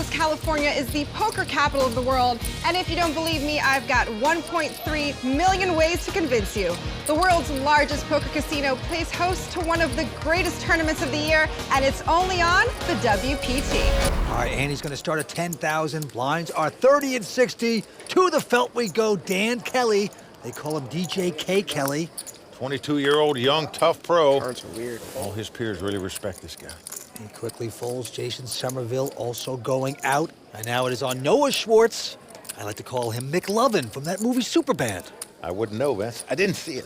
Oaks, California is the poker capital of the world. And if you don't believe me, I've got 1.3 million ways to convince you. The world's largest poker casino plays host to one of the greatest tournaments of the year, and it's only on the WPT. All right, Andy's going to start at 10,000. Blinds are 30 and 60. To the felt we go, Dan Kelly. They call him DJ K. Kelly. 22-year-old young, tough pro. Cards are weird. All his peers really respect this guy. He quickly folds. Jason Somerville also going out. And now it is on Noah Schwartz. I like to call him McLovin from that movie Superbad. I wouldn't know, Vince. I didn't see it.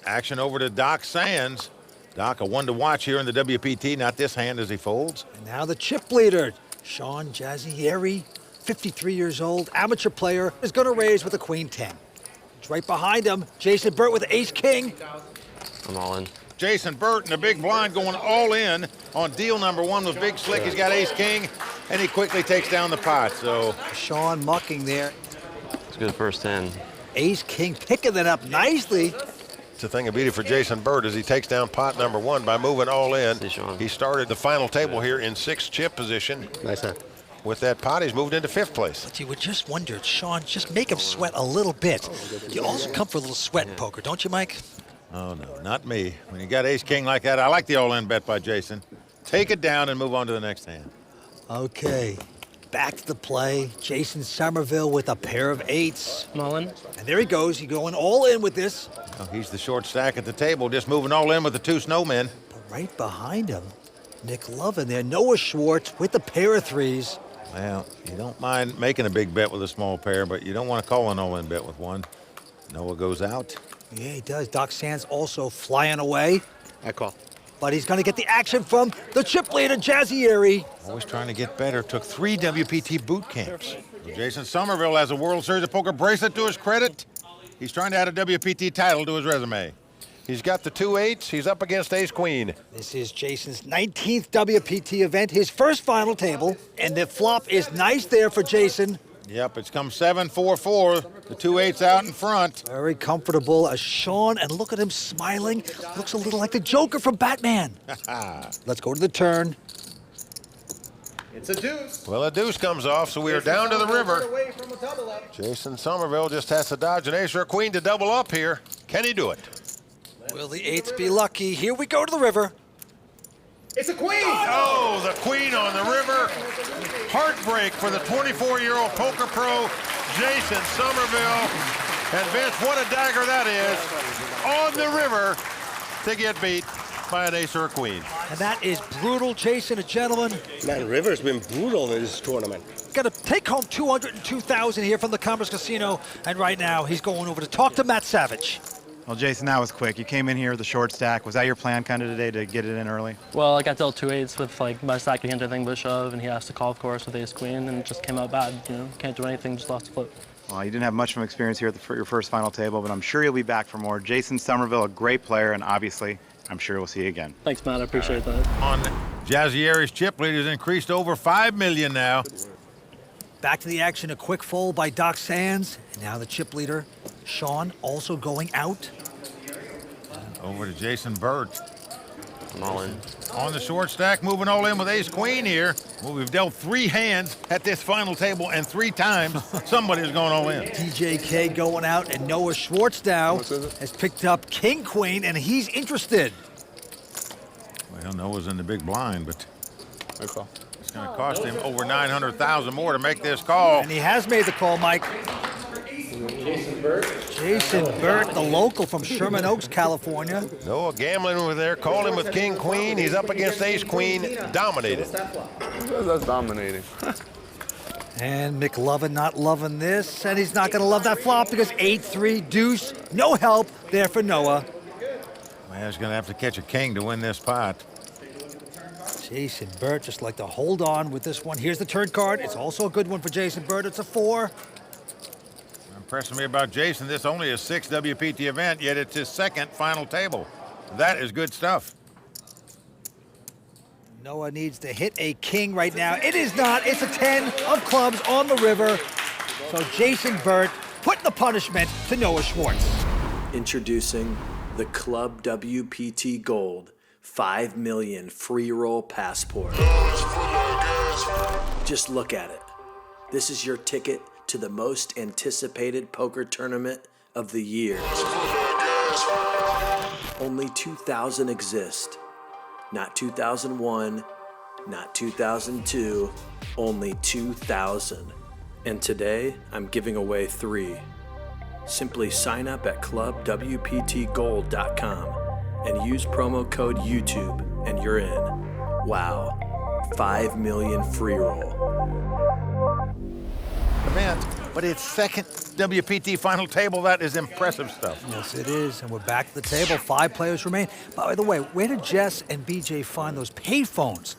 Action over to Doc Sands. Doc, a one to watch here in the WPT. Not this hand as he folds. And now the chip leader, Sean Jazayeri, 53 years old, amateur player, is going to raise with a queen 10. It's right behind him, Jason Burt with ace king. I'm all in. Jason Burt in the big blind going all in on deal number one with Big Slick. He's got ace king, and he quickly takes down the pot. So Sean mucking there. It's a good first 10. Ace king picking that up nicely. It's the thing of beauty for Jason Burt as he takes down pot number one by moving all in. Hey, Sean. He started the final table here in 6th chip position. Nice hand. With that pot, he's moved into 5th place. But you would just wonder, Sean, just make him sweat a little bit. You also come for a little sweat in poker, don't you, Mike? Oh, no, not me. When you got ace-king like that, I like the all-in bet by Jason. Take it down and move on to the next hand. Okay, back to the play. Jason Somerville with a pair of eights. I'm all in. And there he goes. He's going all in with this. Oh, he's the short stack at the table, just moving all in with the two snowmen. But right behind him, McLovin there. Noah Schwartz with a pair of threes. Well, you don't mind making a big bet with a small pair, but you don't want to call an all-in bet with one. Noah goes out. Yeah, he does. Doc Sands also flying away. I call. But he's going to get the action from the chip leader, Jazayeri. Always trying to get better. Took 3 WPT boot camps. Jason Somerville has a World Series of Poker bracelet to his credit. He's trying to add a WPT title to his resume. He's got the 2 8s. He's up against ace queen. This is Jason's 19th WPT event, his first final table. And the flop is nice there for Jason. Yep, it's come 7-4-4. The 2 8s out in front. Very comfortable as Sean, and look at him smiling. Looks a little like the Joker from Batman. Let's go to the turn. It's a deuce. Well, a deuce comes off, so we are down to the river. Away from a double up. Jason Somerville just has to dodge an ace or a queen to double up here. Can he do it? Will the eights be lucky? Here we go to the river. It's a queen. Oh, the queen on the river. Heartbreak for the 24-year-old poker pro, Jason Somerville. And Vince, what a dagger that is. On the river to get beat by an ace or a queen. And that is brutal, Jason, a gentleman. Man, River's been brutal in this tournament. Got to take home $202,000 here from the Commerce Casino. And right now, he's going over to talk to Matt Savage. Well, Jason, that was quick. You came in here with a short stack. Was that your plan kind of today to get it in early? Well, I got dealt 2 8s with like my stack against anything but shove, and he asked to call, of course, with ace queen, and it just came out bad. You know, can't do anything, just lost the flip. Well, you didn't have much of an experience here at your first final table, but I'm sure you'll be back for more. Jason Somerville, a great player, and obviously, I'm sure we'll see you again. Thanks, Matt. I appreciate that. On Jazayeri's chip lead has increased over $5 million now. Back to the action, a quick fold by Doc Sands. And now the chip leader, Sean, also going out. Over to Jason Burt. I'm all in. On the short stack, moving all in with ace-queen here. Well, we've dealt 3 hands at this final table, and 3 times somebody's going all in. DJ K going out, and Noah Schwartz now has picked up king-queen, and he's interested. Well, Noah's in the big blind, but I call. it's going to cost him over $900,000 more to make this call. And he has made the call, Mike. Jason Burt, the local from Sherman Oaks, California. Noah gambling over there, called him with king, queen. He's up against ace, queen, dominated. That's dominating. And McLovin not loving this, and he's not going to love that flop because 8-3 deuce. No help there for Noah. Man, he's going to have to catch a king to win this pot. Jason Burt just like to hold on with this one. Here's the turn card. It's also a good one for Jason Burt. It's a 4. Impressing me about Jason, this only a 6th WPT event, yet it's his 2nd final table. That is good stuff. Noah needs to hit a king right now. It is not. It's a 10 of clubs on the river. So Jason Burt putting the punishment to Noah Schwartz. Introducing the Club WPT Gold 5 million free roll passport. Just look at it. This is your ticket to the most anticipated poker tournament of the year. Only 2,000 exist. Not 2001, not 2002, only 2,000. And today, I'm giving away 3. Simply sign up at clubwptgold.com and use promo code YouTube and you're in. Wow, 5 million free roll. Man, but it's second WPT final table. That is impressive stuff. Yes, it is, and we're back to the table. 5 players remain. By the way, where did Jess and BJ find those payphones?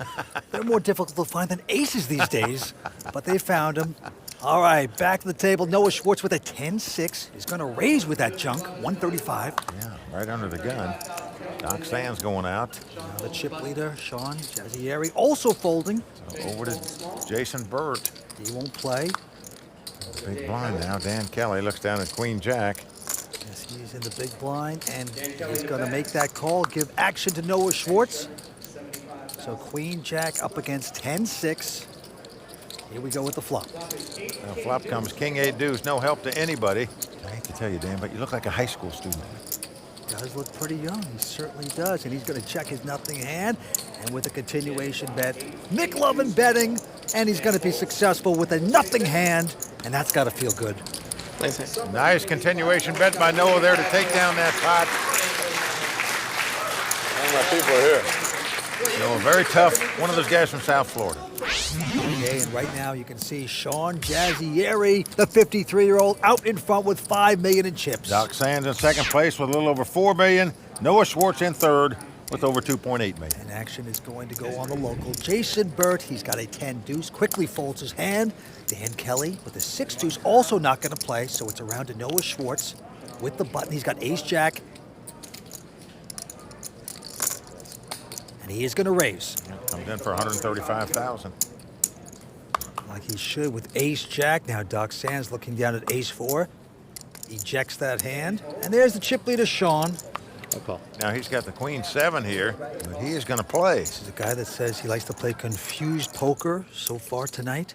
They're more difficult to find than aces these days, but they found them. All right, back to the table. Noah Schwartz with a 10-6. He's going to raise with that junk, 135. Yeah, right under the gun. Doc Sands going out. Now the chip leader, Sean Jazayeri, also folding. Over to Jason Burt. He won't play. Big blind now. Dan Kelly looks down at Queen Jack. Yes, he's in the big blind, and he's going to make that call, give action to Noah Schwartz. So Queen Jack up against 10-6. Here we go with the flop. Now flop comes King 8 deuce. No help to anybody. I hate to tell you, Dan, but you look like a high school student. He does look pretty young. He certainly does. And he's going to check his nothing hand. And with a continuation bet, McLovin betting. And he's going to be successful with a nothing hand. And that's got to feel good. Nice continuation bet by Noah there to take down that pot. All my people are here. Noah, very tough. One of those guys from South Florida. Okay, and right now you can see Sean Jazayeri, the 53-year-old, out in front with $5 million in chips. Doc Sands in second place with a little over $4 million. Noah Schwartz in third with over $2.8 million. And action is going to go on the local. Jason Burt, he's got a 10 deuce, quickly folds his hand. Dan Kelly with a 6 deuce, also not going to play, so it's around to Noah Schwartz with the button. He's got ace jack. And he is going to raise. Comes in for $135,000. Like he should with ace jack. Now Doc Sands looking down at ace 4. Ejects that hand. And there's the chip leader, Sean. Now he's got the queen 7 here, but he is going to play. This is a guy that says he likes to play confused poker so far tonight.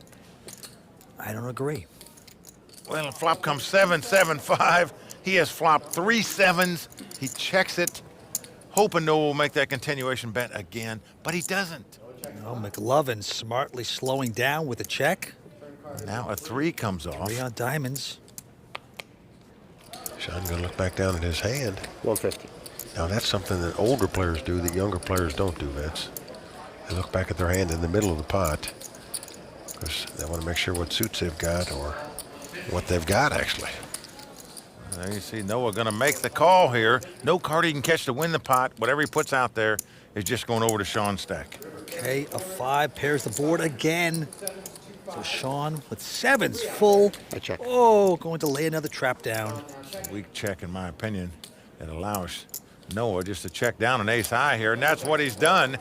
I don't agree. Well, the flop comes 7-7-5. He has flopped 3 7s. He checks it, hoping Noah will make that continuation bet again, but he doesn't. No, McLovin smartly slowing down with a check. Now a 3 comes off. 3 on diamonds. Sean gonna look back down at his hand. 150. Now that's something that older players do that younger players don't do, Vince. They look back at their hand in the middle of the pot because they want to make sure what suits they've got or what they've got, actually. There you see Noah going to make the call here. No card he can catch to win the pot. Whatever he puts out there is just going over to Sean's stack. Okay, a 5 pairs the board again. So Sean with 7s full. I check. Oh, going to lay another trap down. Weak check, in my opinion. It allows Noah just to check down an ace high here, and that's what he's done.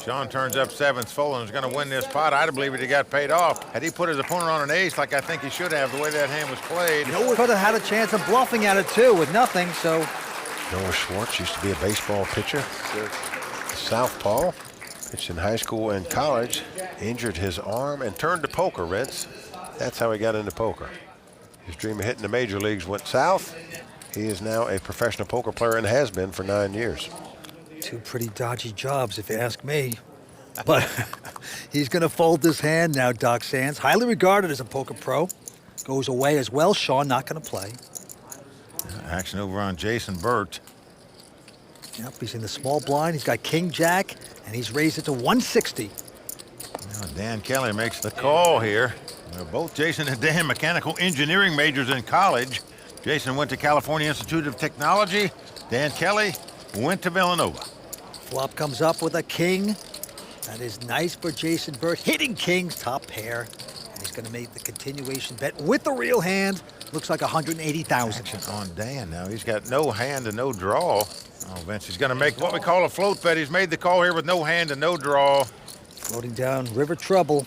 Sean turns up 7s full and is going to win this pot. I'd believe he got paid off. Had he put his opponent on an ace like I think he should have, the way that hand was played. Noah could have had a chance of bluffing at it too with nothing, so. Noah Schwartz used to be a baseball pitcher. Southpaw. Pitched in high school and college. Injured his arm and turned to poker, Reds. That's how he got into poker. His dream of hitting the major leagues went south. He is now a professional poker player and has been for 9 years. 2 pretty dodgy jobs, if you ask me. But he's going to fold this hand now, Doc Sands. Highly regarded as a poker pro. Goes away as well. Sean not going to play. Action over on Jason Burt. Yep, he's in the small blind. He's got king jack, and he's raised it to 160. Now Dan Kelly makes the call here. Well, both Jason and Dan mechanical engineering majors in college. Jason went to California Institute of Technology. Dan Kelly went to Villanova. Flop comes up with a king. That is nice for Jason Burt. Hitting kings, top pair. And he's going to make the continuation bet with the real hand. Looks like 180,000. Action on Dan now. He's got no hand and no draw. Oh, Vince, he's going to make what we call a float bet. He's made the call here with no hand and no draw. Floating down river trouble.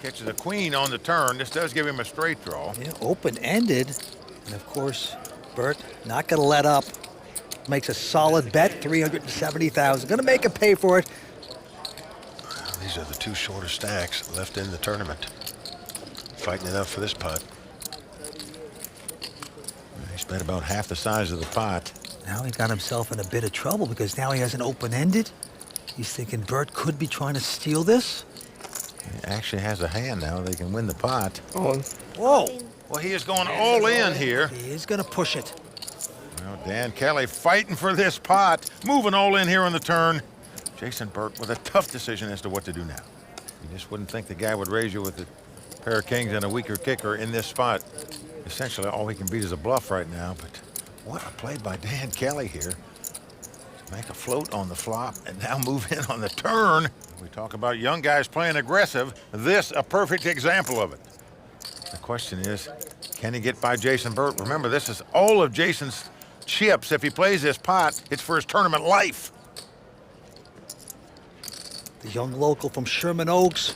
Catches a queen on the turn. This does give him a straight draw. Yeah, open-ended. And of course, Burt not going to let up. makes a solid bet, $370,000. Gonna make him pay for it. These are the two shortest stacks left in the tournament. Fighting it out for this pot. He's bet about half the size of the pot. Now he got himself in a bit of trouble because now he has an open-ended. He's thinking Bert could be trying to steal this. He actually has a hand now. They can win the pot. Oh, Whoa! Well, he is going all in here. He is gonna push it. Well, Dan Kelly fighting for this pot. Moving all in here on the turn. Jason Burt with a tough decision as to what to do now. You just wouldn't think the guy would raise you with a pair of kings and a weaker kicker in this spot. Essentially, all he can beat is a bluff right now, but what a play by Dan Kelly here. To make a float on the flop and now move in on the turn. We talk about young guys playing aggressive. This, a perfect example of it. The question is, can he get by Jason Burt? Remember, this is all of Jason's chips. If he plays this pot, it's for his tournament life. The young local from Sherman Oaks.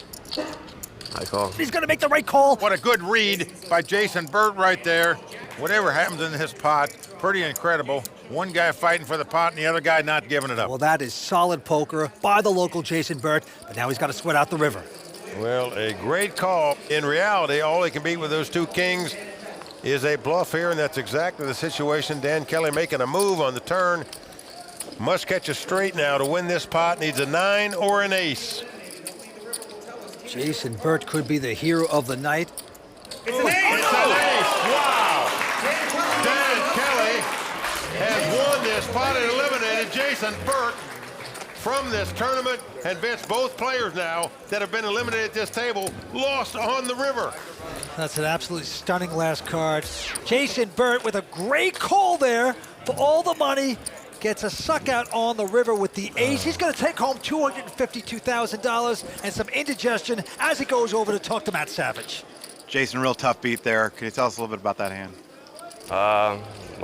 I call. He's gonna make the right call. What a good read by Jason Burt right there. Whatever happens in this pot, pretty incredible. One guy fighting for the pot and the other guy not giving it up. Well, that is solid poker by the local Jason Burt, but now he's got to sweat out the river. Well, a great call. In reality, all he can beat with those two kings is a bluff here, and that's exactly the situation. Dan Kelly making a move on the turn. Must catch a straight now to win this pot. Needs a 9 or an ace. Jason Burt could be the hero of the night. It's an ace! Wow! Dan Kelly has won this pot and eliminated Jason Burt from this tournament. And Vince, both players now that have been eliminated at this table lost on the river. That's an absolutely stunning last card. Jason Burt with a great call there for all the money. Gets a suck out on the river with the ace. He's going to take home $252,000 and some indigestion as he goes over to talk to Matt Savage. Jason, real tough beat there. Can you tell us a little bit about that hand? Well,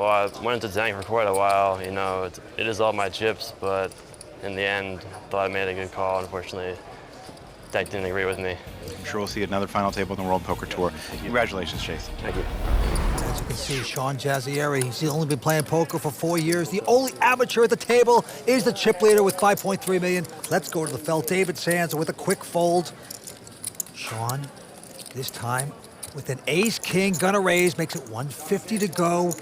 I went into tank for quite a while. You know, it is all my chips, but in the end, thought I made a good call. Unfortunately, Tank didn't agree with me. I'm sure we'll see another final table in the World Poker Tour. Congratulations, Jason. Thank you. As you can see, Shawn Jazayeri, he's only been playing poker for 4 years. The only amateur at the table is the chip leader with $5.3 million. Let's go to the felt David's hands with a quick fold. Shawn, this time with an ace-king, gonna raise, makes it $150 to go.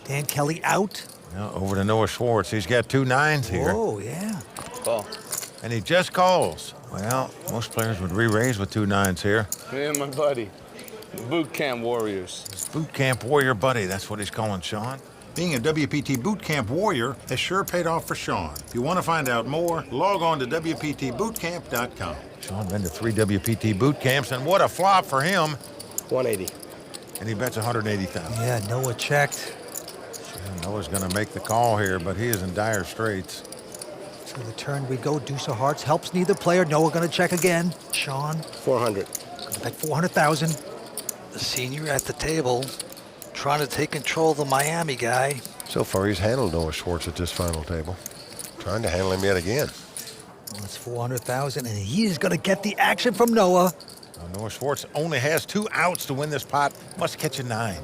Dan Kelly out. Now over to Noah Schwartz. He's got 2 9s here. Oh, yeah. Call. And he just calls. Well, most players would re-raise with 2 9s here. Me and my buddy, the boot camp warriors. Boot camp warrior buddy, that's what he's calling Shawn. Being a WPT boot camp warrior has sure paid off for Shawn. If you want to find out more, log on to WPTbootcamp.com. Shawn been to 3 WPT boot camps, and what a flop for him. 180. And he bets 180,000. Yeah, Noah checked. Noah's going to make the call here, but he is in dire straits. To the turn we go. Deuce of hearts helps neither player. Noah going to check again. Shawn. 400. Going to bet 400,000. The senior at the table, trying to take control of the Miami guy. So far, he's handled Noah Schwartz at this final table. Trying to handle him yet again. Well, it's 400,000, and he is going to get the action from Noah. Now, Noah Schwartz only has 2 outs to win this pot. Must catch a 9.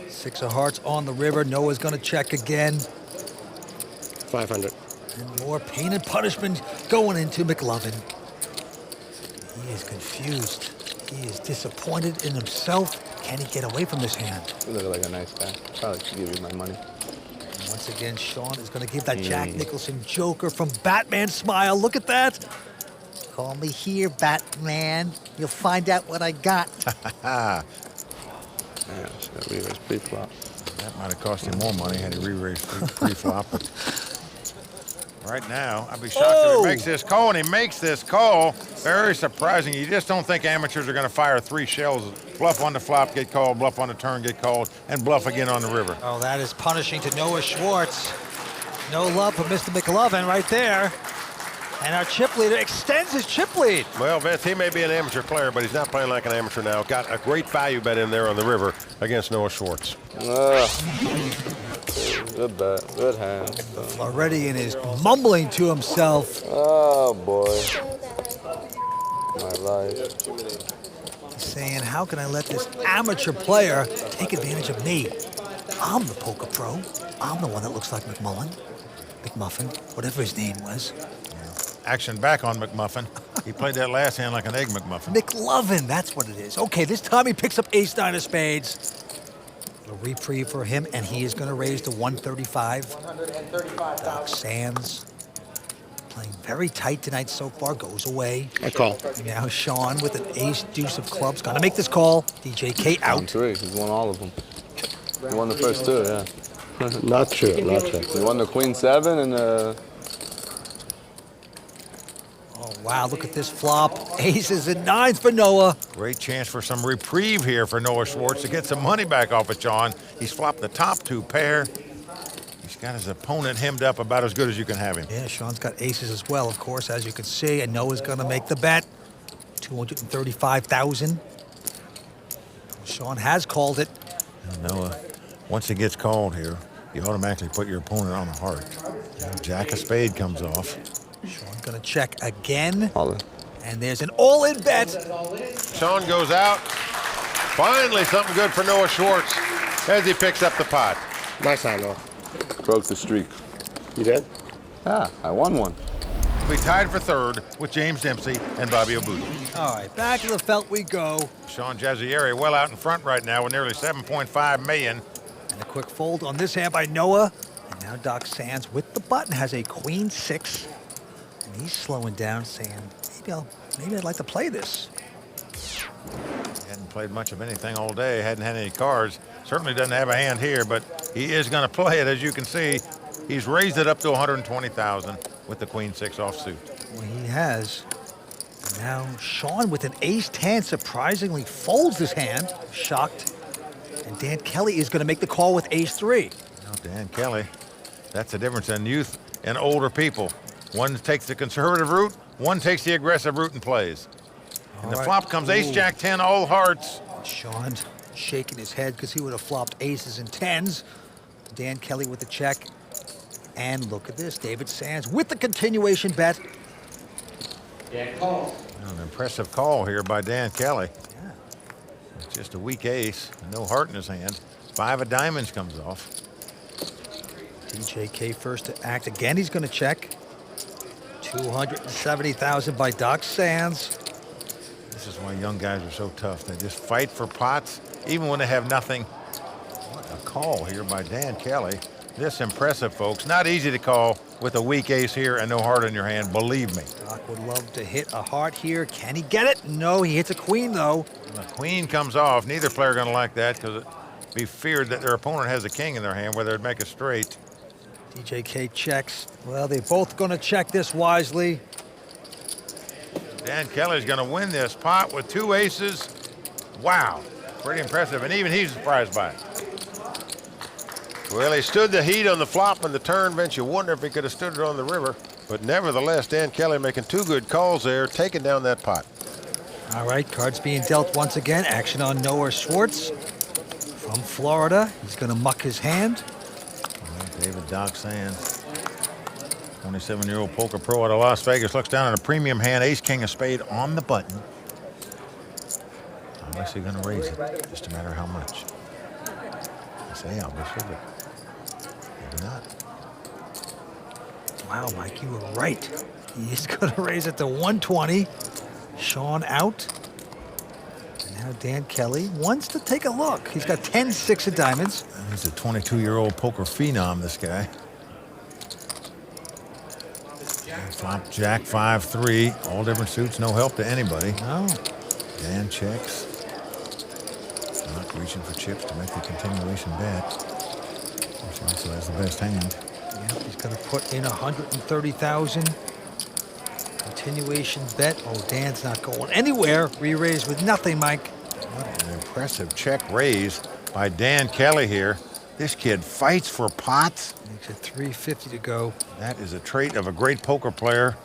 6 of hearts on the river. Noah's going to check again. 500. And more pain and punishment going into McLovin. He is confused. He is disappointed in himself. Can he get away from this hand? You look like a nice guy. Probably should give you my money. And once again, Shawn is going to give that Jack Nicholson joker from Batman smile. Look at that. Call me here, Batman. You'll find out what I got. Yeah, it's gonna be his pre-flop. That might have cost him more money had he re-raised pre-flop. Right now, I'd be shocked if he makes this call, and he makes this call. Very surprising. You just don't think amateurs are going to fire 3 shells. Bluff on the flop, get called, bluff on the turn, get called, and bluff again on the river. Oh, that is punishing to Noah Schwartz. No love for Mr. McLovin right there. And our chip leader extends his chip lead. Well, Vince, he may be an amateur player, but he's not playing like an amateur now. Got a great value bet in there on the river against Noah Schwartz. Good bet, good hand. Floridian is mumbling to himself. Oh boy, my life. He's saying, how can I let this amateur player take advantage of me? I'm the poker pro. I'm the one that looks like McMuffin, whatever his name was. Action back on McMuffin. He played that last hand like an egg McMuffin. McLovin, that's what it is. Okay, this time he picks up ace-9 of spades. A reprieve for him, and he is going to raise to 135. Doc Sands playing very tight tonight so far, goes away. I call. Now Sean with an ace-deuce of clubs. Going to make this call. DJK out. 3. He's won all of them. He won the first 2, yeah. Not true, not true. He won the Queen 7 and Oh, wow, look at this flop. Aces and 9s for Noah. Great chance for some reprieve here for Noah Schwartz to get some money back off of Sean. He's flopped the top 2 pair. He's got his opponent hemmed up about as good as you can have him. Yeah, Sean's got aces as well, of course, as you can see. And Noah's going to make the bet. 235,000. Sean has called it. Noah, once he gets called here, you automatically put your opponent on the heart. Jack of spade comes off. Sean's going to check again. all in. And there's an all-in bet. Sean goes out. Finally, something good for Noah Schwartz as he picks up the pot. Nice hand, Noah. Broke the streak. You did? Yeah, I won one. We tied for third with James Dempsey and Bobby Obudu. All right, back to the felt we go. Shawn Jazayeri well out in front right now with nearly 7.5 million. And a quick fold on this hand by Noah. And now Doc Sands with the button has a queen 6. And he's slowing down, saying, maybe I'd like to play this. He hadn't played much of anything all day, hadn't had any cards. Certainly doesn't have a hand here, but he is going to play it, as you can see. He's raised it up to 120,000 with the queen 6 offsuit. Well, he has. And now Sean with an ace-10 surprisingly folds this hand. Shocked. And Dan Kelly is going to make the call with ace-3. Now, Dan Kelly, that's the difference in youth and older people. One takes the conservative route, one takes the aggressive route and plays. And the flop comes ace-jack 10, all hearts. Sean shaking his head because he would have flopped aces and 10s. Dan Kelly with the check. And look at this, David Sands with the continuation bet. An impressive call here by Dan Kelly. Yeah. It's just a weak ace, no heart in his hand. 5 of diamonds comes off. DJK first to act. Again, he's going to check. 270,000 by Doc Sands. This is why young guys are so tough. They just fight for pots, even when they have nothing. What a call here by Dan Kelly. This impressive, folks. Not easy to call with a weak ace here and no heart in your hand, believe me. Doc would love to hit a heart here. Can he get it? No, he hits a queen, though. When the queen comes off, neither player going to like that because it'd be feared that their opponent has a king in their hand where they'd make a straight. DJK checks. Well, they're both going to check this wisely. Dan Kelly's going to win this pot with 2 aces. Wow, pretty impressive, and even he's surprised by it. Well, he stood the heat on the flop and the turn bench. You wonder if he could have stood it on the river. But nevertheless, Dan Kelly making 2 good calls there, taking down that pot. All right, cards being dealt once again. Action on Noah Schwartz from Florida. He's going to muck his hand. David Doc Sands, 27-year-old poker pro out of Las Vegas, looks down at a premium hand, ace-king of spade on the button. Obviously going to raise it, just a matter of how much. I say obviously, but maybe not. Wow, Mike, you were right. He's going to raise it to 120. Sean out. And now Dan Kelly wants to take a look. He's got 10-6 of diamonds. He's a 22-year-old poker phenom, this guy. Flop jack 5-3, all different suits, no help to anybody. No. Dan checks. Not reaching for chips to make the continuation bet. He also has the best hand. Yeah, he's going to put in 130,000. Continuation bet. Oh, Dan's not going anywhere. Re-raise with nothing, Mike. What an impressive check raise by Dan Kelly here. This kid fights for pots. Makes it 350 to go. That is a trait of a great poker player.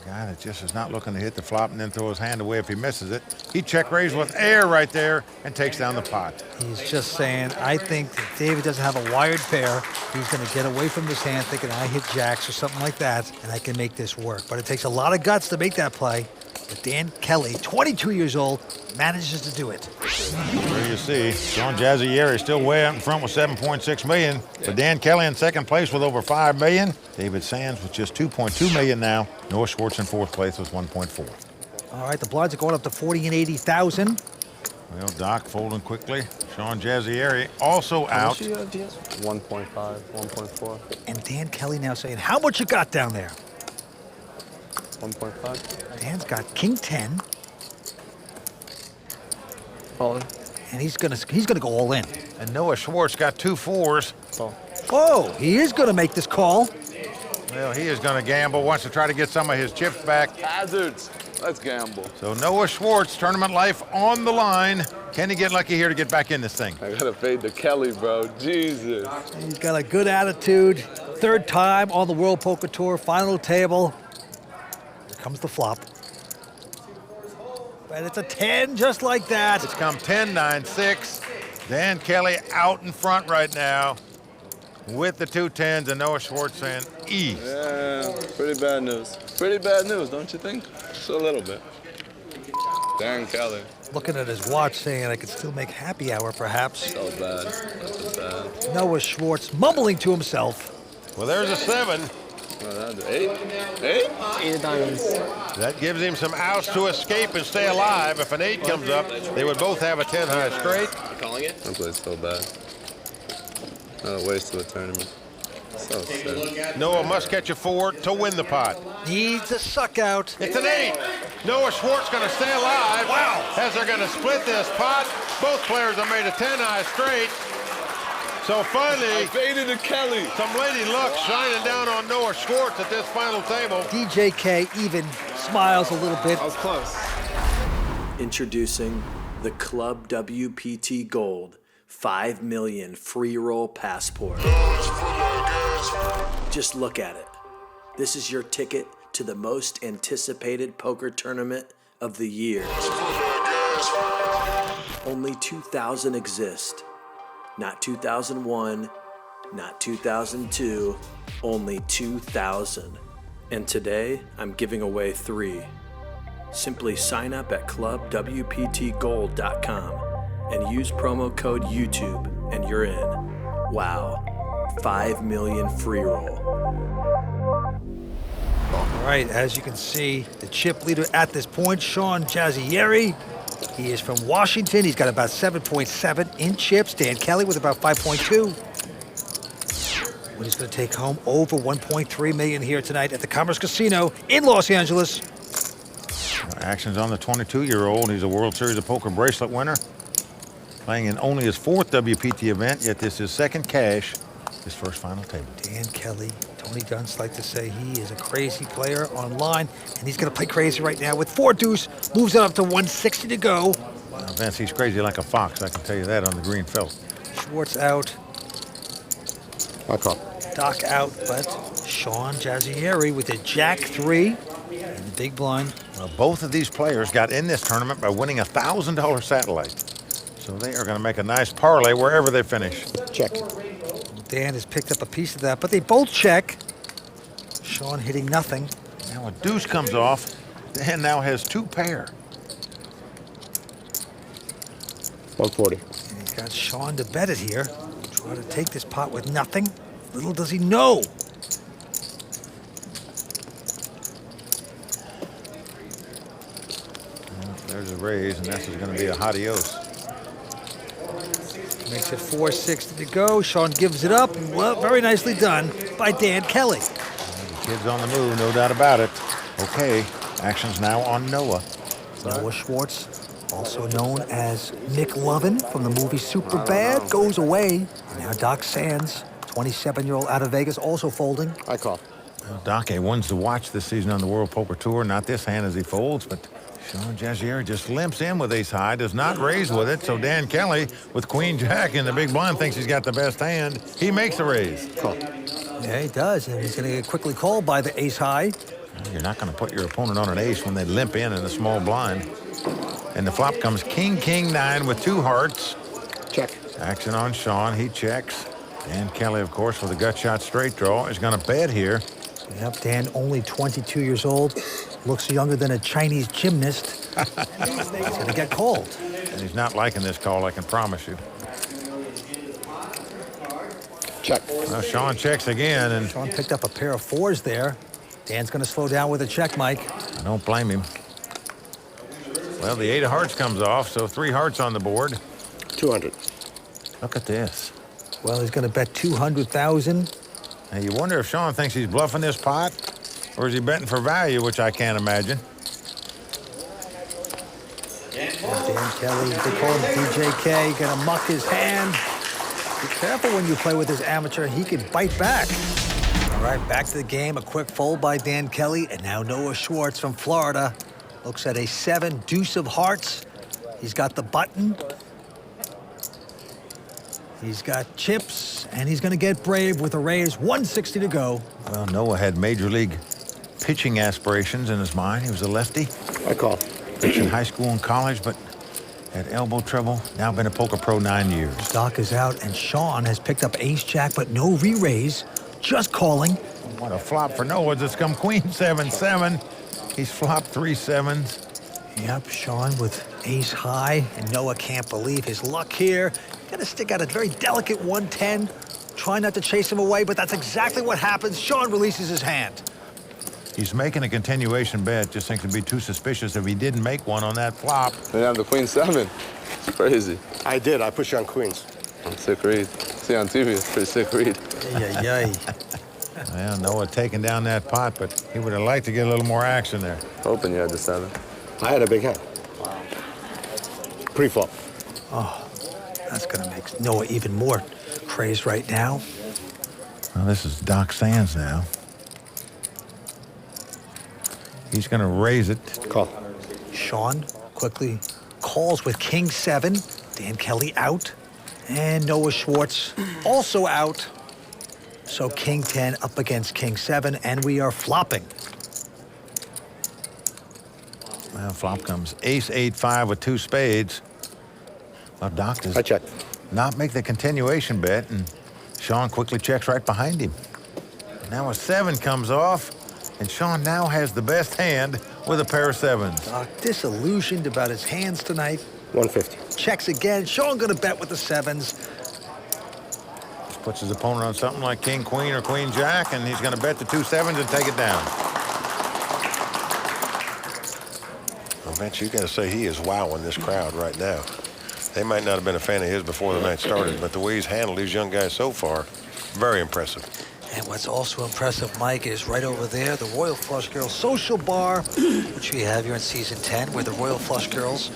A guy that just is not looking to hit the flop and then throw his hand away if he misses it. He check raised with air right there and takes down the pot. He's just saying, I think that David doesn't have a wired pair. He's going to get away from this hand thinking I hit jacks or something like that, and I can make this work. But it takes a lot of guts to make that play. But Dan Kelly, 22 years old, manages to do it. There you see, Shawn Jazayeri still way up in front with 7.6 million. But Dan Kelly in second place with over 5 million. David Sands with just 2.2 million now. Noah Schwartz in fourth place with 1.4. All right, the blinds are going up to 40 and 80,000. Well, Doc folding quickly. Shawn Jazayeri also out. 1.5, 1.4. And Dan Kelly now saying, how much you got down there? 1.5. Dan's got king 10. All in. And he's gonna go all in. And Noah Schwartz got 2 4s. Oh, he is gonna make this call. Well, he is going to gamble, wants to try to get some of his chips back. Hazards. Let's gamble. So Noah Schwartz, tournament life on the line. Can he get lucky here to get back in this thing? I gotta fade the Kelly, bro. Jesus. He's got a good attitude. Third time on the World Poker Tour, final table. Here comes the flop. And it's a 10 just like that. It's come 10, 9, 6. Dan Kelly out in front right now with the 2 10s, and Noah Schwartz saying ease. Yeah, pretty bad news. Pretty bad news, don't you think? Just a little bit. Dan Kelly. Looking at his watch saying I could still make happy hour perhaps. So bad. That's just bad. Noah Schwartz mumbling to himself. Well, there's a 7. Well, that's 8? 8? 8 of diamonds. That gives him some outs to escape and stay alive. If an 8 comes up, they would both have a 10 high straight. You calling it? That play's so bad. Not a waste of a tournament. So sad. Noah must catch a 4 to win the pot. Needs a suck out. It's an 8. Noah Schwartz going to stay alive. Wow. As they're going to split this pot. Both players have made a 10 high straight. So finally, I faded to Kelly. Some lady luck shining down on Noah Schwartz at this final table. DJK even smiles a little bit. I was close. Introducing the Club WPT Gold 5 million free roll passport. Just look at it. This is your ticket to the most anticipated poker tournament of the year. Only 2,000 exist. Not 2001, not 2002, only 2,000. And today, I'm giving away 3. Simply sign up at clubwptgold.com and use promo code YouTube and you're in. Wow, 5 million free roll. All right, as you can see, the chip leader at this point, Shawn Jazayeri. He is from Washington. He's got about 7.7 in chips. Dan Kelly with about 5.2. Well, he's going to take home over 1.3 million here tonight at the Commerce Casino in Los Angeles. Action's on the 22-year-old. He's a World Series of Poker bracelet winner. Playing in only his 4th WPT event, yet this is second cash, his first final table. Dan Kelly, Tony Dunst like to say he is a crazy player online, and he's going to play crazy right now with 4 deuce, moves it up to 160 to go. Now, Vince, he's crazy like a fox, I can tell you that on the green felt. Schwartz out. I call. Doc out, but Shawn Jazayeri with a Jack 3 and the big blind. Well, both of these players got in this tournament by winning a $1,000 satellite. So they are going to make a nice parlay wherever they finish. Check. Dan has picked up a piece of that, but they both check. Shawn hitting nothing. Now a deuce comes off. Dan now has 2 pair. 140. And he's got Shawn to bet it here. Try to take this pot with nothing. Little does he know. Well, there's a raise, and this is going to be a adios. Makes it 460 to go. Shawn gives it up. Well, very nicely done by Dan Kelly. The kid's on the move, no doubt about it. Okay, action's now on Noah. Noah Schwartz, also known as Nick Lovin from the movie Superbad, goes away. Now Doc Sands, 27-year-old out of Vegas, also folding. I call. Well, Doc, one's to watch this season on the World Poker Tour. Not this hand as he folds, but Shawn Jazayeri just limps in with ace high, does not raise with it. So Dan Kelly, with queen jack in the big blind, thinks he's got the best hand. He makes the raise. Call. Yeah, he does, and he's going to get quickly called by the ace high. You're not going to put your opponent on an ace when they limp in a small blind. And the flop comes king, king, 9 with 2 hearts. Check. Action on Shawn, he checks. Dan Kelly, of course, with a gut shot straight draw, is going to bet here. Yep, Dan, only 22 years old, looks younger than a Chinese gymnast. He's going to get called. And he's not liking this call, I can promise you. Check. Well, Shawn checks again, and Shawn picked up a pair of 4s there. Dan's going to slow down with a check, Mike. I don't blame him. Well, the 8 of hearts comes off, so 3 hearts on the board. 200. Look at this. Well, he's going to bet 200,000. Now, you wonder if Shawn thinks he's bluffing this pot, or is he betting for value, which I can't imagine. Dan Kelly, they call him DJK, going to muck his hand. Be careful when you play with this amateur. He could bite back. All right, back to the game. A quick fold by Dan Kelly, and now Noah Schwartz from Florida looks at a 7 deuce of hearts. He's got the button. He's got chips, and he's going to get brave with a raise. 160 to go. Well, Noah had major league pitching aspirations in his mind. He was a lefty. I call. Pitched in high school and college, but had elbow trouble. Now been a poker pro 9 years. Doc is out, and Shawn has picked up ace-jack, but no re-raise. Just calling. What a flop for Noah. It's come queen 7-7. He's flopped 3 7s. Yep, Shawn with ace high, and Noah can't believe his luck here. Got to stick out a very delicate 110. Try not to chase him away, but that's exactly what happens. Shawn releases his hand. He's making a continuation bet. Just thinks it'd be too suspicious if he didn't make one on that flop. They have the queen 7. It's crazy. I did. I pushed you on queens. Sick read. See on TV, it's pretty sick read. Yay. Well, Noah taking down that pot, but he would have liked to get a little more action there. Hoping you had the 7. I had a big hand. Pre-flop. Oh, that's going to make Noah even more crazed right now. Well, this is Doc Sands now. He's going to raise it. Call. Shawn quickly calls with king 7. Dan Kelly out. And Noah Schwartz also out. So king 10 up against king 7, and we are flopping. Well, flop comes ace 8-5 with 2 spades. Well, Doc does I check. not make the continuation bet, and Shawn quickly checks right behind him. Now a 7 comes off, and Shawn now has the best hand with a pair of 7s. Doc disillusioned about his hands tonight. 150. Checks again. Shawn gonna bet with the 7s. Just puts his opponent on something like king, queen, or queen, jack, and he's gonna bet the 2 7s and take it down. I bet you got to say he is wowing this crowd right now. They might not have been a fan of his before the night started, but the way he's handled these young guys so far, very impressive. And what's also impressive, Mike, is right over there, the Royal Flush Girls Social Bar, which we have here in Season 10, where the Royal Flush Girls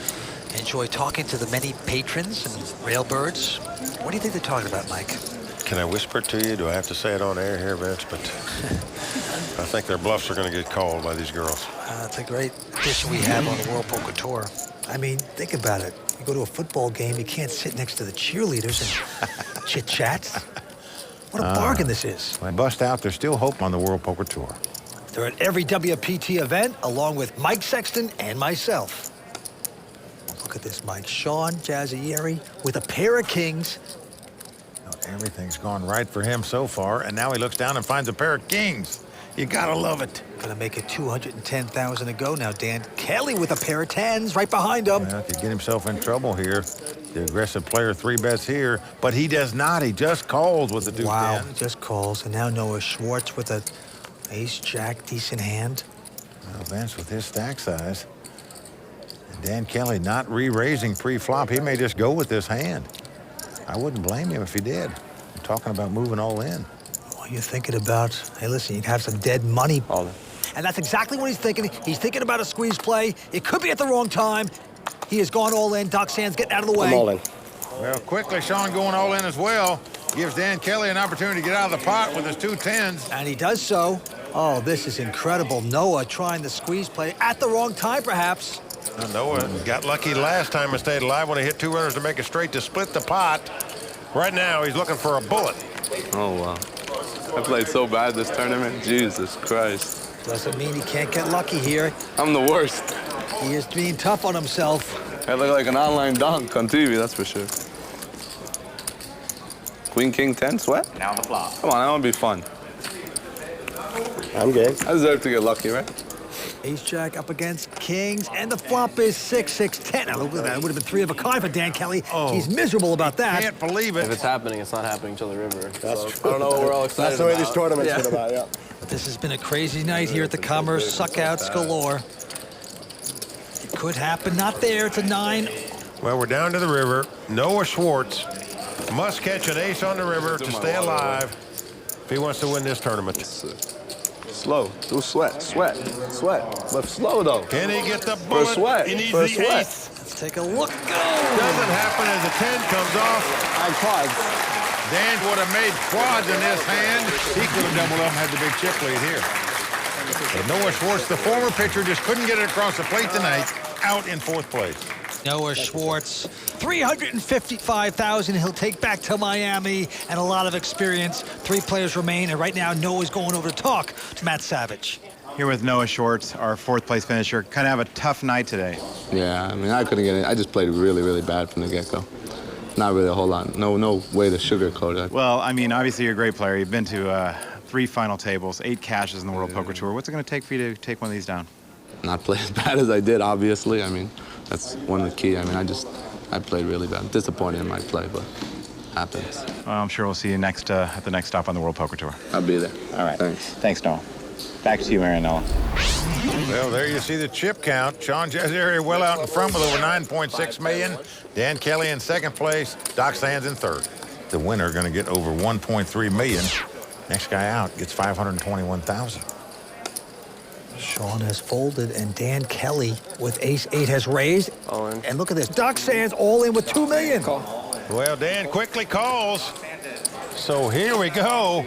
enjoy talking to the many patrons and railbirds. What do you think they're talking about, Mike? Can I whisper it to you? Do I have to say it on air here, Vince? But I think their bluffs are going to get called by these girls. It's a great addition we have on the World Poker Tour. I mean, think about it. You go to a football game, you can't sit next to the cheerleaders and chit-chat. What a bargain this is. When I bust out, there's still hope on the World Poker Tour. They're at every WPT event, along with Mike Sexton and myself. Look at this, Mike. Sean Jazayeri with a pair of kings. Everything's gone right for him so far, and now he looks down and finds a pair of kings. You gotta love it. Gonna make it 210,000 to go now. Dan Kelly with a pair of 10s right behind him. Well, could get himself in trouble here. The aggressive player 3 bets here, but he does not. He just calls with the 2 Wow, 10s. just calls. And now Noah Schwartz with a ace-jack, decent hand. Well, Vince with his stack size. And Dan Kelly not re-raising pre-flop. He may just go with this hand. I wouldn't blame him if he did. I'm talking about moving all in. Well, you're thinking about, hey, listen, you'd have some dead money. All in. And that's exactly what he's thinking. He's thinking about a squeeze play. It could be at the wrong time. He has gone all in. Doc Sands getting out of the way. I'm all in. Well, quickly, Shawn going all in as well. Gives Dan Kelly an opportunity to get out of the pot with his 2 10s. And he does so. Oh, this is incredible. Noah trying the squeeze play at the wrong time, perhaps. Noah got lucky last time and stayed alive when he hit 2 runners to make it straight to split the pot. Right now, he's looking for a bullet. Oh, wow. I played so bad this tournament. Jesus Christ. Doesn't mean he can't get lucky here. I'm the worst. He is being tough on himself. I look like an online dunk on TV, that's for sure. Queen, king, 10, sweat? Now the flop. Come on, that would be fun. I'm game. I deserve to get lucky, right? Ace-Jack up against Kings, and the flop is 6-6-10. Now look at that. It would have been 3 of a kind for Dan Kelly. Oh. He's miserable about that. Can't believe it. If it's happening, it's not happening till the river. That's So true. I don't know what we're all excited That's the way about. these tournaments Yeah. are about, yeah. This has been a crazy night here at the Commerce. Suckouts galore. It could happen. Not there. It's a 9. Well, we're down to the river. Noah Schwartz must catch an ace on the river to stay alive if he wants to win this tournament. Slow. Do sweat. But slow, though. Can he get the For bullet? sweat. He needs For the sweat. ace. Let's take a look. Go! Doesn't happen as the 10 comes off. And quads. Dan would have made quads in this hand. He could have doubled up and had the big chip lead here. But Noah Schwartz, the former pitcher, just couldn't get it across the plate tonight, out in 4th place. Noah Schwartz, $355,000 he'll take back to Miami, and a lot of experience. 3 players remain, and right now Noah's going over to talk to Matt Savage. Here with Noah Schwartz, our 4th place finisher. Kind of have a tough night today. Yeah, I mean, I couldn't get it. I just played really, really bad from the get-go. Not really a whole lot. No way to sugarcoat it. Well, I mean, obviously you're a great player. You've been to 3 final tables, 8 cashes in the World Poker Tour. What's it going to take for you to take one of these down? Not play as bad as I did, obviously. I mean, that's one of the key. I mean, I played really bad. I'm disappointed in my play, but happens. Well, I'm sure we'll see you at the next stop on the World Poker Tour. I'll be there. All right. Thanks. Thanks, Noah. Back to you, Marianella. Well, there you see the chip count. Shawn Jazayeri well out in front with over 9.6 million. Dan Kelly in 2nd place. Doc Sands in 3rd. The winner going to get over 1.3 million. Next guy out gets 521,000. Shawn has folded, and Dan Kelly with ace-8 has raised. All in. And look at this. Doc Sands all in with $2 million. Well, Dan quickly calls. So here we go.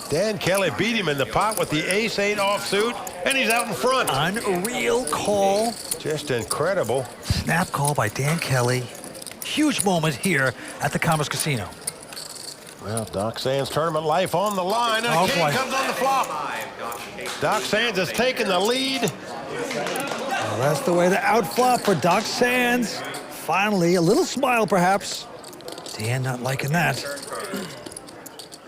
Dan Kelly beat him in the pot with the ace-8 offsuit, and he's out in front. Unreal call. Just incredible. Snap call by Dan Kelly. Huge moment here at the Commerce Casino. Well, Doc Sands tournament life on the line, and a king comes on the flop. Doc Sands has taken the lead. Well, that's the way to outflop for Doc Sands. Finally, a little smile perhaps. Dan not liking that.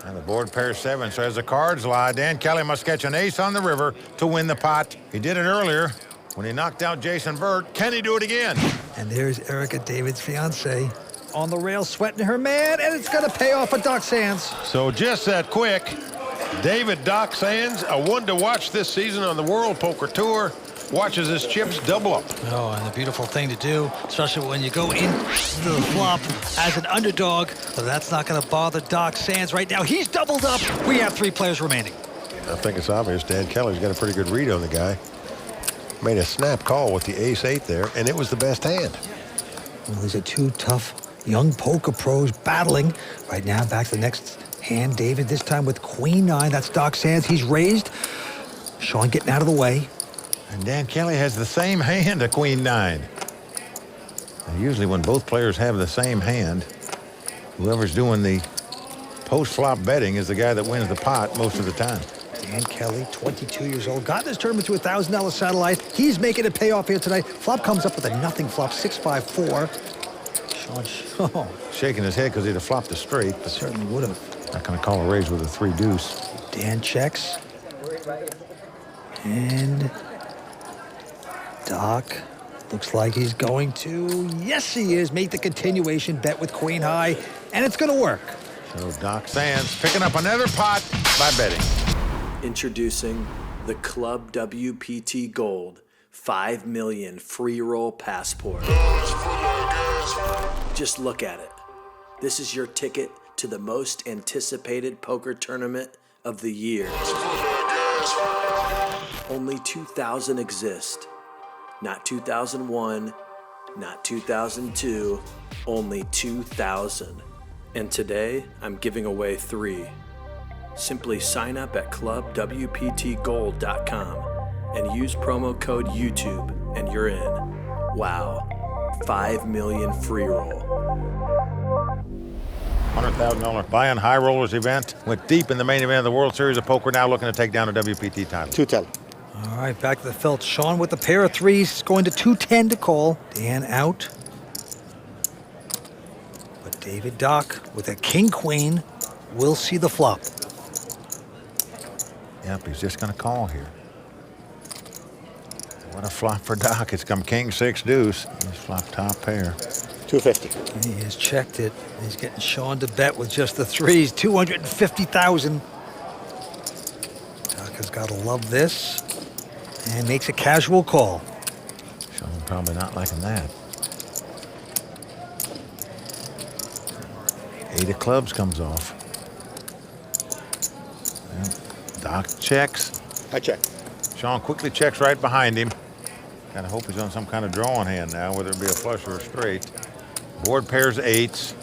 And the board pairs 7, so as the cards lie, Dan Kelly must catch an ace on the river to win the pot. He did it earlier when he knocked out Jason Burt. Can he do it again? And there's Erica, David's fiance, on the rail sweating her man, and it's going to pay off for Doc Sands. So just that quick, David Doc Sands, a one to watch this season on the World Poker Tour, watches his chips double up. Oh, and a beautiful thing to do, especially when you go into the flop as an underdog. But that's not going to bother Doc Sands right now. He's doubled up. We have 3 players remaining. I think it's obvious Dan Kelly's got a pretty good read on the guy. Made a snap call with the ace-8 there, and it was the best hand. Well, these are 2 tough young poker pros battling. Right now, back to the next hand. David, this time with Queen-9. That's Doc Sands. He's raised. Shawn getting out of the way. And Dan Kelly has the same hand, a Queen-9. And usually when both players have the same hand, whoever's doing the post-flop betting is the guy that wins the pot most of the time. Dan Kelly, 22 years old, got this tournament to a $1,000 satellite. He's making it pay off here tonight. Flop comes up with a nothing flop, 6-5-4. Shawn, shaking his head because he'd have flopped a straight, but certainly would have. Not going to call a raise with a 3-deuce. Dan checks. And Doc looks like he's going to, yes he is, make the continuation bet with Queen High, and it's going to work. So Doc Sands picking up another pot by betting. Introducing the Club WPT Gold 5 million free roll passport. Just look at it. This is your ticket to the most anticipated poker tournament of the year. Only 2,000 exist. Not 2001, not 2002, only 2,000. And today, I'm giving away 3. Simply sign up at clubwptgold.com and use promo code YouTube and you're in. Wow, 5 million free roll. $100,000 buy-in high rollers event. Went deep in the main event of the World Series of Poker, now looking to take down a WPT title. 210. All right, back to the felt. Shawn with a pair of 3s, going to 210 to call. Dan out. But David Doc with a king-queen will see the flop. Yep, he's just going to call here. What a flop for Doc. It's come king, six, deuce. He's flopped top pair. 250. And he has checked it. He's getting Shawn to bet with just the threes. 250,000. Doc has got to love this. And makes a casual call. Shawn probably not liking that. 8 of clubs comes off. Well, Doc checks. I check. Shawn quickly checks right behind him. Kind of hope he's on some kind of drawing hand now, whether it be a flush or a straight. Board pairs 8s.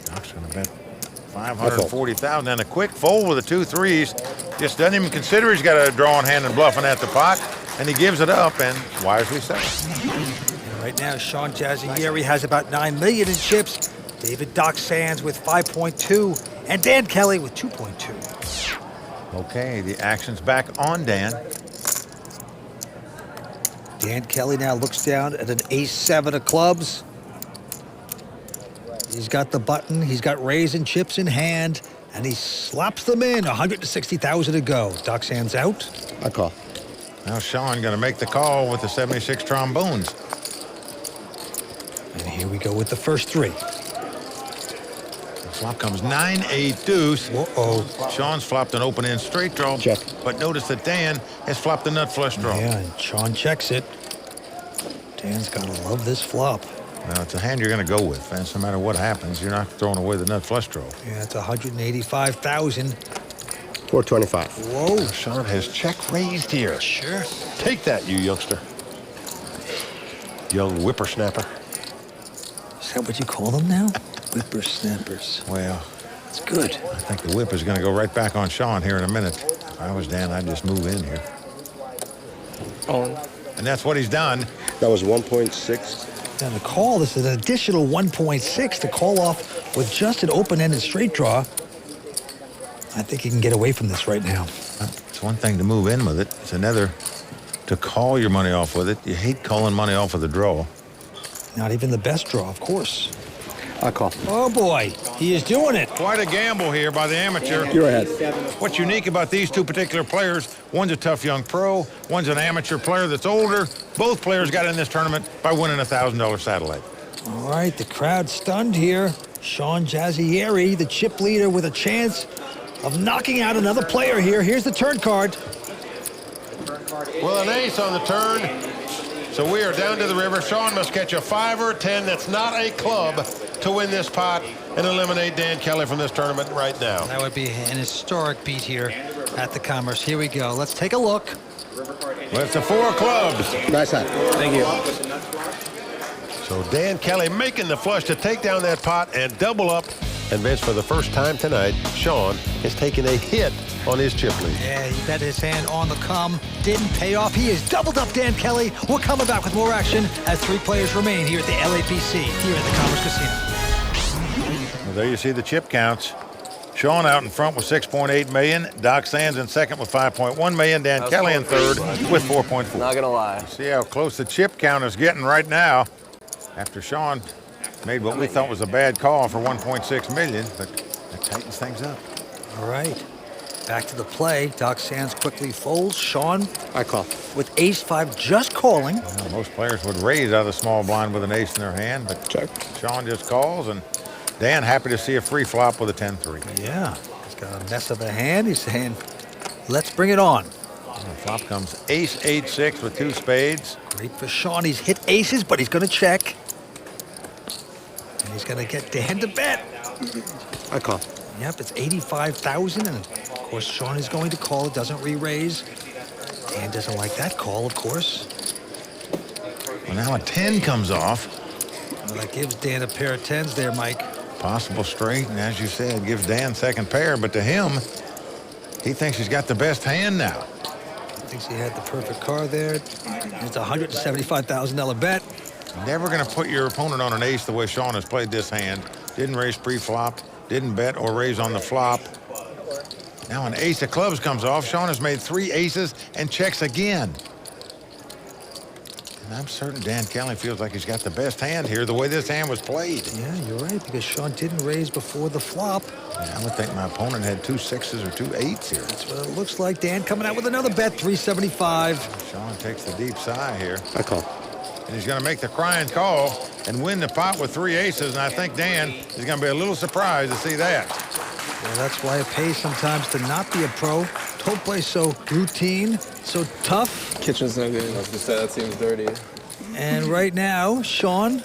Doc's going to bet 540,000. And a quick fold with the 2 3s. Just doesn't even consider he's got a drawing hand and bluffing at the pot. And he gives it up, and wisely so. And right now, Shawn Jazayeri has about 9 million in chips. David Doc Sands with 5.2, and Dan Kelly with 2.2. Okay, the action's back on Dan. Dan Kelly now looks down at an ace-7 of clubs. He's got the button, he's got raise and chips in hand, and he slaps them in. 160,000 to go. Doc Sands out. I call. Now Shawn going to make the call with the 76 trombones. And here we go with the first 3. Flop comes 9, 8, deuce. Uh-oh. Shawn's flopped an open end straight draw. Check. But notice that Dan has flopped a nut flush draw. Yeah, and Shawn checks it. Dan's got to love this flop. Well, it's a hand you're going to go with, Vince. No matter what happens, you're not throwing away the nut flush draw. Yeah, it's 185,000. 425. Whoa. Shawn has check raised here. Sure. Take that, you youngster. Young whippersnapper. Is that what you call them now? Whippersnappers. Well, it's good. I think the whip is going to go right back on Shawn here in a minute. If I was Dan, I'd just move in here. And that's what he's done. That was 1.6. Now the call, this is an additional 1.6 to call off with just an open-ended straight draw. I think he can get away from this right now. It's one thing to move in with it. It's another to call your money off with it. You hate calling money off with a draw. Not even the best draw, of course. I call. Oh boy, he is doing it. Quite a gamble here by the amateur. You're ahead. What's unique about these two particular players, one's a tough young pro, one's an amateur player that's older. Both players got in this tournament by winning a $1,000 satellite. All right, the crowd's stunned here. Sean Jazayeri, the chip leader, with a chance of knocking out another player here. Here's the turn card. Well, an ace on the turn. So we are down to the river. Shawn must catch a 5 or a 10 that's not a club to win this pot and eliminate Dan Kelly from this tournament right now. That would be an historic beat here at the Commerce. Here we go. Let's take a look. Well, it's a 4 of clubs. Nice hand. Thank you. So Dan Kelly making the flush to take down that pot and double up. And Vince, for the first time tonight, Shawn has taken a hit on his chip lead. Yeah, he bet his hand on the come. Didn't pay off. He has doubled up Dan Kelly. We're coming back with more action as 3 players remain here at the LAPC, here at the Commerce Casino. Well, there you see the chip counts. Shawn out in front with 6.8 million. Doc Sands in second with 5.1 million. Dan Kelly in third with 4.4. Not gonna lie. See how close the chip count is getting right now. After Shawn made what we thought was a bad call for 1.6 million, but that tightens things up. All right, back to the play. Doc Sands quickly folds. Shawn, I call. with ace-5 just calling. Well, most players would raise out of the small blind with an ace in their hand, but Check. Shawn just calls, and Dan happy to see a free flop with a 10-3. Yeah, he's got a mess of a hand. He's saying, let's bring it on. And the flop comes ace 8-6 with 2 spades. Great for Shawn. He's hit aces, but he's going to check. And he's going to get Dan to bet. I call. Yep, it's 85,000, and of course Shawn is going to call. It doesn't re-raise. Dan doesn't like that call, of course. Well, now a 10 comes off. Well, that gives Dan a pair of 10s there, Mike. Possible straight, and as you said, gives Dan second pair, but to him, he thinks he's got the best hand now. He thinks he had the perfect card there. It's a $175,000 bet. Never going to put your opponent on an ace the way Shawn has played this hand. Didn't raise pre-flop, didn't bet or raise on the flop. Now an ace of clubs comes off. Shawn has made 3 aces and checks again. And I'm certain Dan Kelly feels like he's got the best hand here, the way this hand was played. Yeah, you're right, because Sean didn't raise before the flop. Yeah, I would think my opponent had 2 6s or 2 8s here. That's what it looks like. Dan coming out with another bet, 375. Sean takes the deep sigh here. I call. And he's going to make the crying call and win the pot with 3 aces. And I think Dan is going to be a little surprised to see that. Well, that's why it pays sometimes to not be a pro. Don't play so routine, so tough. Kitchen's no good. I was gonna say, that seems dirty. And right now, Sean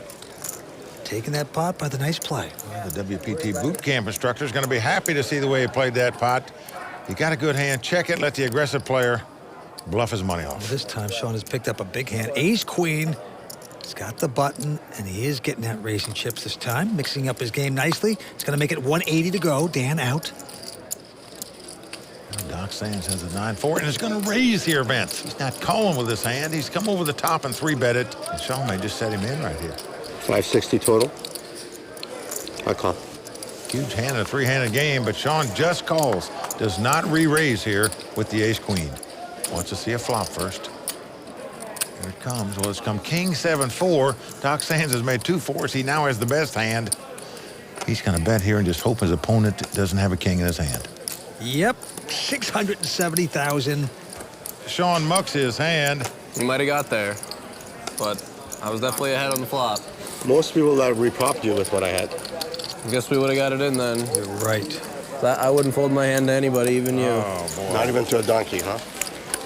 taking that pot by the nice play. Well, the WPT boot camp instructor is going to be happy to see the way he played that pot. He got a good hand. Check it. Let the aggressive player bluff his money off. Well, this time, Sean has picked up a big hand. Ace-queen. He's got the button, and he is getting that racing chips this time, mixing up his game nicely. It's going to make it 180 to go. Dan out. Doc Sands has a 9-4, and it's going to raise here, Vince. He's not calling with his hand. He's come over the top and 3-bet it. And Sean may just set him in right here. 560 total. I call. Huge hand in a 3-handed game, but Sean just calls. Does not re-raise here with the ace-queen. Wants to see a flop first. Here it comes. Well, it's come king 7-4. Doc Sands has made 2 4s. He now has the best hand. He's going to bet here and just hope his opponent doesn't have a king in his hand. Yep, 670,000. Sean mucks his hand. You might have got there, but I was definitely ahead on the flop. Most people that repopped you with what I had. I guess we would have got it in then. You're right. I wouldn't fold my hand to anybody, even you. Oh, boy. Not even to a donkey, huh?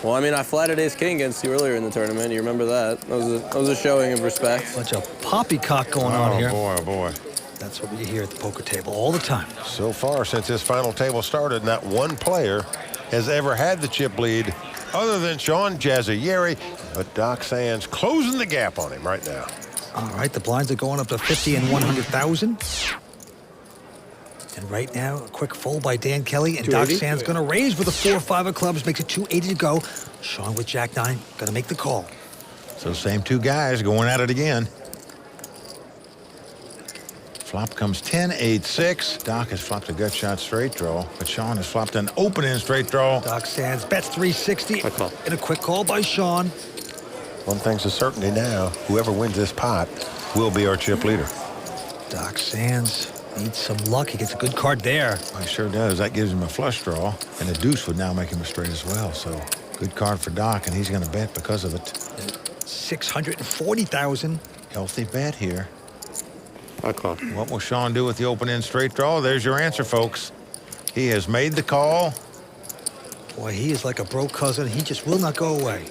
Well, I mean, I flatted ace-king against you earlier in the tournament. You remember that? That was a showing of respect. Bunch of poppycock going on here. Oh, boy, oh, boy. That's what we hear at the poker table all the time. So far, since this final table started, not one player has ever had the chip lead other than Shawn Jazayeri, but Doc Sands closing the gap on him right now. All right, the blinds are going up to 50 and 100,000. And right now, a quick fold by Dan Kelly, and Doc Sands going to raise with a 4-5 of clubs, makes it 280 to go. Sean with Jack 9, going to make the call. So same 2 guys going at it again. Flop comes 10-8-6. Doc has flopped a gut shot straight draw, but Sean has flopped an open-in straight draw. Doc Sands bets 360. I call. And a quick call by Sean. One thing's a certainty now, whoever wins this pot will be our chip leader. Doc Sands needs some luck. He gets a good card there. He sure does. That gives him a flush draw, and a deuce would now make him a straight as well. So good card for Doc, and he's going to bet because of it. 640,000. Healthy bet here. I call. What will Sean do with the open-end straight draw? There's your answer, folks. He has made the call. Boy, he is like a broke cousin. He just will not go away.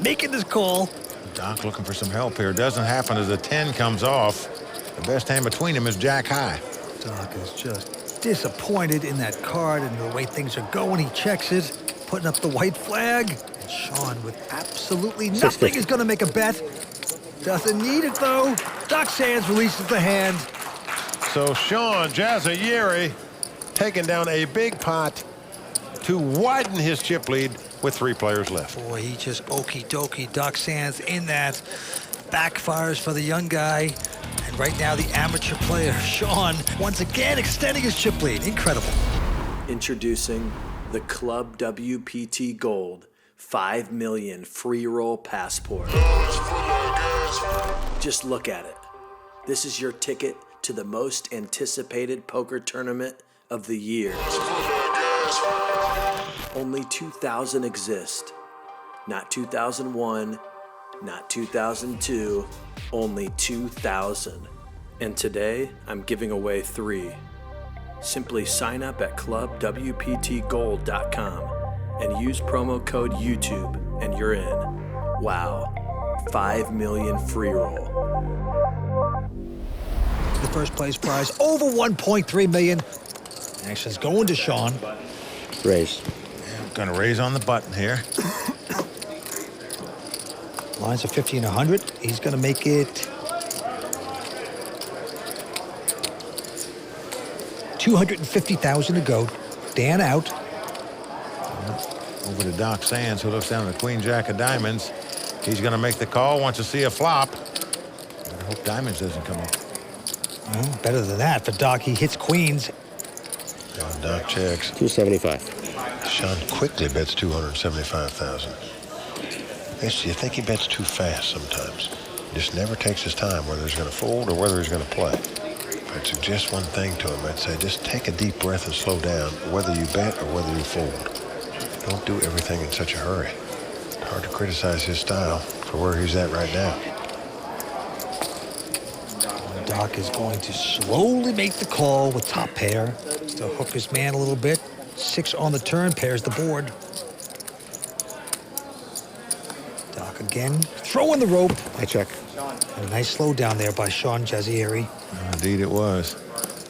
Making this call. Doc looking for some help here. Doesn't happen as the 10 comes off. The best hand between them is Jack high. Doc is just disappointed in that card and the way things are going. He checks it, putting up the white flag. And Sean, with absolutely nothing, is going to make a bet. Doesn't need it, though. Doc Sands releases the hand. So Shawn Jazayeri taking down a big pot to widen his chip lead with 3 players left. Boy, he just okie dokie. Doc Sands in that. Backfires for the young guy. And right now, the amateur player, Sean, once again extending his chip lead. Incredible. Introducing the Club WPT Gold 5 million free roll passport. Just look at it. This is your ticket to the most anticipated poker tournament of the year. Only 2,000 exist. Not 2001, not 2002, only 2,000. And today, I'm giving away 3. Simply sign up at clubwptgold.com and use promo code YouTube and you're in. Wow, 5 million free roll. The first place prize over 1.3 million. Action's going to Sean. Raise. Going to raise on the button here. Lines are 50 and 100. He's going to make it 250,000 to go. Dan out. Over to Doc Sands, who looks down at the Queen Jack of Diamonds. He's going to make the call. Wants to see a flop. I hope Diamonds doesn't come up. Well, better than that for Doc. He hits queens. Doc checks. 275. Sean quickly bets 275,000. You think he bets too fast sometimes. Just never takes his time whether he's going to fold or whether he's going to play. If I'd suggest one thing to him, I'd say just take a deep breath and slow down, whether you bet or whether you fold. Don't do everything in such a hurry. It's hard to criticize his style for where he's at right now. Doc is going to slowly make the call with top pair. Still hook his man a little bit. 6 on the turn, pairs the board. Doc again, throwing the rope. I check. And a nice slow down there by Sean Jazayeri. Indeed it was.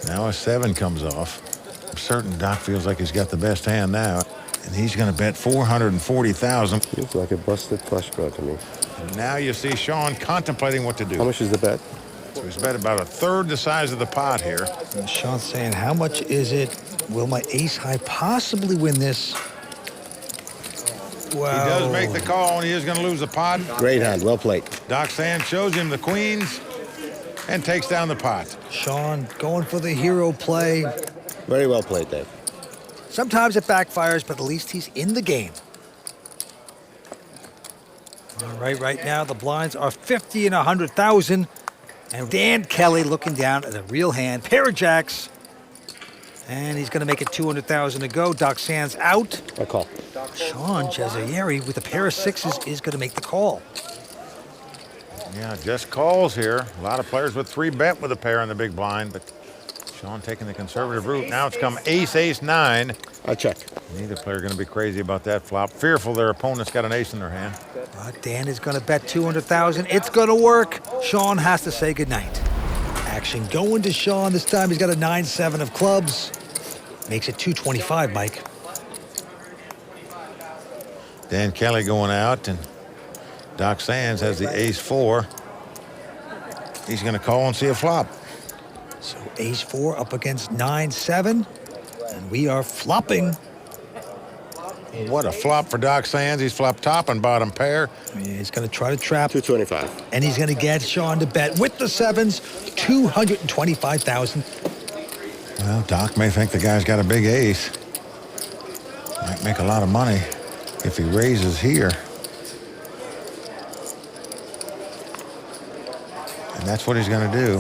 Now a 7 comes off. I'm certain Doc feels like he's got the best hand now. And he's going to bet $440,000. Feels like a busted flush draw to me. And now you see Sean contemplating what to do. How much is the bet? So he's bet about a third the size of the pot here. And Sean's saying, how much is it? Will my ace high possibly win this? Wow. He does make the call, and he is going to lose the pot. Great hand, well played. Doc Sands shows him the queens and takes down the pot. Sean going for the hero play. Very well played, Dave. Sometimes it backfires, but at least he's in the game. All right now the blinds are 50 and 100,000. And Dan Kelly looking down at a real hand, pair of jacks. And he's going to make it 200,000 to go. Doc Sands out. I call. Shawn Jazayeri with a pair of 6s is going to make the call. Yeah, just calls here. A lot of players would 3-bet with a pair in the big blind, but Sean taking the conservative route. Now it's come ace, ace, 9. I check. Neither player going to be crazy about that flop. Fearful their opponent's got an ace in their hand. But Dan is going to bet 200,000. It's going to work. Sean has to say goodnight. Action going to Sean. This time he's got a 9-7 of clubs. Makes it 225, Mike. Dan Kelly going out, and Doc Sands has the ace-4. He's going to call and see a flop. So ace-4 up against 9-7. And we are flopping. What a flop for Doc Sands. He's flopped top and bottom pair. He's going to try to trap. 225. And he's going to get Sean to bet with the 7s, 225,000. Well, Doc may think the guy's got a big ace. Might make a lot of money if he raises here. And that's what he's going to do.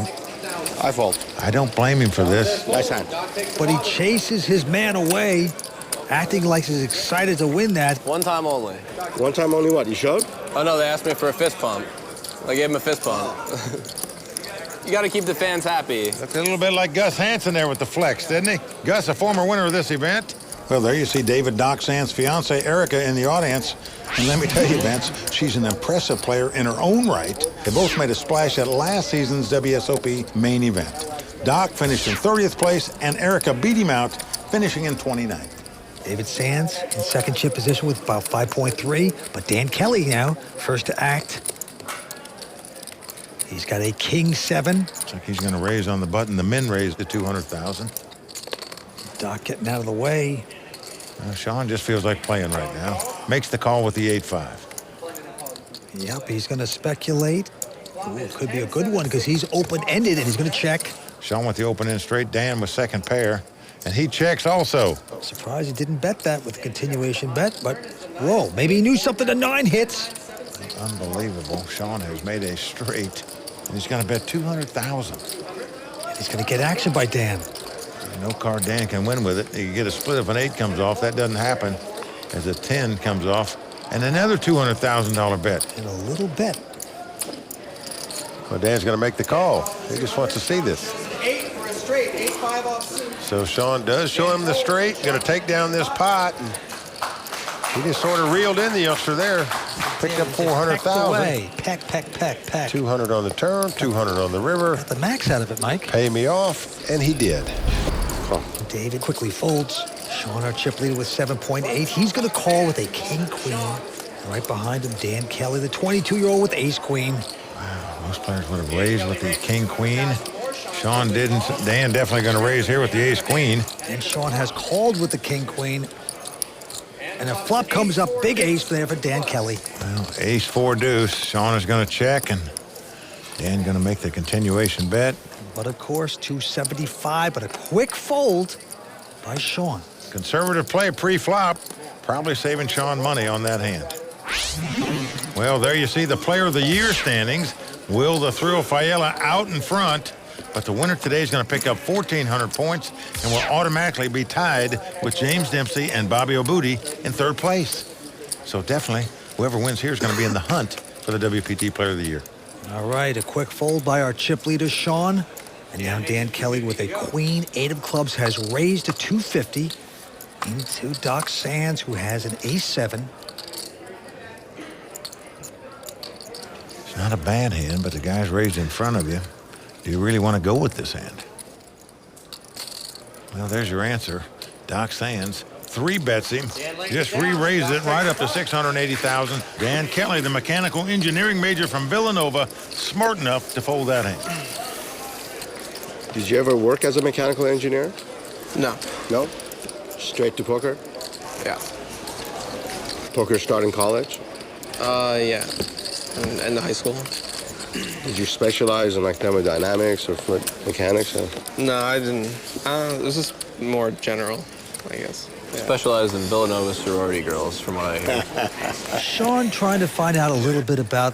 I fold. I don't blame him for this. Nice hand. But he chases his man away, acting like he's excited to win that. One time only. One time only what? You showed? Oh, no, they asked me for a fist pump. I gave him a fist pump. You got to keep the fans happy. That's a little bit like Gus Hansen there with the flex, didn't he? Gus, a former winner of this event. Well, there you see David Doc Sands' fiancée, Erica, in the audience. And let me tell you, Vince, she's an impressive player in her own right. They both made a splash at last season's WSOP main event. Doc finished in 30th place, and Erica beat him out, finishing in 29th. David Sands in second chip position with about 5.3, but Dan Kelly now first to act. He's got a king-7. Looks like he's going to raise on the button. The min raise to 200,000. Doc getting out of the way. Sean just feels like playing right now. Makes the call with the 8-5. Yep, he's going to speculate. Ooh, it could be a good one because he's open-ended and he's going to check. Sean with the open-end straight. Dan with second pair. And he checks also. Surprised he didn't bet that with a continuation bet, but whoa, maybe he knew something. The 9 hits. Unbelievable. Sean has made a straight. And he's going to bet 200,000. And he's going to get action by Dan. No card Dan can win with it. He can get a split if an 8 comes off. That doesn't happen as a 10 comes off. And another $200,000 bet. And a little bet. Well, Dan's going to make the call. He just wants to see this. 8 for a straight, 8-5 offsuit. So Sean does show him the straight. Going to take down this pot. And he just sort of reeled in the youngster there. Picked up 400,000. Peck. 200 on the turn, 200 on the river. Got the max out of it, Mike. Pay me off, and he did. David quickly folds. Sean, our chip leader, with 7.8. He's going to call with a king-queen. Right behind him, Dan Kelly, the 22-year-old with ace-queen. Wow, most players would have raised with the king-queen. Sean didn't. Dan definitely going to raise here with the ace-queen. And Sean has called with the king-queen. And a flop comes up, big ace there for Dan Kelly. Well, ace-4 deuce. Sean is going to check, and Dan going to make the continuation bet. But of course, 275, but a quick fold by Sean. Conservative play pre-flop, probably saving Sean money on that hand. Well, there you see the Player of the Year standings. Will the Thrill Faella out in front, but the winner today is going to pick up 1,400 points and will automatically be tied with James Dempsey and Bobby Obudi in third place. So definitely, whoever wins here is going to be in the hunt for the WPT Player of the Year. All right, a quick fold by our chip leader, Sean. And now Dan Kelly with a queen, 8 of clubs, has raised to 250 into Doc Sands, who has an ace-7. It's not a bad hand, but the guy's raised in front of you. Do you really want to go with this hand? Well, there's your answer. Doc Sands 3-bets him. Just re-raised it right up to 680,000. Dan Kelly, the mechanical engineering major from Villanova, smart enough to fold that hand. Did you ever work as a mechanical engineer? No. No? Straight to poker? Yeah. Poker start in college? Yeah. In the high school. Did you specialize in like thermodynamics or fluid mechanics? Or? No, I didn't. It was just more general, I guess. Yeah. Specialized in Villanova sorority girls, from what I hear. Sean trying to find out a little bit about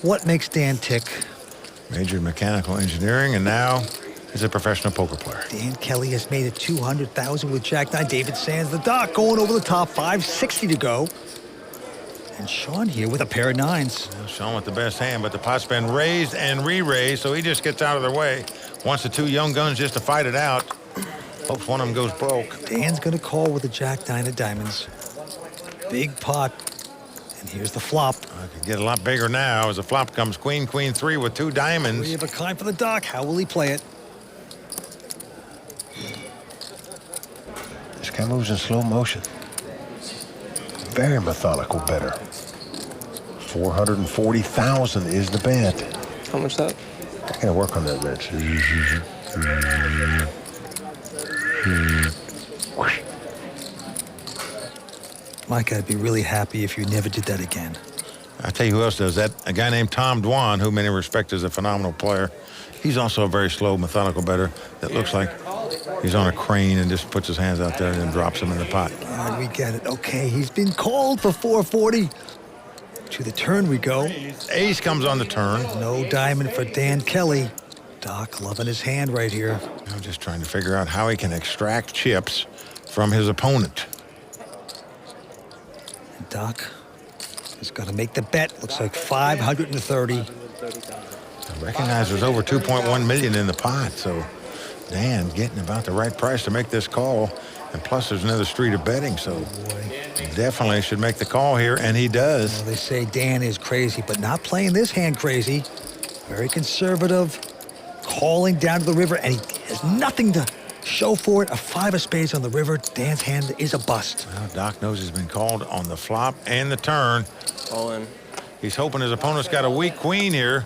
what makes Dan tick. Majored in mechanical engineering, and now he's a professional poker player. Dan Kelly has made it 200,000 with Jack-9. David Sands, the Doc, going over the top, 560 to go. And Sean here with a pair of 9s. Well, Sean with the best hand, but the pot's been raised and re-raised, so he just gets out of their way. Wants the 2 young guns just to fight it out. Hopes one of them goes broke. Dan's going to call with a Jack-9 of diamonds. Big pot. And here's the flop. I could get a lot bigger now as the flop comes queen, queen, 3 with 2 diamonds. 3 of a kind for the Doc. How will he play it? This guy moves in slow motion. Very methodical better. 440,000 is the bet. How much that? I gotta work on that, Vince. Mike, I'd be really happy if you never did that again. I'll tell you who else does that. A guy named Tom Dwan, who many respect as a phenomenal player. He's also a very slow, methodical bettor that looks like he's on a crane and just puts his hands out there and then drops them in the pot. All right, we get it. Okay, he's been called for 440. To the turn we go. Ace comes on the turn. No diamond for Dan Kelly. Doc loving his hand right here. I'm just trying to figure out how he can extract chips from his opponent. And Doc has got to make the bet. Looks like 530. I recognize there's over 2.1 million in the pot, so Dan getting about the right price to make this call. And plus there's another street of betting, so definitely should make the call here, and he does. Well, they say Dan is crazy, but not playing this hand crazy. Very conservative, calling down to the river, and he has nothing to show for it. A 5 of spades on the river. Dan's hand is a bust. Well, Doc knows he's been called on the flop and the turn. All in. He's hoping his opponent's got a weak queen here,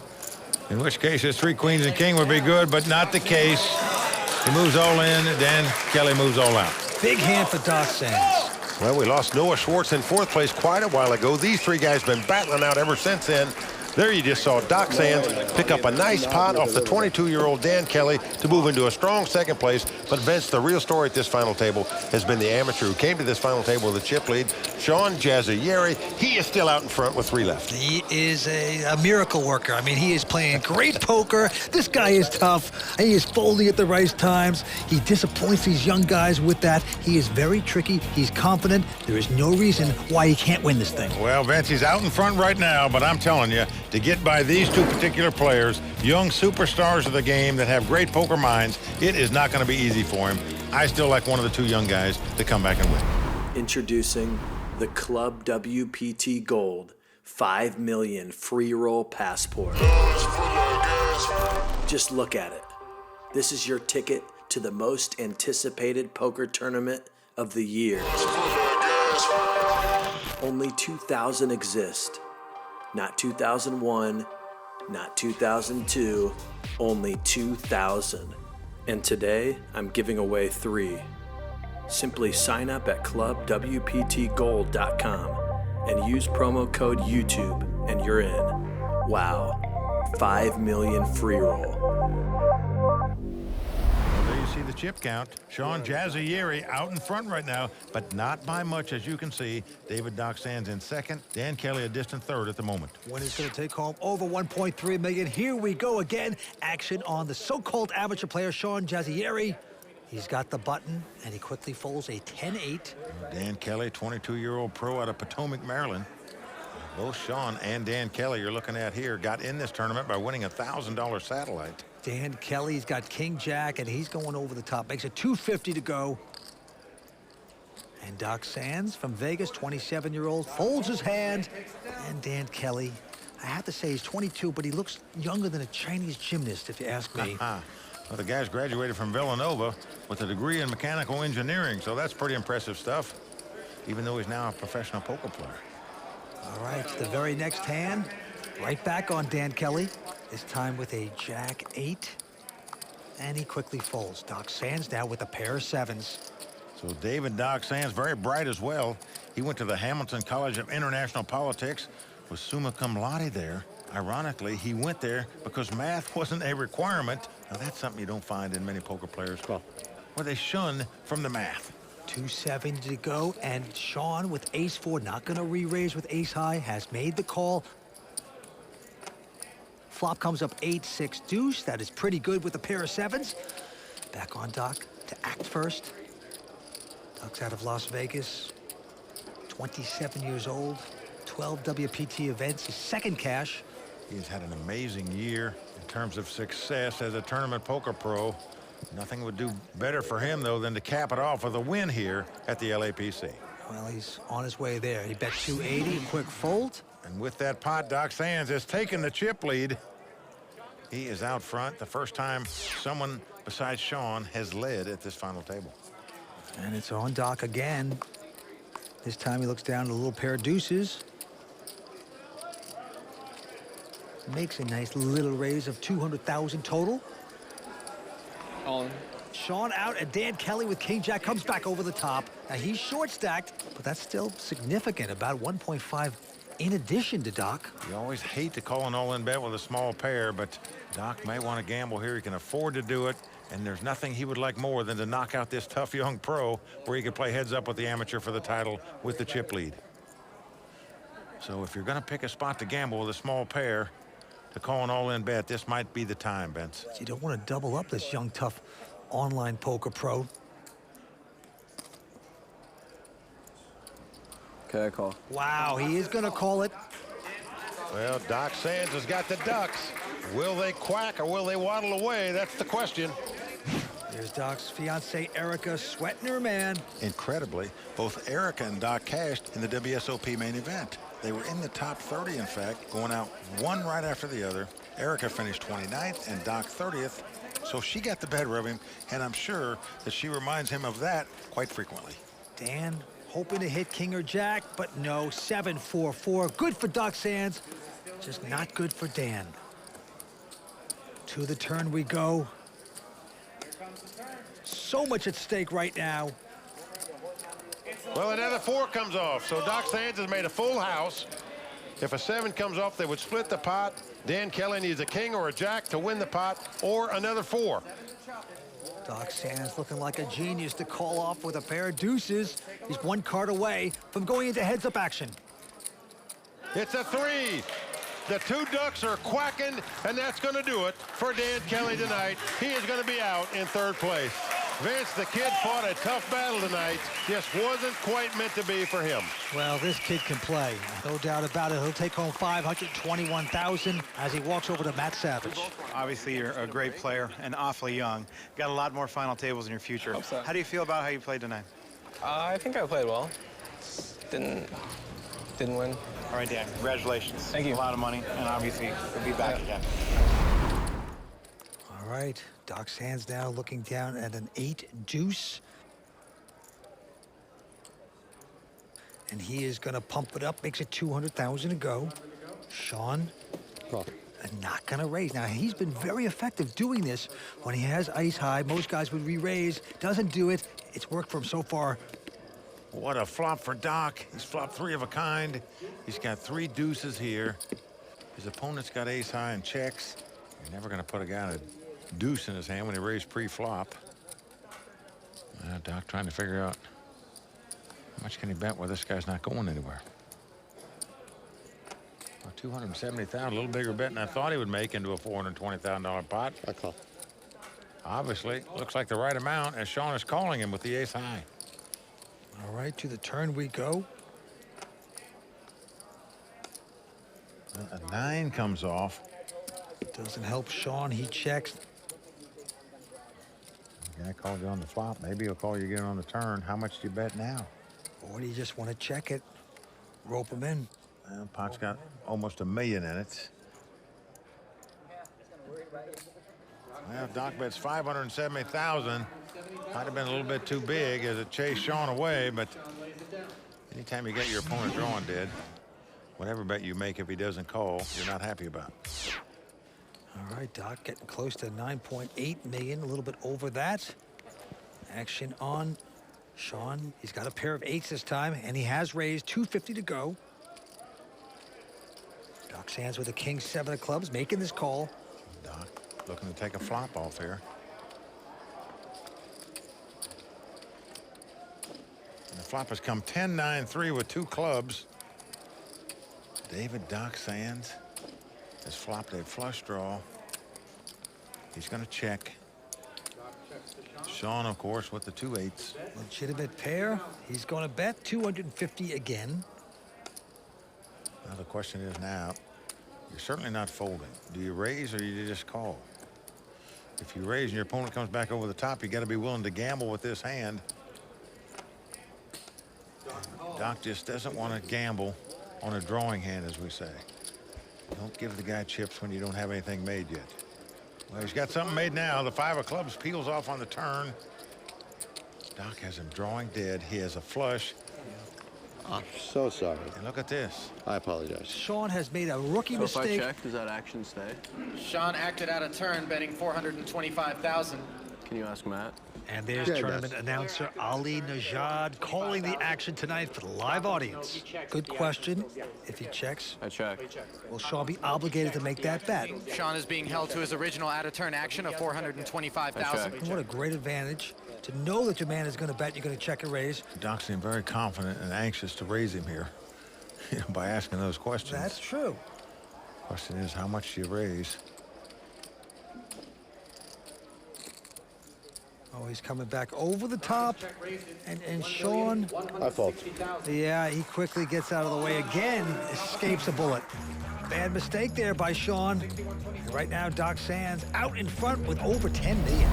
in which case his 3 queens and king would be good, but not the case. He moves all in, Dan Kelly moves all out. Big hand for Doc Sands. Well, we lost Noah Schwartz in 4th place quite a while ago. These 3 guys been battling out ever since then. There you just saw Doc Sands pick up a nice pot off the 22-year-old Dan Kelly to move into a strong 2nd place. But Vince, the real story at this final table has been the amateur who came to this final table with a chip lead, Sean Jazayeri. He is still out in front with 3 left. He is a miracle worker. I mean, he is playing great poker. This guy is tough. He is folding at the right times. He disappoints these young guys with that. He is very tricky. He's confident. There is no reason why he can't win this thing. Well, Vince, he's out in front right now, but I'm telling you, to get by these 2 particular players, young superstars of the game that have great poker minds, it is not going to be easy for him. I still like one of the 2 young guys to come back and win. Introducing the Club WPT Gold 5 million free roll passport. Just look at it. This is your ticket to the most anticipated poker tournament of the year. Only 2,000 exist. Not 2001, not 2002, only 2,000. And today, I'm giving away 3. Simply sign up at clubwptgold.com and use promo code YouTube and you're in. Wow, 5 million free roll. Well, there you see the chip count. Sean Jazayeri out in front right now, but not by much, as you can see. David Doc Sands in second. Dan Kelly a distant third at the moment. Winner's going to take home over $1.3 million. Here we go again. Action on the so-called amateur player, Sean Jazayeri. He's got the button, and he quickly folds a 10-8. Dan Kelly, 22-year-old pro out of Potomac, Maryland. Both Sean and Dan Kelly you're looking at here got in this tournament by winning a $1,000 satellite. Dan Kelly's got King Jack, and he's going over the top. Makes it $250 to go. And Doc Sands from Vegas, 27-year-old, folds his hand. And Dan Kelly, I have to say he's 22, but he looks younger than a Chinese gymnast, if you ask me. Well, the guy's graduated from Villanova with a degree in mechanical engineering, so that's pretty impressive stuff, even though he's now a professional poker player. All right, the very next hand, right back on Dan Kelly, this time with a Jack 8. And he quickly folds. Doc Sands now with a pair of 7s. So David Doc Sands, very bright as well. He went to the Hamilton College of International Politics, was summa cum laude there. Ironically, he went there because math wasn't a requirement. Now, that's something you don't find in many poker players, where they shun from the math. 270 to go, and Sean with ace-4, not going to re-raise with ace-high, has made the call. Flop comes up 8-6 deuce. That is pretty good with a pair of 7s. Back on Doc to act first. Doc's out of Las Vegas, 27 years old, 12 WPT events, his second cash. He has had an amazing year in terms of success as a tournament poker pro. Nothing would do better for him, though, than to cap it off with a win here at the LAPC. Well, he's on his way there. He bet 280, quick fold. And with that pot, Doc Sands has taken the chip lead. He is out front, the first time someone besides Sean has led at this final table. And it's on Doc again. This time he looks down at a little pair of deuces. Makes a nice little raise of 200,000 total. On. Sean out, and Dan Kelly with King Jack comes back over the top. Now he's short stacked, but that's still significant, about 1.5 in addition to Doc. You always hate to call an all-in bet with a small pair, but Doc may want to gamble here. He can afford to do it, and there's nothing he would like more than to knock out this tough young pro where he could play heads up with the amateur for the title with the chip lead. So if you're going to pick a spot to gamble with a small pair, to call an all-in bet, this might be the time, Bence. You don't want to double up this young, tough online poker pro. Okay, I call. Wow, he is going to call it. Well, Doc Sands has got the ducks. Will they quack or will they waddle away? That's the question. Here's Doc's fiancée, Erica, sweating her man. Incredibly, both Erica and Doc cashed in the WSOP main event. They were in the top 30, in fact, going out one right after the other. Erica finished 29th and Doc 30th, so she got the better of him, and I'm sure that she reminds him of that quite frequently. Dan hoping to hit King or Jack, but no, 7-4-4. Good for Doc Sands, just not good for Dan. To the turn we go. So much at stake right now. Well, another 4 comes off, so Doc Sands has made a full house. If a 7 comes off, they would split the pot. Dan Kelly needs a king or a jack to win the pot, or another 4. Doc Sands looking like a genius to call off with a pair of deuces. He's one card away from going into heads-up action. It's a 3. The 2 ducks are quacking, and that's going to do it for Dan Kelly tonight. He is going to be out in 3rd place. Vince, the kid fought a tough battle tonight. Just wasn't quite meant to be for him. Well, this kid can play. No doubt about it. He'll take home $521,000 as he walks over to Matt Savage. Obviously, you're a great player and awfully young. Got a lot more final tables in your future. Hope so. How do you feel about how you played tonight? I think I played well. Didn't win. All right, Dan, congratulations. Thank you. A lot of money, and obviously, you'll be back again. All right, Doc Sands now looking down at an 8 deuce. And he is going to pump it up, makes it 200,000 to go. Sean, not going to raise. Now, he's been very effective doing this when he has ice high. Most guys would re-raise, doesn't do it. It's worked for him so far. What a flop for Doc. He's flopped 3 of a kind. He's got 3 deuces here. His opponent's got ace high and checks. You're never going to put a guy a deuce in his hand when he raised pre-flop. Doc trying to figure out how much can he bet where this guy's not going anywhere. Well, 270,000, a little bigger bet than I thought he would make into a $420,000 pot. I call. Obviously, looks like the right amount as Sean is calling him with the ace high. All right, to the turn we go. A 9 comes off. Doesn't help Sean, he checks. The guy called you on the flop. Maybe he'll call you again on the turn. How much do you bet now? Or do you just want to check it? Rope him in. Well, pot's got almost $1 million in it. Well, Doc bets 570,000. Might have been a little bit too big as it chased Sean away, but anytime you get your opponent drawing dead, whatever bet you make, if he doesn't call, you're not happy about. All right, Doc, getting close to 9.8 million, a little bit over that. Action on Sean. He's got a pair of 8s this time, and he has raised 250 to go. Doc stands with a king 7 of clubs, making this call. Doc looking to take a flop off here. And the flop has come 10-9-3 with 2 clubs. David Doc Sands has flopped a flush draw. He's going to check. Sean, of course, with the 2 8s. Legitimate pair. He's going to bet 250 again. Well, the question is now, you're certainly not folding. Do you raise or do you just call? If you raise and your opponent comes back over the top, you got to be willing to gamble with this hand. Doc just doesn't want to gamble on a drawing hand, as we say. Don't give the guy chips when you don't have anything made yet. Well, he's got something made now. The 5 of clubs peels off on the turn. Doc has him drawing dead. He has a flush. I'm so sorry. And look at this. I apologize. Sean has made a rookie So mistake. if I check, does that action stay? Sean acted out of turn, betting 425,000. Can you ask Matt? And there's Yeah, he tournament does. announcer Ali Najad calling the action tonight for the live audience. Good question. If he checks, I check. will Sean be obligated to make that bet? Sean is being held to his original out-of-turn action of 425,000. And what a great advantage to know that your man is going to bet you're going to check and raise. Doc seemed very confident and anxious to raise him here, by asking those questions. That's true. Question is, how much do you raise? Oh, he's coming back over the top. And Sean, I fault. yeah, he quickly gets out of the way again, escapes a bullet. Bad mistake there by Sean. And right now, Doc Sands out in front with over 10 million.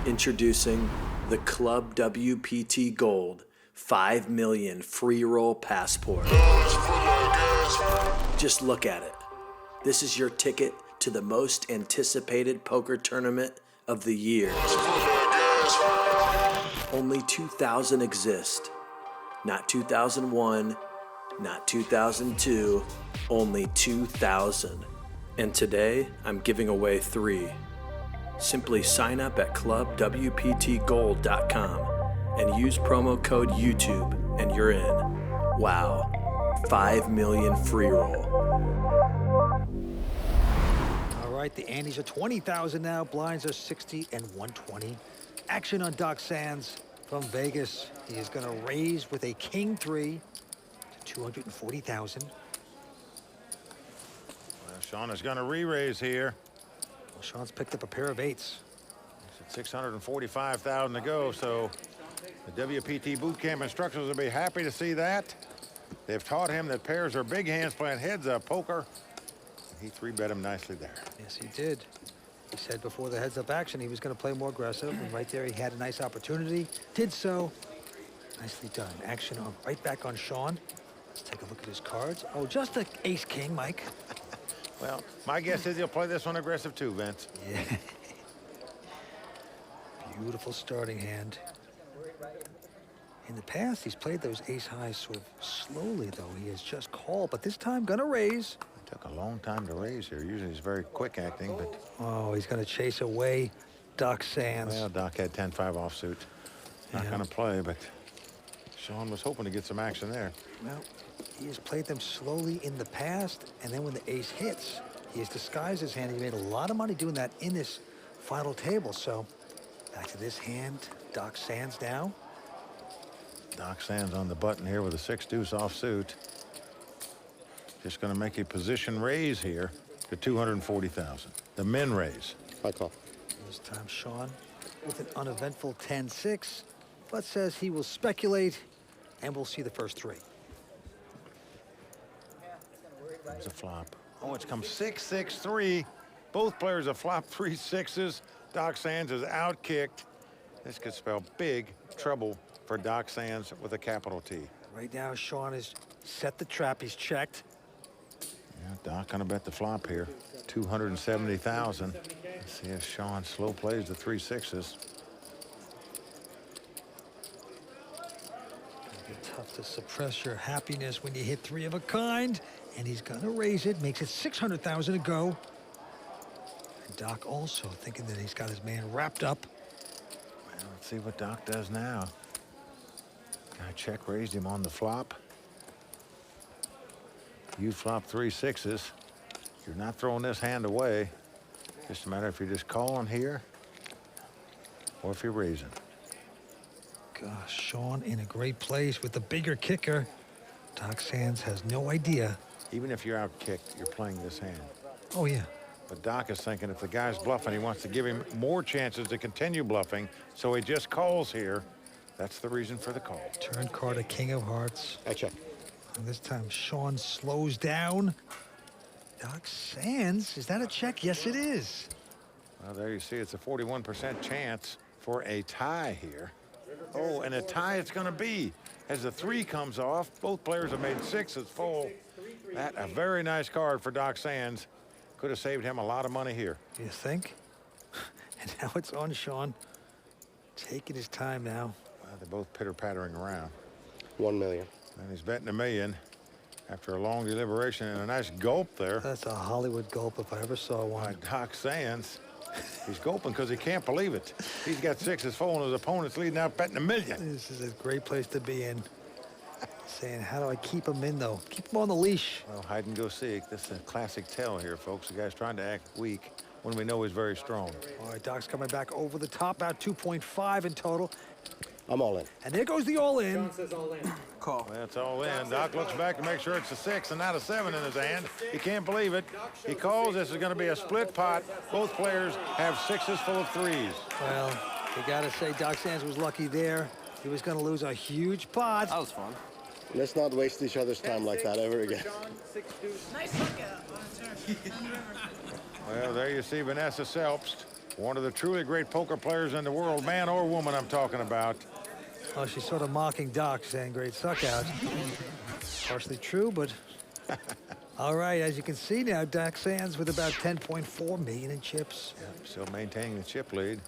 Introducing the Club WPT Gold 5 million free roll passport. Just look at it. This is your ticket to the most anticipated poker tournament of the year. Only 2,000 exist. Not 2001, not 2002, only 2,000. And today, I'm giving away 3. Simply sign up at clubwptgold.com and use promo code YouTube and you're in. Wow, 5 million free roll. All right, the antes are 20,000 now. Blinds are 60 and 120. Action on Doc Sands from Vegas. He is going to raise with a king 3 to 240,000. Well, Sean is going to re-raise here. Well, Sean's picked up a pair of 8s. He's at 645,000 to go, so the WPT boot camp instructors will be happy to see that. They've taught him that pairs are big hands playing heads-up poker. He 3-bet him nicely there. Yes, he did. He said before the heads-up action he was going to play more aggressive, and right there he had a nice opportunity. Did so. Nicely done. Action on right back on Sean. Let's take a look at his cards. Oh, just an ace-king, Mike. Well, my guess is he'll play this one aggressive too, Vince. Yeah. Beautiful starting hand. In the past, he's played those ace-highs sort of slowly, though. He has just called, but this time going to raise. Took a long time to raise here. Usually he's very quick acting, but... Oh, he's going to chase away Doc Sands. Well, Doc had 10-5 offsuit. Not going to play, but Sean was hoping to get some action there. Well, he has played them slowly in the past, and then when the ace hits, he has disguised his hand. He made a lot of money doing that in this final table, so Back to this hand. Doc Sands now. Doc Sands on the button here with a 6-deuce offsuit. Just going to make a position raise here to 240,000. The min raise. I call. This time Shawn with an uneventful 10-6, but says he will speculate, and we'll see the first three. There's a flop. Oh, it's come 6-6-3. Both players have flopped 3 6s. Doc Sands is outkicked. This could spell big trouble for Doc Sands with a capital T. Right now, Shawn has set the trap. He's checked. Yeah, Doc gonna bet the flop here. 270,000. Let's see if Shawn slow plays the 3 6s. It's tough to suppress your happiness when you hit 3 of a kind. And he's gonna raise it. Makes it 600,000 to go. And Doc also thinking that he's got his man wrapped up. Well, let's see what Doc does now. Guy check raised him on the flop. You flop 3 6s. You're not throwing this hand away. Just a matter if you're just calling here or if you're raising. Gosh, Shawn in a great place with the bigger kicker. Doc Sands has no idea. Even if you're out kicked, you're playing this hand. Oh, yeah. But Doc is thinking if the guy's bluffing, he wants to give him more chances to continue bluffing, so he just calls here. That's the reason for the call. Turn card a king of hearts. I check. And this time Shawn slows down. Doc Sands, is that a check? Yes, it is. Well, there you see it's a 41% chance for a tie here. Oh, and a tie it's going to be. As the 3 comes off, both players have made 6s full. That a very nice card for Doc Sands. Could have saved him a lot of money here. You think? And now it's on Shawn. Taking his time now. Well, they're both pitter-pattering around. 1 million. And he's betting $1 million after a long deliberation and a nice gulp there. That's a Hollywood gulp if I ever saw one. By Doc Sands. He's gulping because he can't believe it. He's got 6s full and his opponent's leading out betting $1 million. This is a great place to be in. Saying, how do I keep him in, though? Keep him on the leash. Well, hide and go seek. This is a classic tell here, folks. The guy's trying to act weak when we know he's very strong. All right, Doc's coming back over the top, about 2.5 in total. I'm all in. And there goes the all-in. John says all in. Call. That's all in. Doc looks back to make sure it's a 6 and not a 7 in his hand. He can't believe it. He calls. This is going to be a split pot. Both players have 6s full of 3s. Well, you got to say Doc Sands was lucky there. He was going to lose a huge pot. That was fun. Let's not waste each other's time like that ever again. Nice Well, there you see Vanessa Selbst, one of the truly great poker players in the world, man or woman I'm talking about. Oh, she's sort of mocking Doc, saying great suck out. Partially true, but... All right, as you can see now, Doc Sands with about 10.4 million in chips. Yep, still maintaining the chip lead.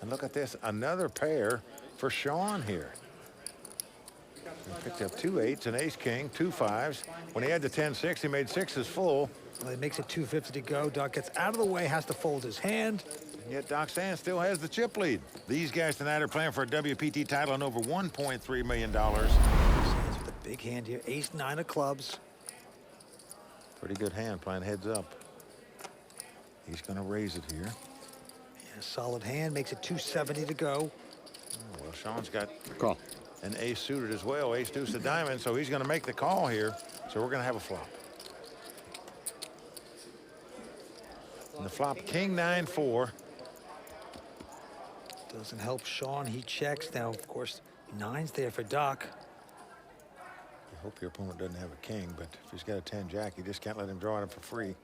And look at this, another pair for Shawn here. He picked up 2 8s, an ace-king, 2 5s. When he had the 10-6, he made 6s full. Well, it makes it 250 to go. Doc gets out of the way, has to fold his hand. And yet Doc Sands still has the chip lead. These guys tonight are playing for a WPT title and over $1.3 million. Sands with a big hand here, ace-9 of clubs. Pretty good hand, playing heads up. He's going to raise it here. Yeah, solid hand, makes it 270 to go. Oh, well, Shawn's got Call. an ace suited as well, ace deuce of diamond, so he's going to make the call here. So we're going to have a flop. And the flop, king 9-4. Doesn't help Shawn, he checks. Now, of course, 9's there for Doc. I hope your opponent doesn't have a king, but if he's got a 10 jack, you just can't let him draw it for free.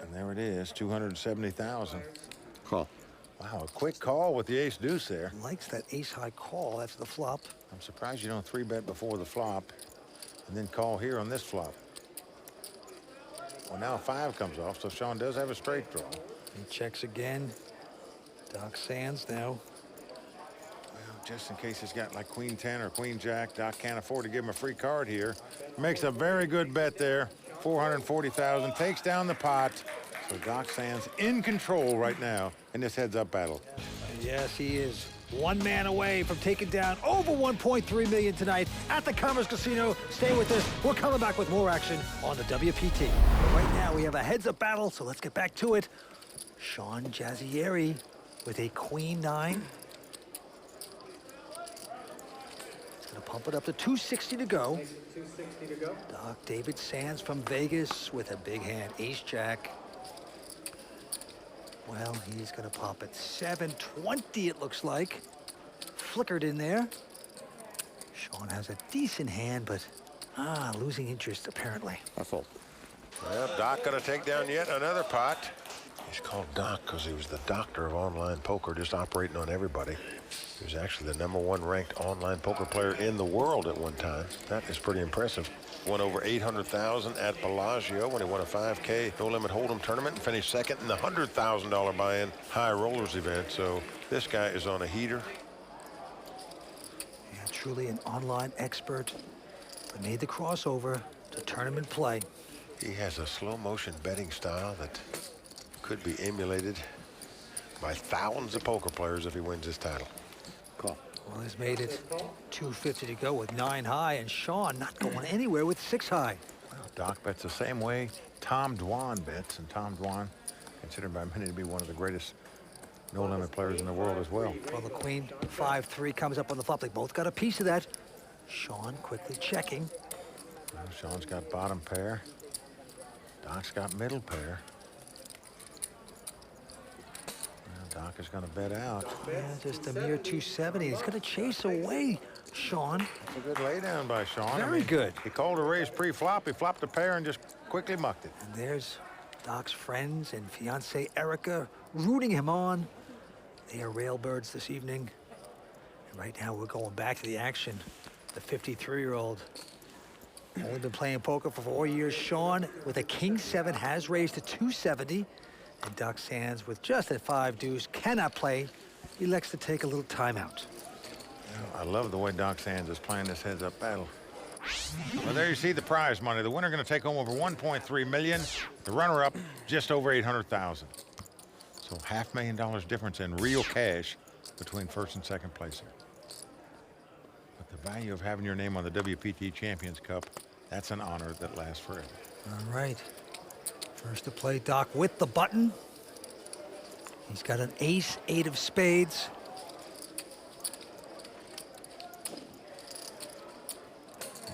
And there it is, 270,000. Call. Wow, a quick call with the ace deuce there. Likes that ace-high call after the flop. I'm surprised you don't 3-bet before the flop and then call here on this flop. Well, now a 5 comes off, so Shawn does have a straight draw. He checks again. Doc Sands now. Well, just in case he's got like queen 10 or queen jack, Doc can't afford to give him a free card here. Makes a very good bet there. 440,000, takes down the pot. So Doc Sands in control right now in this heads-up battle. Yes, he is. One man away from taking down over $1.3 million tonight at the Commerce Casino. Stay with us. We're coming back with more action on the WPT. Right now, we have a heads-up battle, so let's get back to it. Sean Jazayeri with a queen 9. He's going to pump it up to 260 to go. 260 to go. Doc David Sands from Vegas with a big hand, ace-jack. Well, he's going to pop at 720, it looks like. Flickered in there. Sean has a decent hand, but losing interest, apparently. That's all. Well, Doc going to take down yet another pot. He's called Doc because he was the doctor of online poker, just operating on everybody. He was actually the #1 ranked online poker player in the world at one time. That is pretty impressive. Won over $800,000 at Bellagio when he won a 5K no-limit hold'em tournament and finished second in the $100,000 buy-in high rollers event. So this guy is on a heater. Yeah, truly an online expert. But made the crossover to tournament play. He has a slow-motion betting style that could be emulated by thousands of poker players if he wins this title. Call. Well, he's made it 250 to go with 9 high, and Sean not going anywhere with 6 high. Well, Doc bets the same way Tom Dwan bets, and Tom Dwan, considered by many to be one of the greatest no-limit players in the world as well. Well, the queen 5-3 comes up on the flop. They both got a piece of that. Sean quickly checking. Well, Sean's got bottom pair. Doc's got middle pair. Doc is going to bet out. Yeah, just a mere 270. He's going to chase away Sean. That's a good laydown by Sean. Very good. He called a raise pre-flop. He flopped a pair and just quickly mucked it. And there's Doc's friends and fiancée Erica rooting him on. They are railbirds this evening. And right now we're going back to the action. The 53-year-old, only been playing poker for 4 years. Sean with a king 7 has raised to 270. And Doc Sands with just a 5 deuce cannot play. He elects to take a little timeout. I love the way Doc Sands is playing this heads-up battle. Well, there you see the prize money. The winner going to take home over $1.3 million. The runner-up just over $800,000. So $500,000 difference in real cash between first and second place here. But the value of having your name on the WPT Champions Cup, that's an honor that lasts forever. All right. First to play, Doc with the button. He's got an ace, 8 of spades.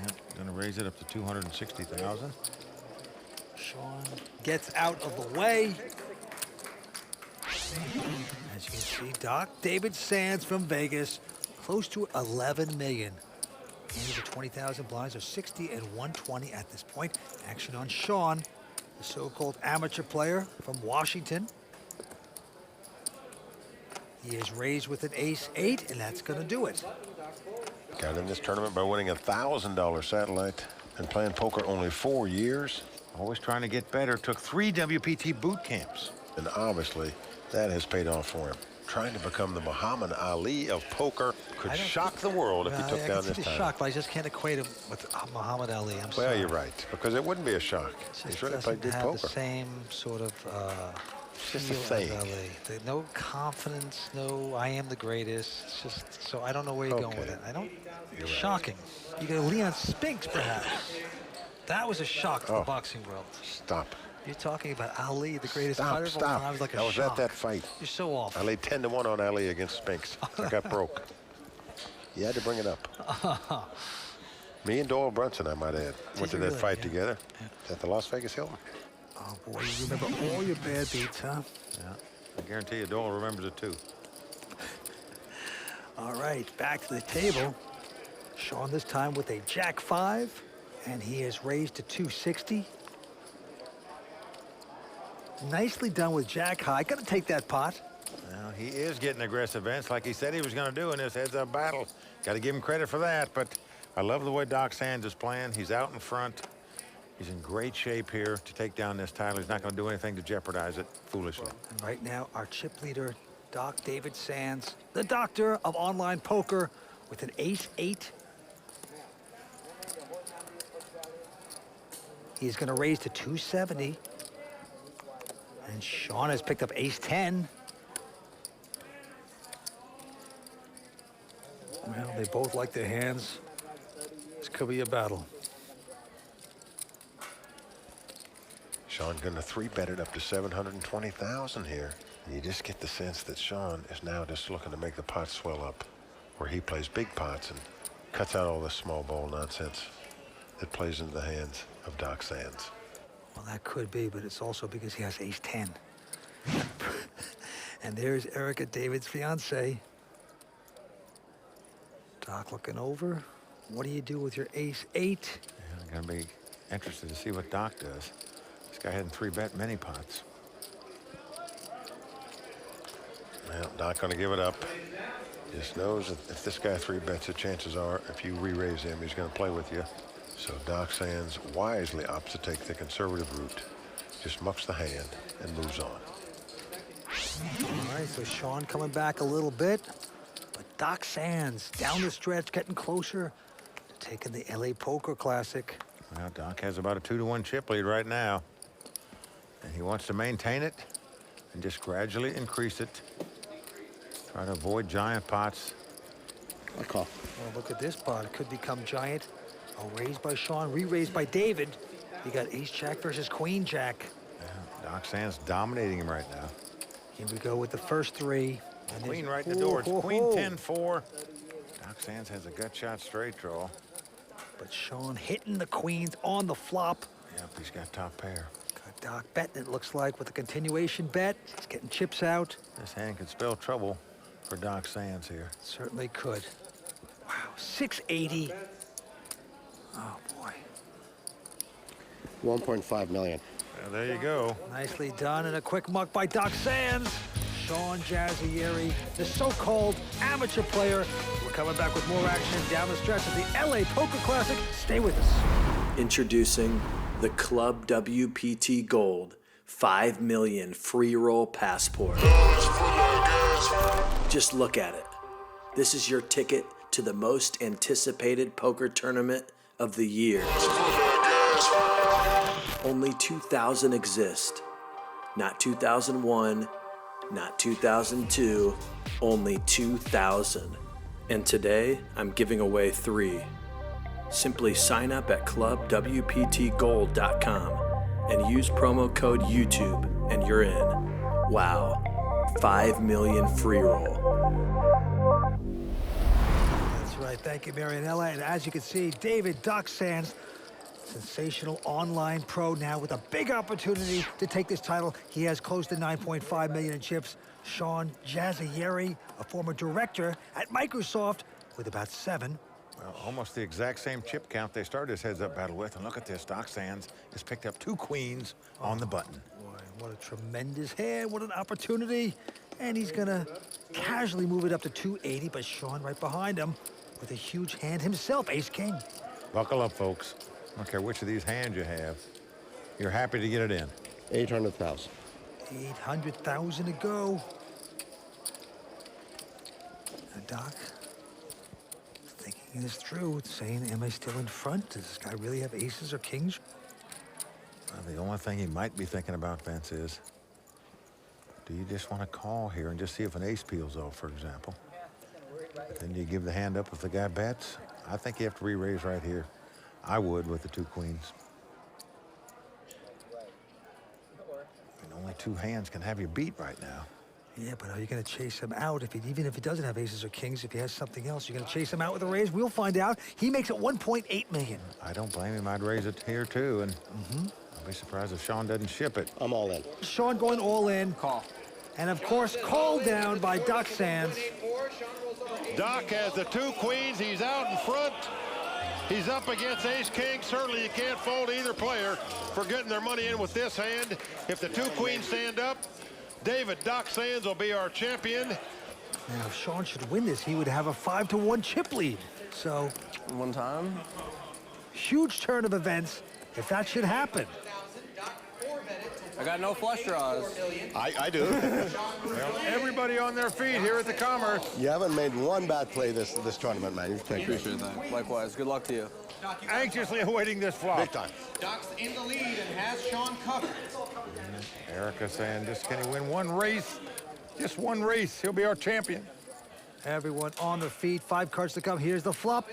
Yep, gonna raise it up to $260,000. Sean gets out of the way. As you can see, Doc David Sands from Vegas, close to 11 million. Into the 20,000 blinds are 60 and 120 at this point. Action on Sean, the so-called amateur player from Washington. He is raised with an ace 8, and that's going to do it. Got in this tournament by winning a $1,000 satellite and playing poker only 4 years. Always trying to get better. Took 3 WPT boot camps. And obviously, that has paid off for him. Trying to become the Muhammad Ali of poker could shock the world if he took down this title. Shock, but I just can't equate him with Muhammad Ali. I'm sorry. Well, you're right, because it wouldn't be a shock. He's really played good poker. The same sort of just a feel thing. as Ali. No confidence, no I am the greatest. It's just, so I don't know where you're going with it. I don't, You're shocking. Right. You got Leon Spinks, perhaps. That was a shock to the boxing world. Stop. You're talking about Ali, the greatest fighter of all time. It was like a I was shock. at that fight. You're so off. I laid 10-1 on Ali against Spinks. I got broke. You had to bring it up. Me and Doyle Brunson, I might add, went to that fight together at the Las Vegas Hilton. Oh, boy, you remember all your bad beats, huh? Yeah, I guarantee you Doyle remembers it too. All right, back to the table. Sean this time with a Jack 5, and he is raised to 260. Nicely done with Jack high. Got to take that pot. Well, he is getting aggressive, Vince, like he said he was going to do in this heads-up battle. Got to give him credit for that, but I love the way Doc Sands is playing. He's out in front. He's in great shape here to take down this title. He's not going to do anything to jeopardize it foolishly. And right now, our chip leader, Doc David Sands, the doctor of online poker, with an ace 8. He's going to raise to 270. And Sean has picked up ace 10. Well, they both like their hands. This could be a battle. Shawn gonna 3-bet it up to 720,000 here. And you just get the sense that Shawn is now just looking to make the pot swell up, where he plays big pots and cuts out all this small ball nonsense that plays into the hands of Doc Sands. Well, that could be, but it's also because he has ace-10. And there's Erica, David's fiance. Doc looking over. What do you do with your ace-8? Yeah, I'm gonna be interested to see what Doc does. This guy hadn't 3-bet many pots. Well, not gonna give it up. Just knows that if this guy 3-bets, the chances are if you re-raise him, he's gonna play with you. So Doc Sands wisely opts to take the conservative route. Just mucks the hand and moves on. All right, so Shawn coming back a little bit. But Doc Sands down the stretch, getting closer to taking the LA Poker Classic. Well, Doc has about a 2-to-1 chip lead right now. And he wants to maintain it and just gradually increase it. Try to avoid giant pots. I call. Well, look at this pot. It could become giant. A raise by Shawn, re-raised by David. You got ace-jack versus queen-jack. Yeah, Doc Sands dominating him right now. Here we go with the first 3. And Queen right in the door. It's Queen 10-4. Doc Sands has a gut shot straight draw. But Shawn hitting the queens on the flop. Yep, he's got top pair. Got Doc betting, it looks like, with a continuation bet. He's getting chips out. This hand could spell trouble for Doc Sands here. Certainly could. Wow, 680. Oh, boy. 1.5 million. Well, there you go. Nicely done, and a quick muck by Doc Sands. Shawn Jazayeri, the so-called amateur player. We're coming back with more action down the stretch of the LA Poker Classic. Stay with us. Introducing the Club WPT Gold 5 million free roll passport. Just look at it. This is your ticket to the most anticipated poker tournament of the year. Only 2,000 exist. Not 2001, not 2002, only 2,000. And today, I'm giving away 3. Simply sign up at clubwptgold.com and use promo code YouTube and you're in. Wow, 5 million free roll. That's right, thank you, Marianella. And as you can see, David Doc Sands, sensational online pro now with a big opportunity to take this title. He has close to 9.5 million in chips. Sean Jazayeri, a former director at Microsoft, with about 7. Well, almost the exact same chip count they started this heads-up battle with. And look at this, Doc Sands has picked up 2 queens on the button. Boy, what a tremendous hand, what an opportunity. And he's gonna casually move it up to 280, but Shawn right behind him with a huge hand himself, ace-king. Buckle up, folks. I don't care which of these hands you have. You're happy to get it in. 800,000. 800,000 to go. Now, Doc, thinking this through, saying, am I still in front? Does this guy really have aces or kings? Well, the only thing he might be thinking about, Vince, is do you just want to call here and just see if an ace peels off, for example? But then you give the hand up if the guy bets. I think you have to re-raise right here. I would with the 2 queens. And only 2 hands can have you beat right now. Yeah, but are you going to chase him out even if he doesn't have aces or kings? If he has something else, you're going to chase him out with a raise? We'll find out. He makes it 1.8 million. I don't blame him. I'd raise it here too, and I'll be surprised if Shawn doesn't ship it. I'm all in. Shawn going all in. Call. And of course, called down by Doc Sands. Doc has the 2 queens. He's out in front. He's up against ace-king. Certainly you can't fault either player for getting their money in with this hand. If the 2 queens stand up, David Doc Sands will be our champion. Now, if Shawn should win this, he would have a 5-to-1 chip lead. So, One time. huge turn of events if that should happen. I got no flush draws. I do. Well, everybody on their feet here at the Commerce. You haven't made one bad play this tournament, man. You've played great. Appreciate that. Likewise. Good luck to you. Anxiously awaiting this flop. Big time. Doc's in the lead and has Shawn covered. Erica saying, just can he win one race? Just one race, he'll be our champion. Everyone on their feet. 5 cards to come. Here's the flop.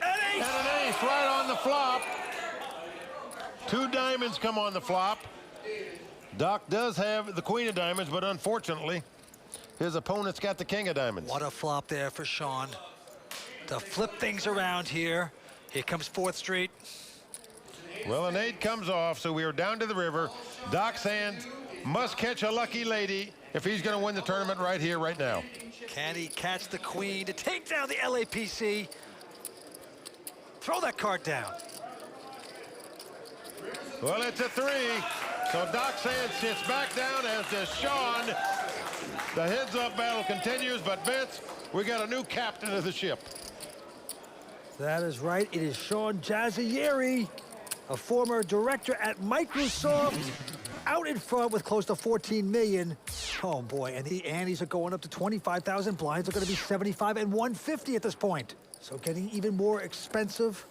And an ace right on the flop. 2 diamonds come on the flop. Doc does have the queen of diamonds, but unfortunately, his opponent's got the king of diamonds. What a flop there for Sean. To flip things around here. Here comes 4th Street. Well, an 8 comes off, so we are down to the river. Doc's hand must catch a lucky lady if he's going to win the tournament right here, right now. Can he catch the queen to take down the LAPC? Throw that card down. Well, it's a 3. So Doc's hand sits back down, as does Sean. The heads-up battle continues, but Vince, we got a new captain of the ship. That is right. It is Sean Jazayeri, a former director at Microsoft, out in front with close to 14 million. Oh boy, and the antes are going up to 25,000. Blinds are going to be 75 and 150 at this point. So getting even more expensive.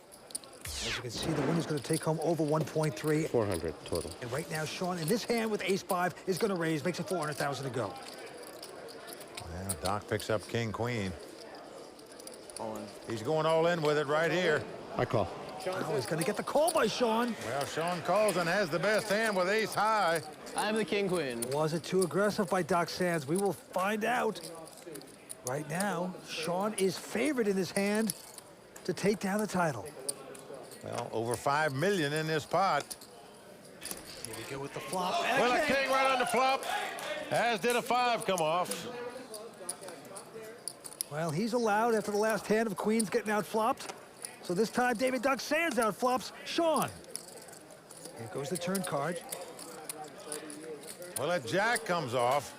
As you can see, the winner's going to take home over 1.3. 400 total. And right now, Sean, in this hand with ace-5, is going to raise, makes it 400,000 to go. Well, Doc picks up king, queen. He's going all in with it right here. I call. Oh, he's going to get the call by Sean. Well, Sean calls and has the best hand with ace high. I have the king queen. Was it too aggressive by Doc Sands? We will find out. Right now, Sean is favored in this hand to take down the title. Well, over 5 million in this pot. Here we go with the flop. Well, a king right on the flop, as did a 5 come off. Well, he's allowed after the last hand of queens getting out-flopped. So this time, David Doc Sands out-flops Sean. Here goes the turn card. Well, that jack comes off.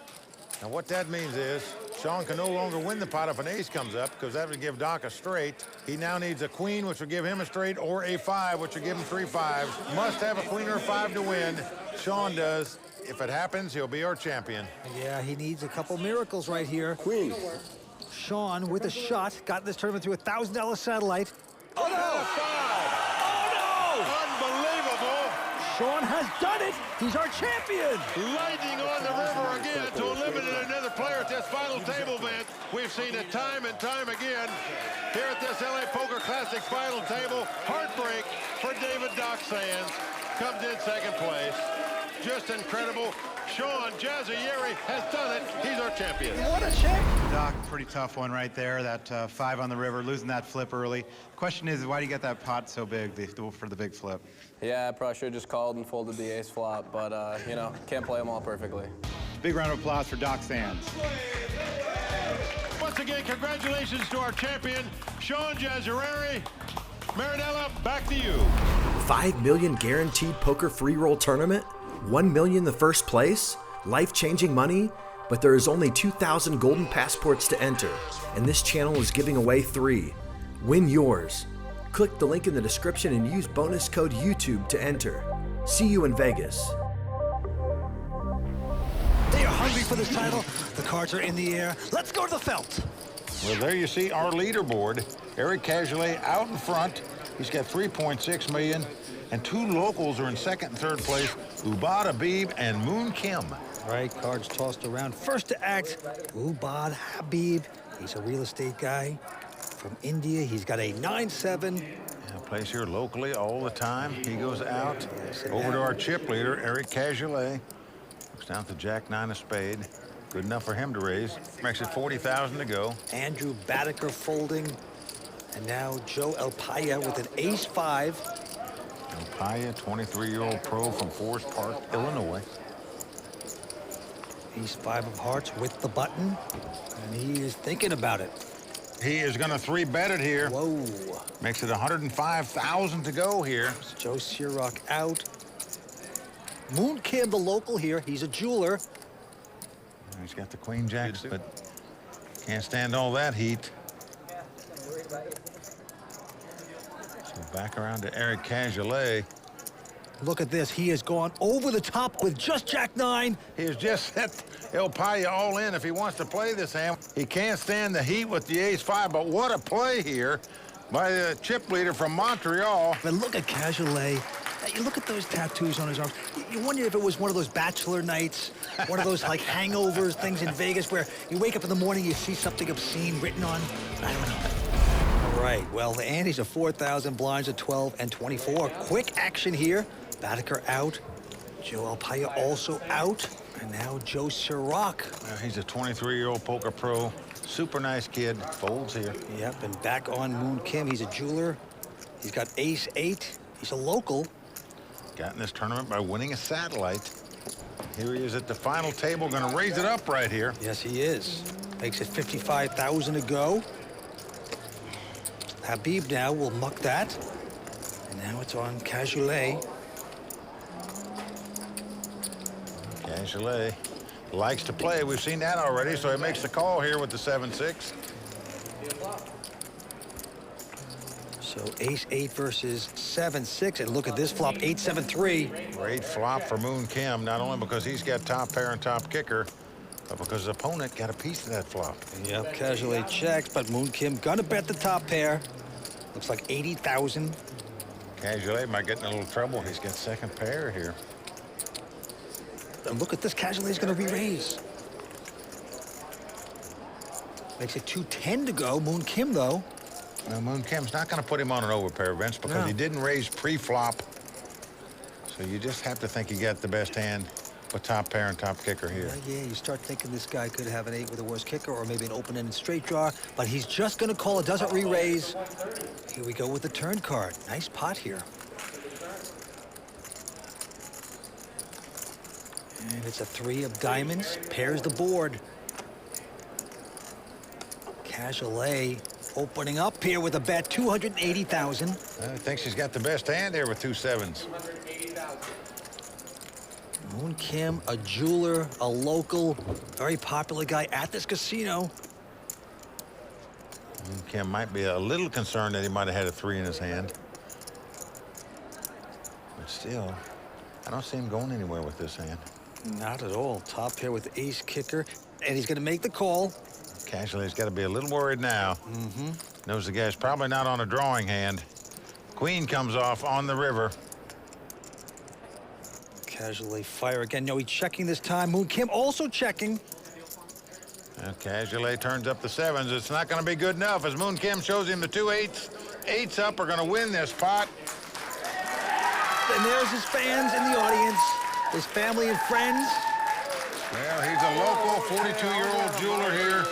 Now, what that means is Sean can no longer win the pot if an ace comes up, because that would give Doc a straight. He now needs a queen, which would give him a straight, or a 5, which would give him 3 5s. Must have a queen or a 5 to win. Sean does. If it happens, he'll be our champion. Yeah, he needs a couple miracles right here. Queen. Sean, with a shot, got this tournament through a $1,000 satellite. Oh, no! 5! Unbelievable! Sean has done it. He's our champion. Lightning on the river again to eliminate another player at this final table, Vince. We've seen it time and time again here at this LA Poker Classic final table. Heartbreak for David Doc Sands. Comes in 2nd place. Just incredible. Sean Jazayeri has done it. He's our champion. What a champ. Doc, pretty tough one right there. That 5 on the river, losing that flip early. The question is, why do you get that pot so big for the big flip? Yeah, I probably should have just called and folded the ace flop, but, you know, can't play them all perfectly. Big round of applause for Doc Sands. Once again, congratulations to our champion, Sean Jazayeri. Marinella, back to you. 5 million guaranteed poker free roll tournament? 1 million the first place? Life-changing money? But there is only 2,000 golden passports to enter, and this channel is giving away 3. Win yours. Click the link in the description and use bonus code YouTube to enter. See you in Vegas. They are hungry for this title. The cards are in the air. Let's go to the felt. Well, there you see our leaderboard. Erik Cajelais out in front. He's got 3.6 million, and 2 locals are in 2nd and 3rd place, Ubaid Habib and Moon Kim. Right, cards tossed around. First to act, Ubaid Habib. He's a real estate guy from India. He's got a 9-7. Yeah, plays here locally all the time. He goes out. Over to our chip leader, Erik Cajelais. Looks down at the Jack-9 of spade. Good enough for him to raise. Makes it 40,000 to go. Andrew Badecker folding. And now Joe Elpayaa with an ace-5. Elpayaa, 23-year-old pro from Forest Park, Illinois. Ace-5 of hearts with the button. And he is thinking about it. He is going to 3-bet it here. Whoa. Makes it 105,000 to go here. It's Joe Serock out. Moon Kim, the local here. He's a jeweler. He's got the queen jacks, but can't stand all that heat. So back around to Erik Cajelais. Look at this. He has gone over the top with just Jack-9. He has just set Elpayaa all in if he wants to play this hand. He can't stand the heat with the ace-5, but what a play here by the chip leader from Montreal. But look at Cajelais. You look at those tattoos on his arms. You wonder if it was one of those bachelor nights, one of those like hangovers things in Vegas where you wake up in the morning, you see something obscene written on. I don't know. All right, well, the antes are 4,000, blinds are 12 and 24. Quick action here. Badecker out. Joe Elpayaa also out. And now Joe Serock. He's a 23-year-old poker pro. Super nice kid. Folds here. Yep, and back on Moon Kim. He's a jeweler. He's got ace-8. He's a local. Got in this tournament by winning a satellite. Here he is at the final table, going to raise it up right here. Yes, he is. Makes it 55,000 to go. Habib now will muck that. And now it's on Cajelais. Cajelais likes to play. We've seen that already, so he makes the call here with the 7-6. So ace-8 versus 7-6, and look at this flop, 8-7-3. Great flop for Moon Kim, not only because he's got top pair and top kicker, but because his opponent got a piece of that flop. Yep, Cajelais checks, but Moon Kim gonna bet the top pair. Looks like 80,000. Cajelais might get in a little trouble. He's got second pair here. And look at this, Cajelais gonna re-raise. Makes it 2-10 to go. Moon Kim, though. Well, Moon Kim's not going to put him on an overpair, Vince, because he didn't raise pre-flop. So you just have to think he got the best hand with top pair and top kicker here. Yeah, you start thinking this guy could have an 8 with a worse kicker or maybe an open-ended straight draw, but he's just going to call it, doesn't re-raise. Here we go with the turn card. Nice pot here. And it's a 3 of diamonds, pairs the board. Cajelais opening up here with a bet, 280,000. I think she's got the best hand here with 2 7s. Moon Kim, a jeweler, a local, very popular guy at this casino. Moon Kim might be a little concerned that he might have had a 3 in his hand. But still, I don't see him going anywhere with this hand. Not at all. Top pair with ace kicker, and he's going to make the call. Cajelais got to be a little worried now. Knows the guy's probably not on a drawing hand. Queen comes off on the river. Cajelais fire again. No, he's checking this time. Moon Kim also checking. And Cajelais turns up the 7s. It's not going to be good enough as Moon Kim shows him the 2 8s. 8s up are going to win this pot. And there's his fans in the audience, his family and friends. Well, he's a local 42-year-old jeweler here.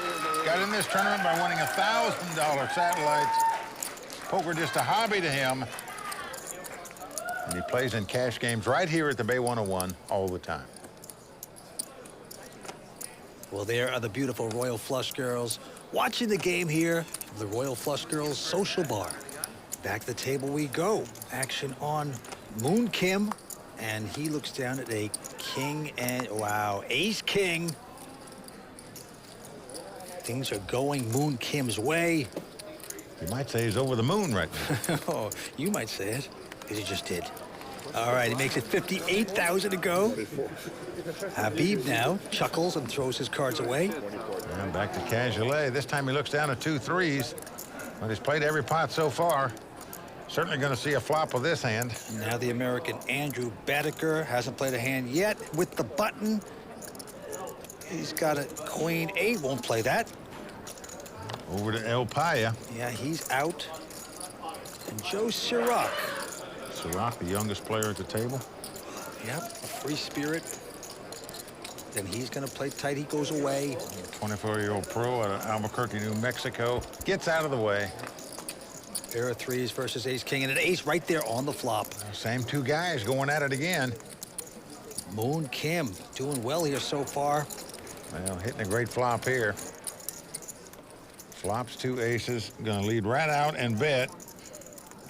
Got in this tournament by winning $1,000 satellites. Poker just a hobby to him. And he plays in cash games right here at the Bay 101 all the time. Well, there are the beautiful Royal Flush Girls watching the game here from the Royal Flush Girls Social Bar. Back to the table we go. Action on Moon Kim, and he looks down at a king and, wow, ace-king. Things are going Moon Kim's way. You might say he's over the moon right now. Oh, you might say it, because he just did. All right, he makes it 58,000 to go. Habib now chuckles and throws his cards away. And back to Cajelais. This time he looks down at 2 3s. But he's played every pot so far. Certainly going to see a flop with this hand. Now the American Andrew Badecker hasn't played a hand yet with the button. He's got a queen 8, won't play that. Over to Elpayaa. Yeah, he's out. And Joe Serock. Serock, the youngest player at the table. Yep, a free spirit. Then he's going to play tight. He goes away. 24-year-old pro out of Albuquerque, New Mexico. Gets out of the way. Pair of 3s versus ace-king, and an ace right there on the flop. Same 2 guys going at it again. Moon Kim doing well here so far. Well, hitting a great flop here. Flops 2 aces. Going to lead right out and bet.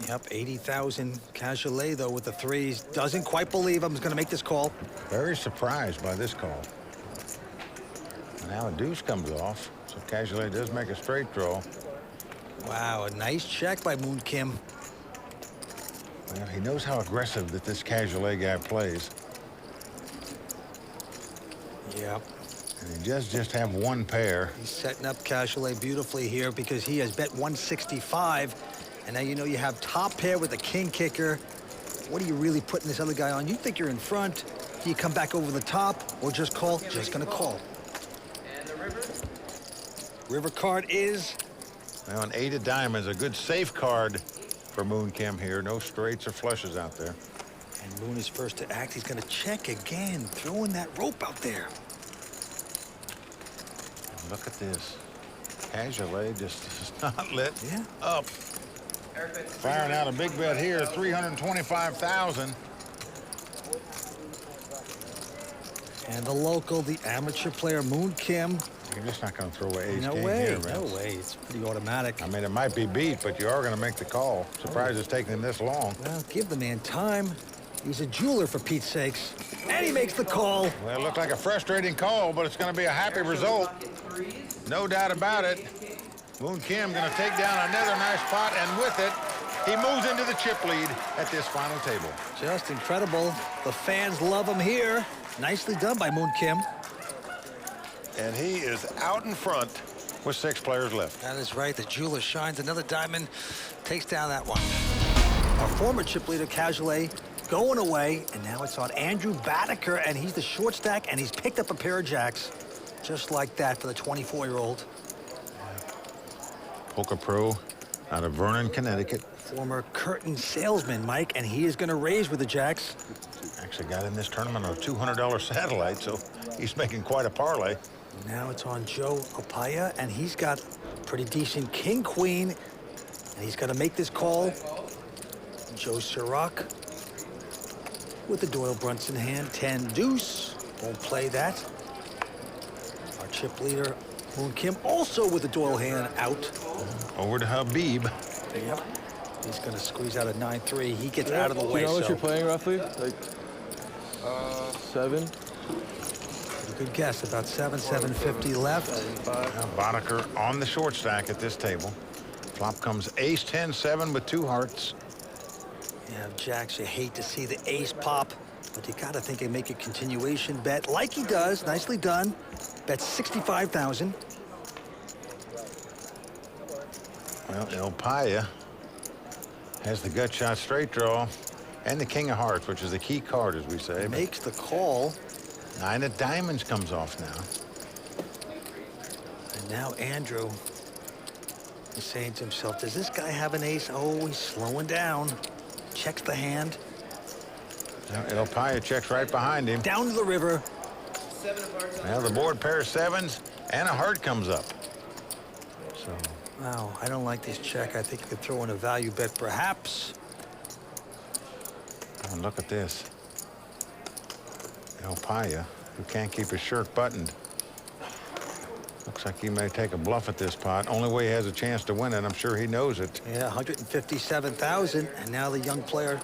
Yep, 80,000. Cajelais, though, with the 3s. Doesn't quite believe I'm going to make this call. Very surprised by this call. Now a deuce comes off, so Cajelais does make a straight draw. Wow, a nice check by Moon Kim. Well, he knows how aggressive that this Cajelais guy plays. Yep. And he does just have 1 pair. He's setting up Cajelais beautifully here because he has bet 165. And now you know you have top pair with the king kicker. What are you really putting this other guy on? You think you're in front. Do you come back over the top or just call? Just gonna call. River card is... Well, an 8 of diamonds, a good safe card for Moon Kim here. No straights or flushes out there. And Moon is first to act. He's gonna check again, throwing that rope out there. And look at this. Cajelais just is not lit up. Firing out a big bet here, 325,000. And the local, the amateur player, Moon Kim. You're just not going to throw away ace No king way, here, no way. It's pretty automatic. I mean, it might be beat, but you are going to make the call. Surprised it's taking him this long. Well, give the man time. He's a jeweler, for Pete's sakes. And he makes the call. Well, it looked like a frustrating call, but it's going to be a happy result. No doubt about it. Moon Kim going to take down another nice pot, and with it, he moves into the chip lead at this final table. Just incredible. The fans love him here. Nicely done by Moon Kim. And he is out in front with 6 players left. That is right. The jeweler shines another diamond, takes down that one. Our former chip leader, Cajelais, going away, and now it's on Andrew Badecker, and he's the short stack, and he's picked up a pair of jacks. Just like that for the 24-year-old. Poker pro out of Vernon, Connecticut. Former curtain salesman, Mike, and he is going to raise with the jacks. Actually got in this tournament on a $200 satellite, so he's making quite a parlay. Now it's on Joe Elpayaa, and he's got pretty decent king-queen, and he's got to make this call. Joe Serock with the Doyle Brunson hand, 10 deuce. Won't play that. Our chip leader, Moon Kim, also with the Doyle hand out. Over to Habib. Yep. He's going to squeeze out a 9-3. He gets out of the way. You know what so. you're playing roughly? Like 7? Good guess. About 750 left. Now Badecker on the short stack at this table. Flop comes ace 10-7 with 2 hearts. You have jacks. You hate to see the ace pop, but you got to think and make a continuation bet like he does. Nicely done. Bet 65,000. Well, Elpayaa has the gut shot straight draw and the king of hearts, which is the key card, as we say. Makes the call. 9 of diamonds comes off now. And now Andrew is saying to himself, does this guy have an ace? Oh, he's slowing down. Checks the hand. Now Elpayaa checks right behind him. Down to the river. Now the board pair of 7s and a heart comes up. So, wow, I don't like this check. I think you could throw in a value bet, perhaps. and look at this. Elpayaa, who can't keep his shirt buttoned. Looks like he may take a bluff at this pot. Only way he has a chance to win it, I'm sure he knows it. Yeah, 157,000, and now the young player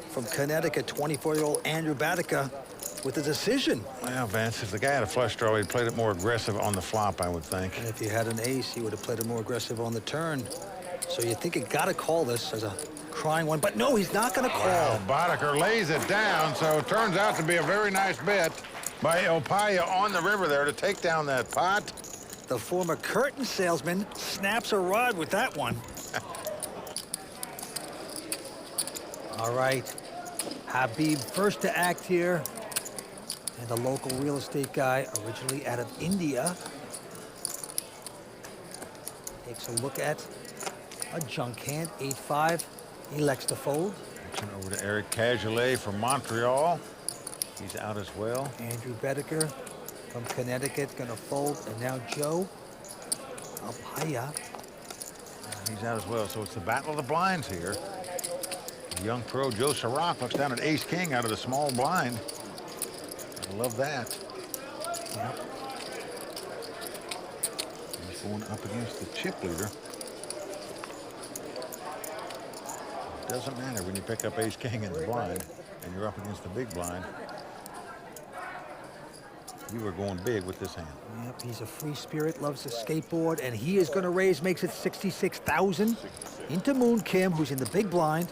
from Connecticut, 24-year-old Andrew Badecker, with a decision. Well, Vance, if the guy had a flush draw, he'd played it more aggressive on the flop, I would think. And if he had an ace, he would have played it more aggressive on the turn. So you think he got to call this as a crying one, but no, he's not going to call. Well, Badecker lays it down, so it turns out to be a very nice bet by Elpayaa on the river there to take down that pot. The former curtain salesman snaps a rod with that one. All right, Habib first to act here. And the local real estate guy, originally out of India, takes a look at a junk hand, 8-5, elects to fold. Action over to Erik Cajelais from Montreal. He's out as well. Andrew Badecker from Connecticut gonna fold, and now Joe Elpayaa. He's out as well, so it's the battle of the blinds here. The young pro Joe Serock looks down at ace-king out of the small blind. I love that. Yep. He's going up against the chip leader. Doesn't matter when you pick up ace-king in the blind and you're up against the big blind. You were going big with this hand. Yep, he's a free spirit, loves to skateboard, and he is going to raise, makes it 66,000 into Moon Kim, who's in the big blind,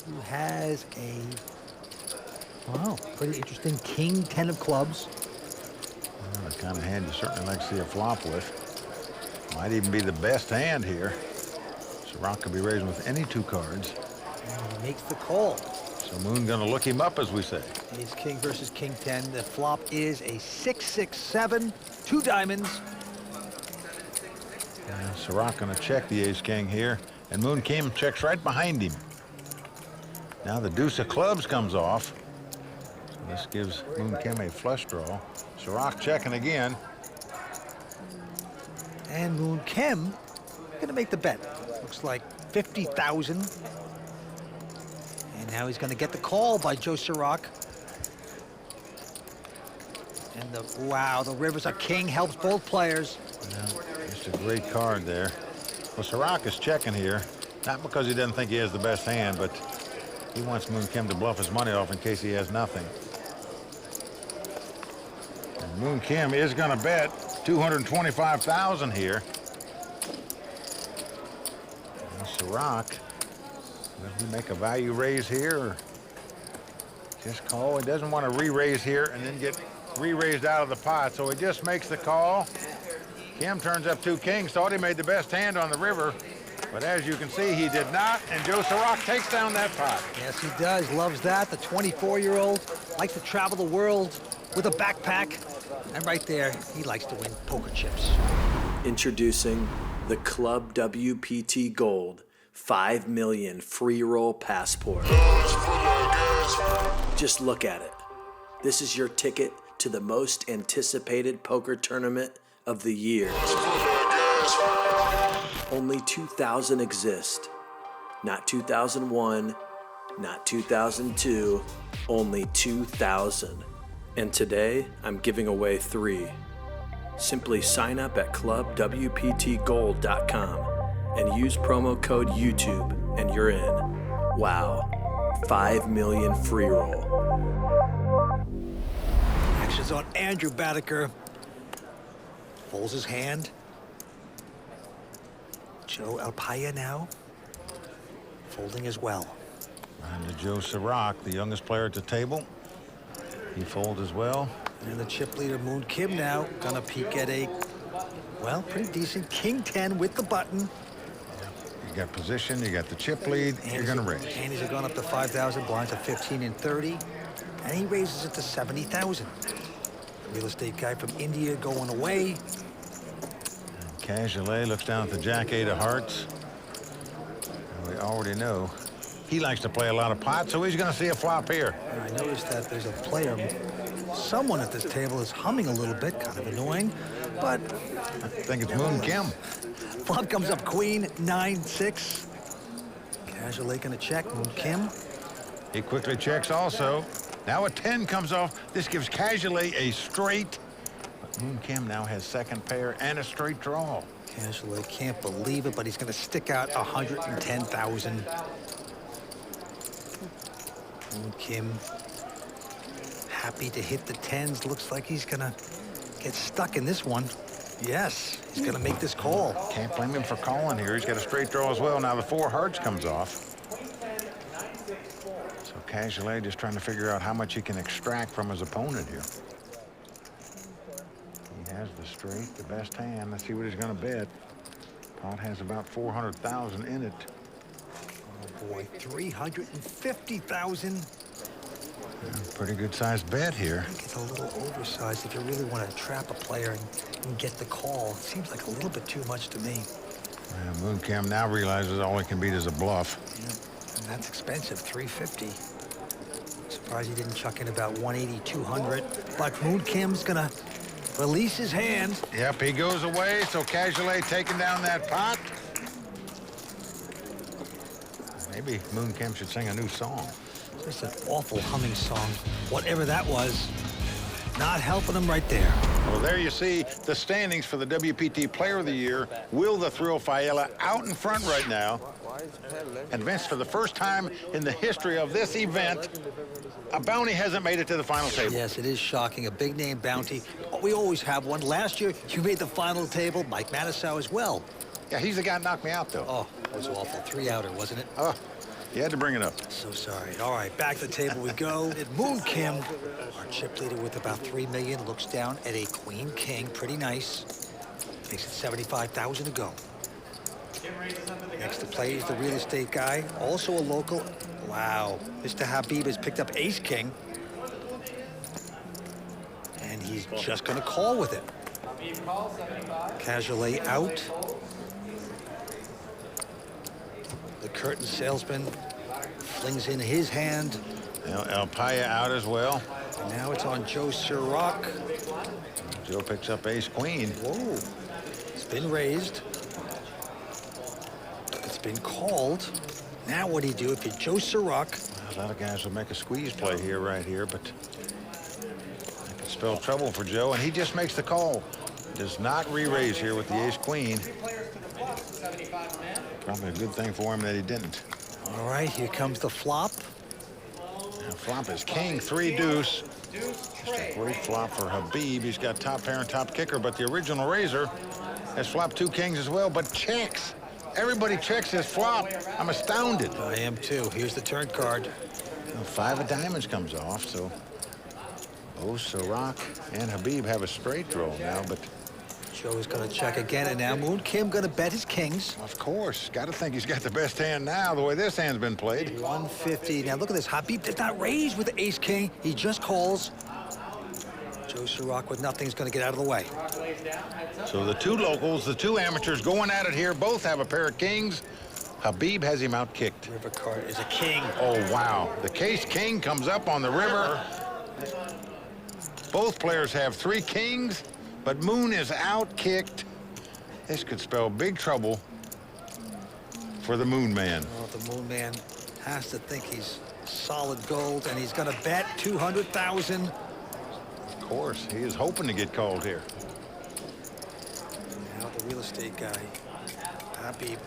who has a, wow, pretty interesting king, 10 of clubs. Well, the kind of hand you certainly like to see a flop with. Might even be the best hand here. Serock could be raising with any two cards. And he makes the call. So Moon gonna look him up, as we say. Ace King versus King 10. The flop is a 6-6-7, 2 diamonds. Serock gonna check the Ace King here, and Moon Kim checks right behind him. Now the deuce of clubs comes off. So this gives Moon Kim a flush draw. Serock checking again. And Moon Kim gonna make the bet. Looks like 50,000. And now he's gonna get the call by Joe Serock. And wow, the river's a king, helps both players. Yeah, just a great card there. Well, Serock is checking here, not because he doesn't think he has the best hand, but he wants Moon Kim to bluff his money off in case he has nothing. And Moon Kim is going to bet 225,000 here. And Serock, will he make a value raise here or just call? He doesn't want to re-raise here and then get re-raised out of the pot, so he just makes the call. Kim turns up 2 kings, thought he made the best hand on the river, but as you can see, he did not, and Joe Serock takes down that pot. Yes, he does. Loves that. The 24-year-old likes to travel the world with a backpack. And right there, he likes to win poker chips. Introducing the Club WPT Gold 5 million free roll passport. Just look at it. This is your ticket to the most anticipated poker tournament of the year. Only 2,000 exist. Not 2001, not 2002, only 2,000. And today, I'm giving away 3. Simply sign up at clubwptgold.com and use promo code YouTube and you're in. Wow, 5 million free roll. Action's on Andrew Badecker. Folds his hand. Joe Elpayaa now, folding as well. And to Joe Serock, the youngest player at the table. He folds as well. And the chip leader, Moon Kim, now gonna peek at a, well, pretty decent King 10 with the button. You got position, you got the chip lead, you're gonna raise. Handies are going up to 5,000, blinds at 15 and 30, and he raises it to 70,000. Real estate guy from India going away. Cajelais looks down at the Jack-8 of hearts. And we already know he likes to play a lot of pots, so he's going to see a flop here. And I noticed that there's a player, someone at this table is humming a little bit, kind of annoying, but I think it's Moon Kim. Flop comes up queen, 9-6. Cajelais going to check, Moon Kim. He quickly checks also. Now a 10 comes off. This gives Cajelais a straight. But Moon Kim now has second pair and a straight draw. Cajelais can't believe it, but he's going to stick out 110,000. Moon Kim happy to hit the 10s. Looks like he's going to get stuck in this one. Yes, he's going to make this call. Can't blame him for calling here. He's got a straight draw as well. Now the 4 hearts comes off. So Cajelais just trying to figure out how much he can extract from his opponent here. He has the straight, the best hand. Let's see what he's going to bet. Pot has about 400,000 in it. Oh boy, 350,000. Pretty good sized bet here. I think it's a little oversized if you really want to trap a player and get the call. It seems like a little bit too much to me. Moon Kim now realizes all he can beat is a bluff. Yeah, and that's expensive, 350. Surprised he didn't chuck in about 180, 200. But Moon Kim's gonna release his hand. Yep, he goes away, so Cajelais taking down that pot. Maybe Moon Kim should sing a new song. Just an awful humming song. Whatever that was, not helping him right there. Well, there you see the standings for the WPT Player of the Year. Will the Thrill Failla out in front right now. And Vince, for the first time in the history of this event, a bounty hasn't made it to the final table. Yes, it is shocking. A big name bounty. We always have one. Last year, you made the final table. Mike Matusow as well. Yeah, he's the guy that knocked me out, though. Oh, it was awful. 3-outer, wasn't it? Oh, you had to bring it up. So sorry. All right, back to the table we go. Moon Kim, our chip leader with about 3 million, looks down at a queen king. Pretty nice. Makes it 75,000 to go. Next to play is the real estate guy, also a local. Wow, Mr. Habib has picked up ace-king. And he's just going to call with it. Cajelais out. The curtain salesman flings in his hand. Elpayaa out as well. And now it's on Joe Serock. Joe picks up ace-queen. Whoa. It's been raised. It's been called. Now what do you do if you're Joe Serock? A lot of guys will make a squeeze play here, right here, but that could spell trouble for Joe, and he just makes the call. Does not re-raise here with the ace-queen. Probably a good thing for him that he didn't. All right, here comes the flop. Now, flop is king, 3 deuce. Just a great flop for Habib. He's got top pair and top kicker, but the original raiser has flopped 2 kings as well, but checks. Everybody checks his flop. I'm astounded. I am too. Here's the turn card. Well, 5 of diamonds comes off, so both Serock and Habib have a straight draw now, but Joe is going to check again, and now Moon Kim going to bet his kings. of course, got to think he's got the best hand now, the way this hand's been played. 150. Now look at this. Habib does not raise with the ace-king. He just calls. Joe Serock with nothing is going to get out of the way. So the 2 locals, the 2 amateurs going at it here, both have a pair of kings. Habib has him out-kicked. River card is a king. Oh, wow. The case-king comes up on the river. Both players have 3 kings, but Moon is out-kicked. This could spell big trouble for the Moon man. Well, the Moon man has to think he's solid gold, and he's going to bet 200,000. Of course, he is hoping to get called here. Now the real estate guy, Habib.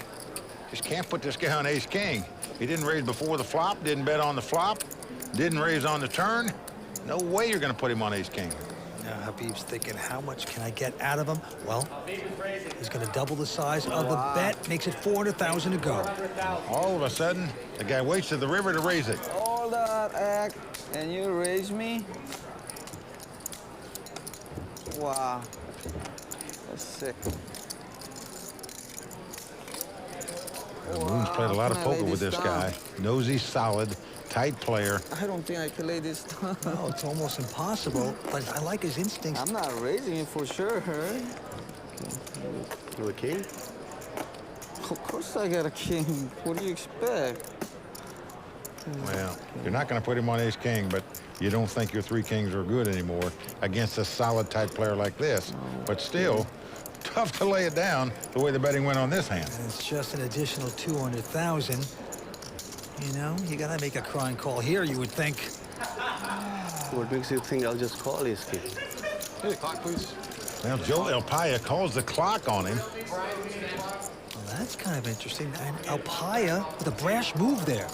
Just can't put this guy on ace-king. He didn't raise before the flop, didn't bet on the flop, didn't raise on the turn. No way you're going to put him on ace-king. Now Habib's thinking, how much can I get out of him? Well, he's going to double the size of the bet, makes it 400,000 to go. All of a sudden, the guy waits to the river to raise it. All that act, and you raise me? Wow, that's sick. Moon's played a lot of poker with this guy. Knows he's solid, tight player. I don't think I can lay this down. No, it's almost impossible, but I like his instincts. I'm not raising it for sure, right? You a king? Of course I got a king. What do you expect? Well, you're not going to put him on ace-king, but you don't think your 3 kings are good anymore against a solid, tight player like this. But still, tough to lay it down the way the betting went on this hand. And it's just an additional 200,000. You know, you got to make a crying call here, you would think. What makes you think I'll just call his king? Hey, the clock, please. Well, Joe Elpayaa calls the clock on him. Well, that's kind of interesting. And Elpayaa with a brash move there.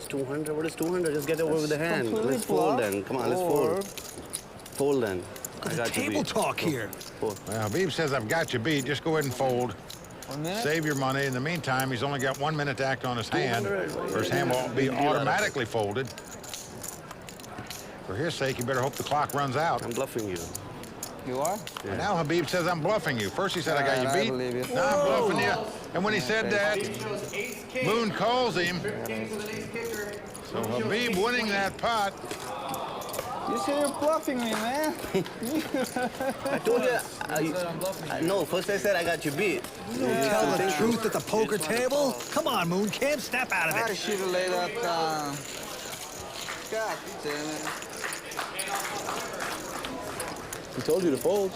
200. What is 200? Just get over with the hand. Let's fold then. Come on, let's fold. Fold then. I got you beat. Table talk here. Well, Habib says, I've got you beat. Just go ahead and fold. Save your money. In the meantime, he's only got 1 minute to act on his hand, or his hand will be automatically folded. For his sake, you better hope the clock runs out. I'm bluffing you. You are? Yeah. Now Habib says, I'm bluffing you. First he said, I got you beat. believe you. Now I'm bluffing you. And when he said that, Moon calls him. So Habib winning that pot. You say you're bluffing me, man. I told you. No, first I said I got you beat. You don't tell the truth at the poker table? Come on, Moon Kim, snap out of it. I should have laid that down. God damn it. He told you to fold.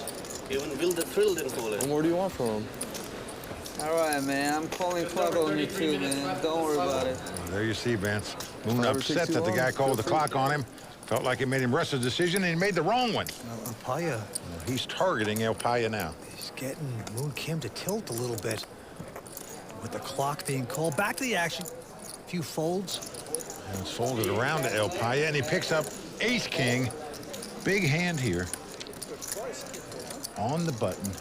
Even Will the Thrill didn't fold it. What more do you want from him? All right, man. I'm calling clock on you too, man. Don't worry about it. Well, there you see, Vince. Moon upset that the guy called the clock on him. Felt like he made him rush his decision, and he made the wrong one. Elpayaa. He's targeting Elpayaa now. He's getting Moon Kim to tilt a little bit. With the clock being called. Back to the action. A few folds. And it's folded around to Elpayaa, and he picks up ace-king. Big hand here. On the button.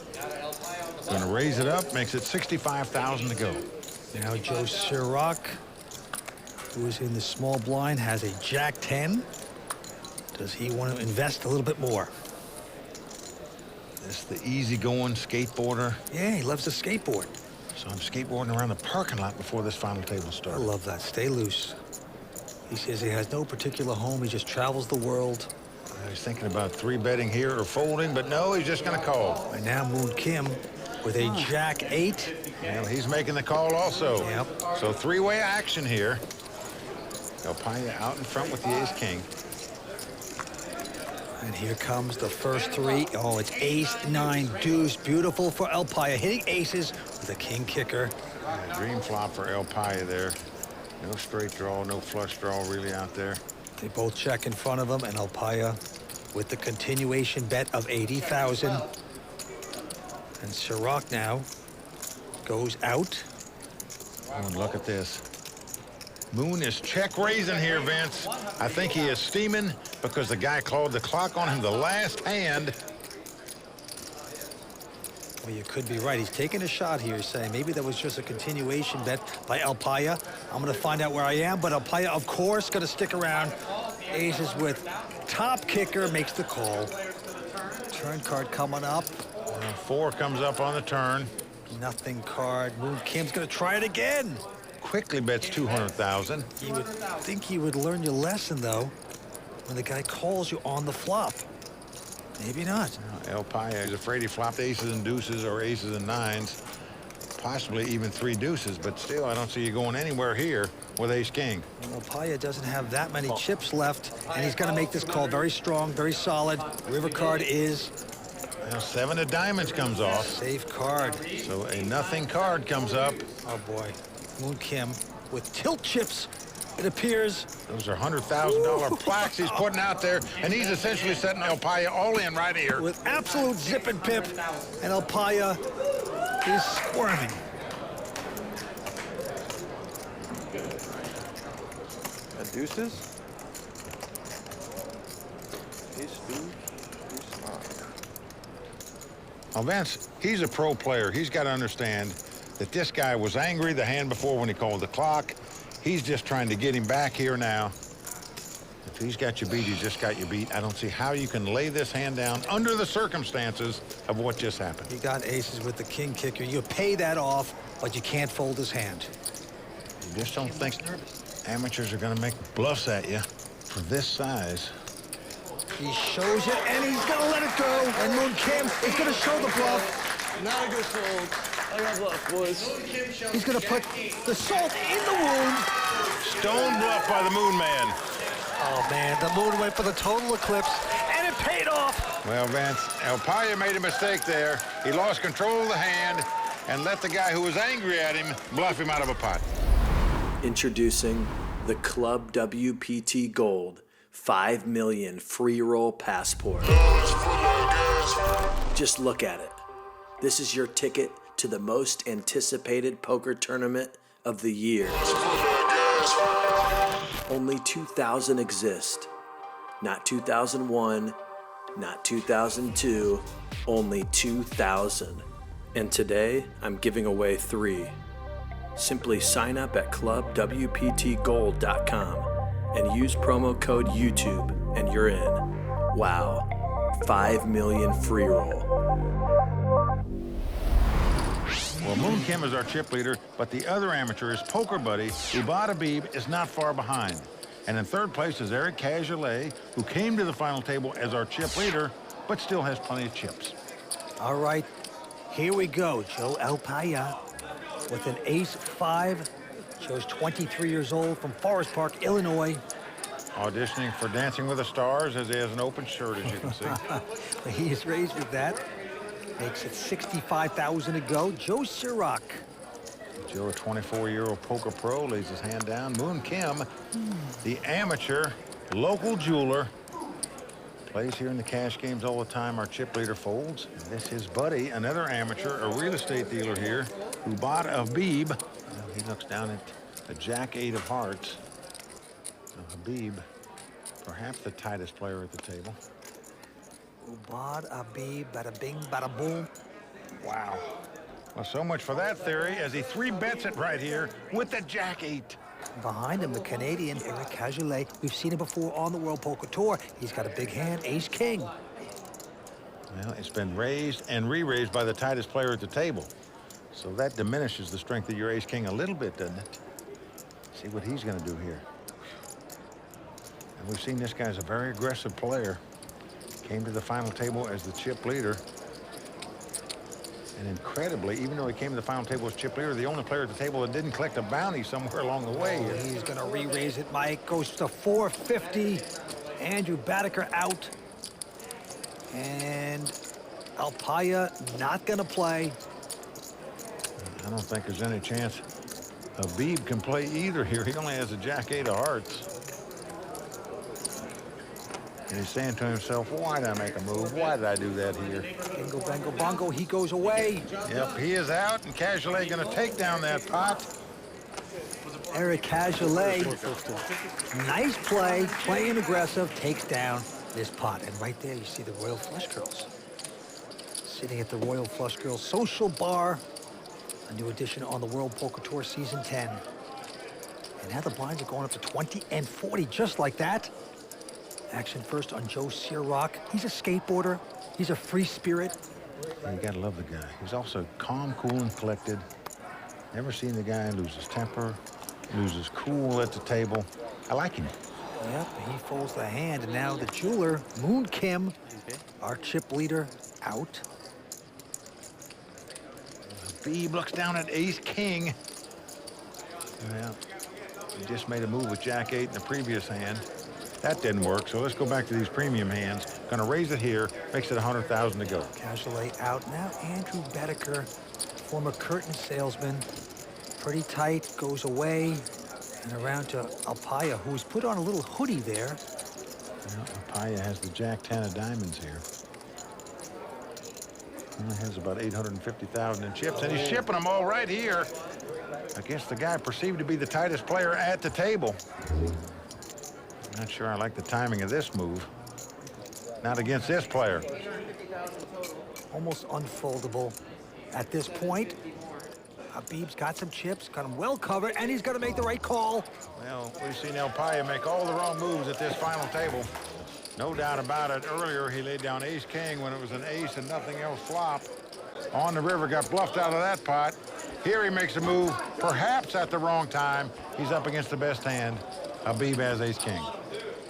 Going to raise it up, makes it 65,000 to go. Now Joe Serock, who is in the small blind, has a Jack-10. Does he want to invest a little bit more? This is the easygoing skateboarder. Yeah, he loves to skateboard. So I'm skateboarding around the parking lot before this final table I started. love that. Stay loose. He says he has no particular home. He just travels the world. He's thinking about 3-betting here or folding, but no, he's just going to call. And now Moon Kim with a Jack-8. Well, he's making the call also. Yep. So 3-way action here. Elpayaa out in front with the ace-king. And here comes the first 3. Oh, it's ace, 9, deuce. Beautiful for Elpayaa, hitting aces with a king kicker. Yeah, dream flop for Elpayaa there. No straight draw, no flush draw really out there. They both check in front of him, and Elpayaa with the continuation bet of 80,000. And Serock now goes out. Oh, and look at this. Moon is check raising here, Vince. I think he is steaming because the guy called the clock on him the last hand. Well, you could be right. He's taking a shot here, saying maybe that was just a continuation bet by Elpayaa. I'm going to find out where I am, but Elpayaa, of course, going to stick around. Aces with top kicker makes the call. Turn card coming up. 4 comes up on the turn. Nothing card. Moon Kim's going to try it again. Quickly bets 200,000. You would think he would learn your lesson, though, when the guy calls you on the flop. Maybe not. Elpayaa is afraid he flopped aces and deuces or aces and 9s, possibly even 3 deuces, but still, I don't see you going anywhere here with ace-king. Elpayaa doesn't have that many chips left, and he's going to make this call very strong, very solid. River card is... Now 7 of diamonds comes off. Safe card. So a nothing card comes up. Oh, boy. Moon Kim with tilt chips, it appears. Those are $100,000 plaques he's putting out there, and he's essentially setting Elpayaa all in right here. With absolute zip and pip, and Elpayaa is squirming. Deuces? Ace, deuce, ace, 9. Well, Vince, he's a pro player. He's got to understand that this guy was angry the hand before when he called the clock. He's just trying to get him back here now. If he's got you beat, he's just got you beat. I don't see how you can lay this hand down under the circumstances of what just happened. He got aces with the king kicker. You pay that off, but you can't fold his hand. You just don't think amateurs are going to make bluffs at you for this size. He shows it, and he's going to let it go. And Moon Kim is going to show the bluff. Not a good fold. I got bluff, boys. He's going to put the salt in the wound. Stone bluff by the Moon Man. Oh, man, the Moon went for the total eclipse, and it paid off. Well, Vince, Elpayaa made a mistake there. He lost control of the hand and let the guy who was angry at him bluff him out of a pot. Introducing the Club WPT Gold 5 million free roll passport. Just look at it. This is your ticket to the most anticipated poker tournament of the year. Only 2,000 exist. Not 2001, not 2002, only 2,000. And today, I'm giving away 3. Simply sign up at clubwptgold.com and use promo code YouTube and you're in. Wow, 5 million free roll. Well, Moon Kim is our chip leader, but the other amateur, his poker buddy, Ubaid Habib, is not far behind. And in third place is Erik Cajelais, who came to the final table as our chip leader, but still has plenty of chips. All right, here we go. Joe Elpayaa with an ace-5. Joe's 23 years old from Forest Park, Illinois. Auditioning for Dancing with the Stars as he has an open shirt, as you can see. He is raised with that. Makes it 65,000 to go. Joe Serock. Joe, a 24-year-old poker pro, lays his hand down. Moon Kim, the amateur, local jeweler, plays here in the cash games all the time. Our chip leader folds. And this his buddy, another amateur, a real estate dealer here, Ubaid Habib. He looks down at the Jack-8 of hearts. So Habib, perhaps the tightest player at the table. Ubaid Habib, bada bing, bada boom. Wow. Well, so much for that theory as he 3-bets it right here with the Jack-8. Behind him, the Canadian, Erik Cajelais. We've seen him before on the World Poker Tour. He's got a big hand, ace-king. Well, it's been raised and re-raised by the tightest player at the table. So that diminishes the strength of your ace-king a little bit, doesn't it? See what he's going to do here. And we've seen this guy's a very aggressive player. Came to the final table as the chip leader. And incredibly, even though he came to the final table as chip leader, the only player at the table that didn't collect a bounty somewhere along the way. Oh, he's going to re-raise it, Mike. Goes to 450. Andrew Badecker out. And Elpayaa not going to play. I don't think there's any chance Habib can play either here. He only has a jack-8 of hearts. And he's saying to himself, why did I make a move? Why did I do that here? Bingo, bango, bongo. He goes away. Yep, he is out, and Cajelais going to take down that pot. Erik Cajelais, nice play, playing aggressive, takes down this pot. And right there, you see the Royal Flush Girls. Sitting at the Royal Flush Girls Social Bar, a new edition on the World Poker Tour Season 10. And now the blinds are going up to 20 and 40, just like that. Action first on Joe Serock. He's a skateboarder. He's a free spirit. You gotta love the guy. He's also calm, cool, and collected. Never seen the guy lose his temper, lose his cool at the table. I like him. Yep, he folds the hand, and now the jeweler, Moon Kim, our chip leader, out. Habib looks down at ace-king. Well, he just made a move with jack-8 in the previous hand. That didn't work, so let's go back to these premium hands. Gonna raise it here, makes it 100,000 to go. Cajelais out. Now Andrew Badecker, former curtain salesman. Pretty tight, goes away. And around to Elpayaa, who's put on a little hoodie there. Well, Elpayaa has the jack-10 of diamonds here. Only has about 850,000 in chips, and he's shipping them all right here against the guy perceived to be the tightest player at the table. Not sure I like the timing of this move. Not against this player. Almost unfoldable at this point. Habib's got some chips, got him well covered, and he's going to make the right call. Well, we've seen Elpayaa make all the wrong moves at this final table. No doubt about it. Earlier, he laid down ace-king when it was an ace and nothing else flop. On the river, got bluffed out of that pot. Here he makes a move, perhaps at the wrong time. He's up against the best hand. Habib has ace-king.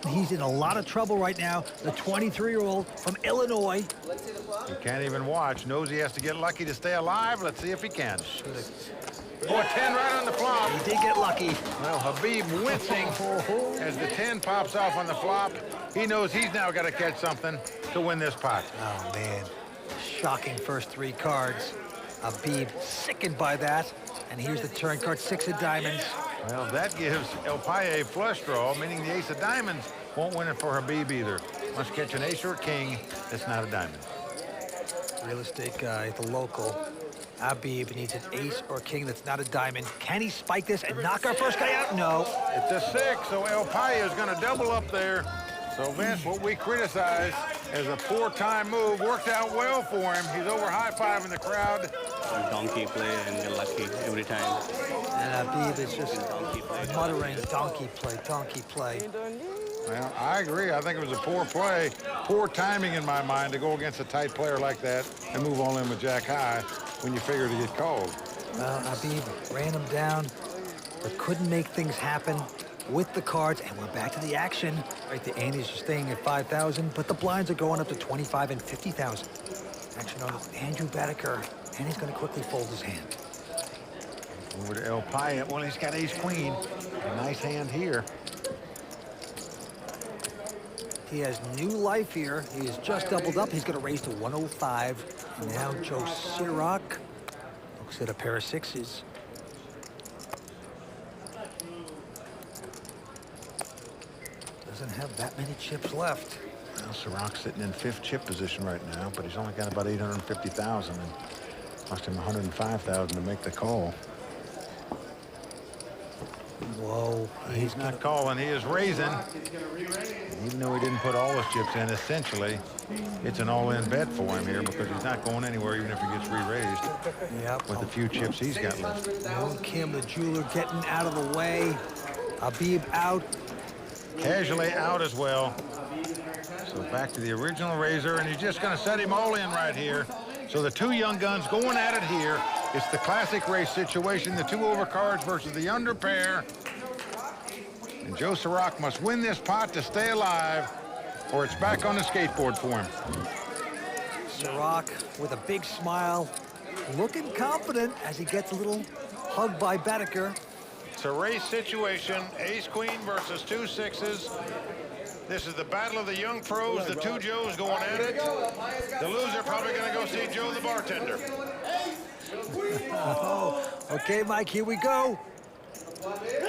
He's in a lot of trouble right now. The 23-year-old from Illinois. He can't even watch. Knows he has to get lucky to stay alive. Let's see if he can. Oh, a 10 right on the flop. He did get lucky. Well, Habib wincing as the 10 pops off on the flop. He knows he's now got to catch something to win this pot. Oh, man. Shocking first 3 cards. Habib sickened by that. And here's the turn card, 6 of diamonds. Well, that gives Elpayaa a flush draw, meaning the ace of diamonds won't win it for Habib either. Must catch an ace or a king that's not a diamond. Real estate guy, the local. Habib needs an ace or a king that's not a diamond. Can he spike this and knock our first guy out? No. It's a 6, so Elpayaa is going to double up there. So, Vince, what we criticize as a poor-time move worked out well for him. He's over high-fiving the crowd. Donkey play and get lucky every time. And Habib is just muttering, donkey play. Well, I agree. I think it was a poor play, poor timing in my mind to go against a tight player like that and move all in with jack high when you figure to get called. Well, Habib ran him down, but couldn't make things happen with the cards, and we're back to the action. Right, the antes are staying at 5,000, but the blinds are going up to 25 and 50,000. Action on Andrew Badecker, and he's going to quickly fold his hand. Over to Elpayaa. Well, he's got ace-queen. A nice hand here. He has new life here. He has just doubled up. He's going to raise to 105. And now Joe Serock looks at a pair of 6s. Doesn't have that many chips left. Well, Serock's sitting in 5th chip position right now, but he's only got about 850,000 and cost him 105,000 to make the call. Whoa. He's not calling. He is raising. Even though he didn't put all his chips in, essentially, it's an all-in bet for him here because he's not going anywhere even if he gets re-raised. Yep. With the few chips he's got left. Moon Kim, the jeweler, getting out of the way. Habib out. Cajelais out as well. So back to the original razor, and he's just going to set him all in right here. So the two young guns going at it here. It's the classic race situation, the two overcards versus the under pair. And Joe Serock must win this pot to stay alive, or it's back on the skateboard for him. Serock with a big smile, looking confident as he gets a little hug by Badecker. It's a race situation, ace-queen versus two sixes. This is the battle of the young pros, the two Joes going at it. The loser probably going to go see Joe the bartender. Oh, okay, Mike, here we go. And 8-6-5.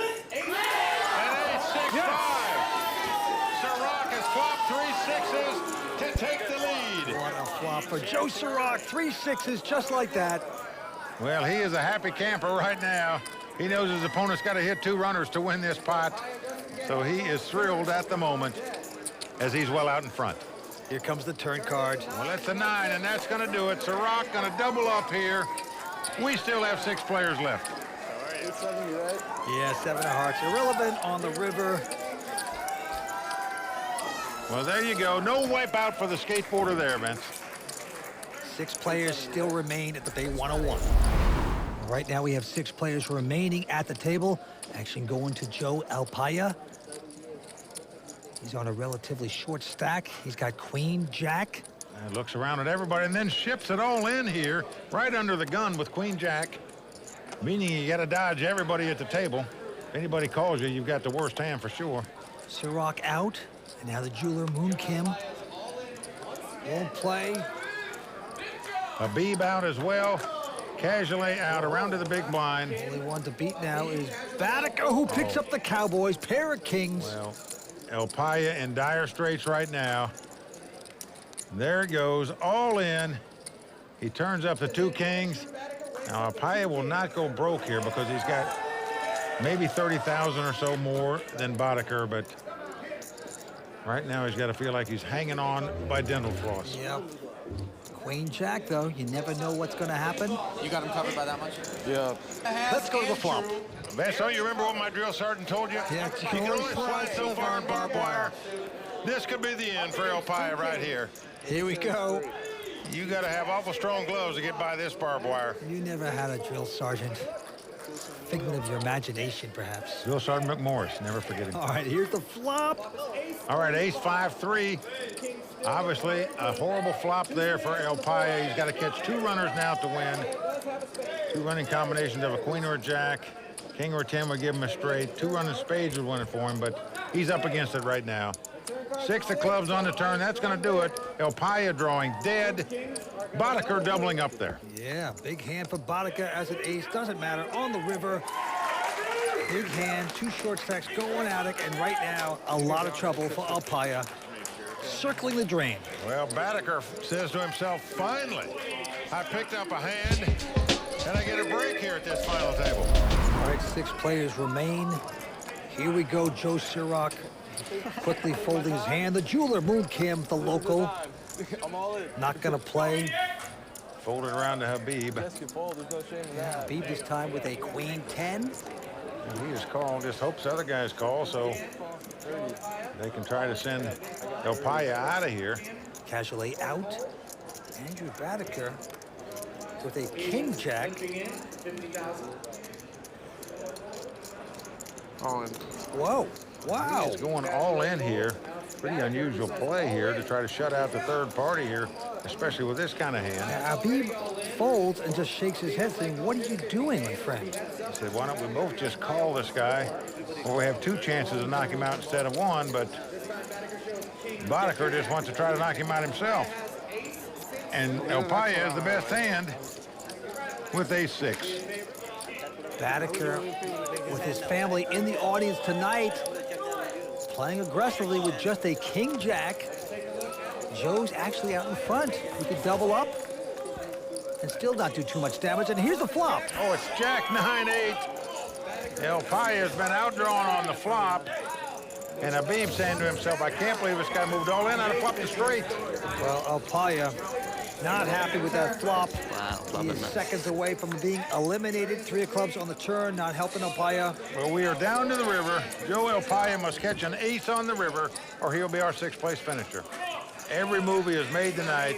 Serock has flopped 3 sixes to take the lead. What a flop for Joe Serock. 3 sixes just like that. Well, he is a happy camper right now. He knows his opponent's got to hit 2 runners to win this pot. So he is thrilled at the moment as he's well out in front. Here comes the turn card. Well, it's a 9, and that's going to do it. Serock going to double up here. We still have 6 players left. Yeah, 7 of hearts. Irrelevant on the river. Well, there you go. No wipeout for the skateboarder there, Vince. 6 players still remain at the Bay 101. Right now we have 6 players remaining at the table. Action going to Joe Elpayaa. He's on a relatively short stack. He's got Queen, Jack. And looks around at everybody and then ships it all in here, right under the gun with Queen, Jack. Meaning you got to dodge everybody at the table. If anybody calls you, you've got the worst hand for sure. Serock out. And now the jeweler, Moon Kim, won't play. Habib out as well. Cajelais out around to the big blind. Only one to beat now is Badecker, who picks up the Cowboys. Pair of kings. Well, Elpayaa in dire straits right now. There it goes, all in. He turns up the 2 kings. Now, Elpayaa will not go broke here because he's got maybe 30,000 or so more than Badecker, but right now he's got to feel like he's hanging on by dental floss. Yep. Queen Jack, though, you never know what's going to happen. You got him covered by that much? Yeah. Let's go to the flop. Vance, don't you remember what my drill sergeant told you? Yeah, you can only slide so far in barbed wire. This could be the end for Elpayaa right here. Here we go. You got to have awful strong gloves to get by this barbed wire. You never had a drill sergeant. Figment of your imagination, perhaps. Drill Sergeant McMorris, never forget him. All right, here's the flop. All right, ace 5-3. Obviously, a horrible flop there for Elpayaa. He's got to catch 2 runners now to win. 2 running combinations of a queen or a jack. King or 10 would give him a straight. 2 running spades would win it for him, but he's up against it right now. 6 of clubs on the turn. That's going to do it. Elpayaa drawing dead. Badecker doubling up there. Yeah, big hand for Badecker as an ace. Doesn't matter. On the river. Big hand, 2 short stacks going at it, and right now, a lot of trouble for Elpayaa. Circling the drain. Well, Badecker says to himself, finally, I picked up a hand, and I get a break here at this final table. All right, 6 players remain. Here we go, Joe Serock quickly folding his hand. The jeweler, Moon Kim, the local, not going to play. Folded around to Habib. Yeah, Habib this time with a queen 10. And he is called, just hopes other guys call, so they can try to send Elpayaa out of here. Cajelais out. Andrew Badecker with a king jack. Whoa, wow. He's going all in here. Pretty unusual play here to try to shut out the third party here, especially with this kind of hand. Habib folds and just shakes his head saying, what are you doing, my friend? He said, why don't we both just call this guy? Well, we have 2 chances to knock him out instead of 1, but Badecker just wants to try to knock him out himself. And Elpayaa is the best hand with ace-6. Badecker with his family in the audience tonight, playing aggressively with just a king jack. Joe's actually out in front. He could double up and still not do too much damage. And here's the flop. Oh, it's jack 9-8. Elpayaa has been outdrawn on the flop. And Habib saying to himself, I can't believe this guy moved all in. I'd have flopped it straight. Well, Elpayaa not happy with that flop. Wow, He is seconds away from being eliminated. 3 of clubs on the turn, not helping Elpayaa. Well, we are down to the river. Joe Elpayaa must catch an ace on the river, or he'll be our 6th place finisher. Every move he has made tonight,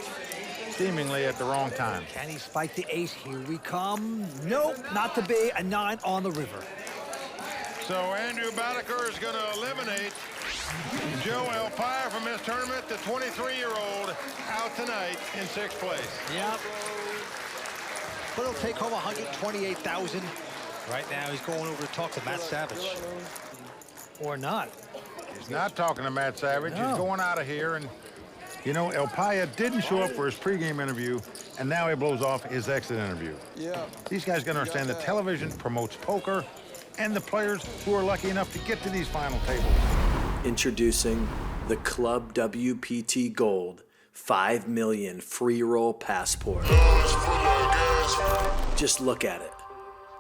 seemingly at the wrong time. Can he spike the ace? Here we come. Nope, not to be. A 9 on the river. So Andrew Badecker is going to eliminate Joe Elpayaa from this tournament, the 23-year-old, out tonight in 6th place. Yep. But he'll take home $128,000. Right now, he's going over to talk to Matt Savage. Or not. He's not talking to Matt Savage. No. He's going out of here. And, you know, Elpayaa didn't show up for his pregame interview, and now he blows off his exit interview. Yeah. These guys got to understand that television promotes poker and the players who are lucky enough to get to these final tables. Introducing the Club WPT Gold 5 million free roll passport. Just look at it.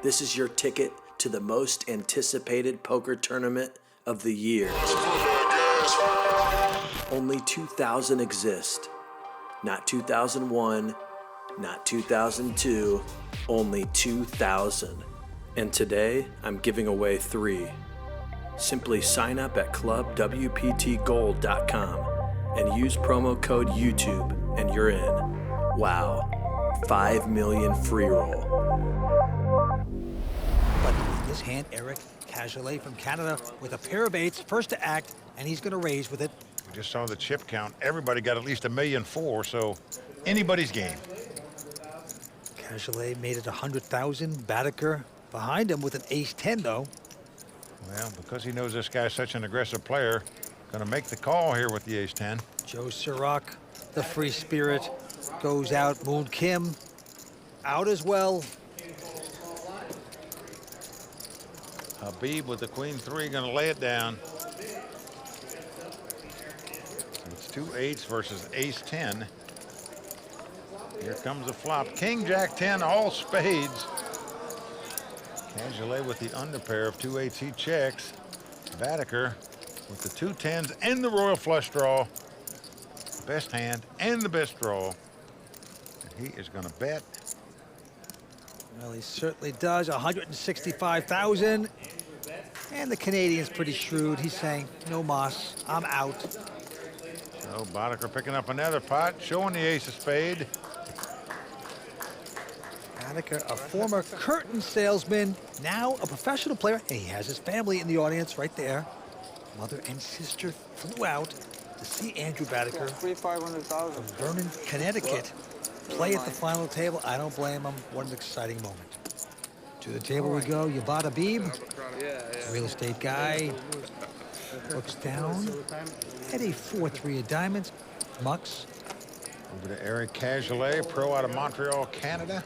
This is your ticket to the most anticipated poker tournament of the year. Only 2,000 exist. Not 2001, not 2002, only 2,000. And today, I'm giving away 3. Simply sign up at clubwptgold.com and use promo code YouTube and you're in. Wow, 5 million free roll. But in this hand, Erik Cajelais from Canada with a pair of 8s, first to act, and he's going to raise with it. We just saw the chip count. Everybody got at least $1.4 million, so anybody's game. Cajelais made it 100,000. Badecker behind him with an ace-10, though. Well, because he knows this guy's such an aggressive player, going to make the call here with the ace-10. Joe Serock, the free spirit, goes out. Moon Kim out as well. Habib with the queen-3 going to lay it down. It's 2 8s versus ace-10. Here comes the flop. King, Jack 10, all spades. Cajelais with the underpair of 2 8s, he checks. Badecker with the 2 10s and the royal flush draw. Best hand and the best draw. And he is going to bet. Well, he certainly does. 165,000. And the Canadian's pretty shrewd. He's saying, no mas, I'm out. So Badecker picking up another pot, showing the ace of spade. Badecker, a former curtain salesman, now a professional player, and he has his family in the audience right there. Mother and sister flew out to see Andrew Badecker $500,000 from Vernon, Connecticut, play at the final table. I don't blame him. What an exciting moment. To the table we go. Ubaid Habib, real estate guy, looks down at a 4-3 of diamonds. Mucks. Over to Erik Cajelais, pro out of Montreal, Canada.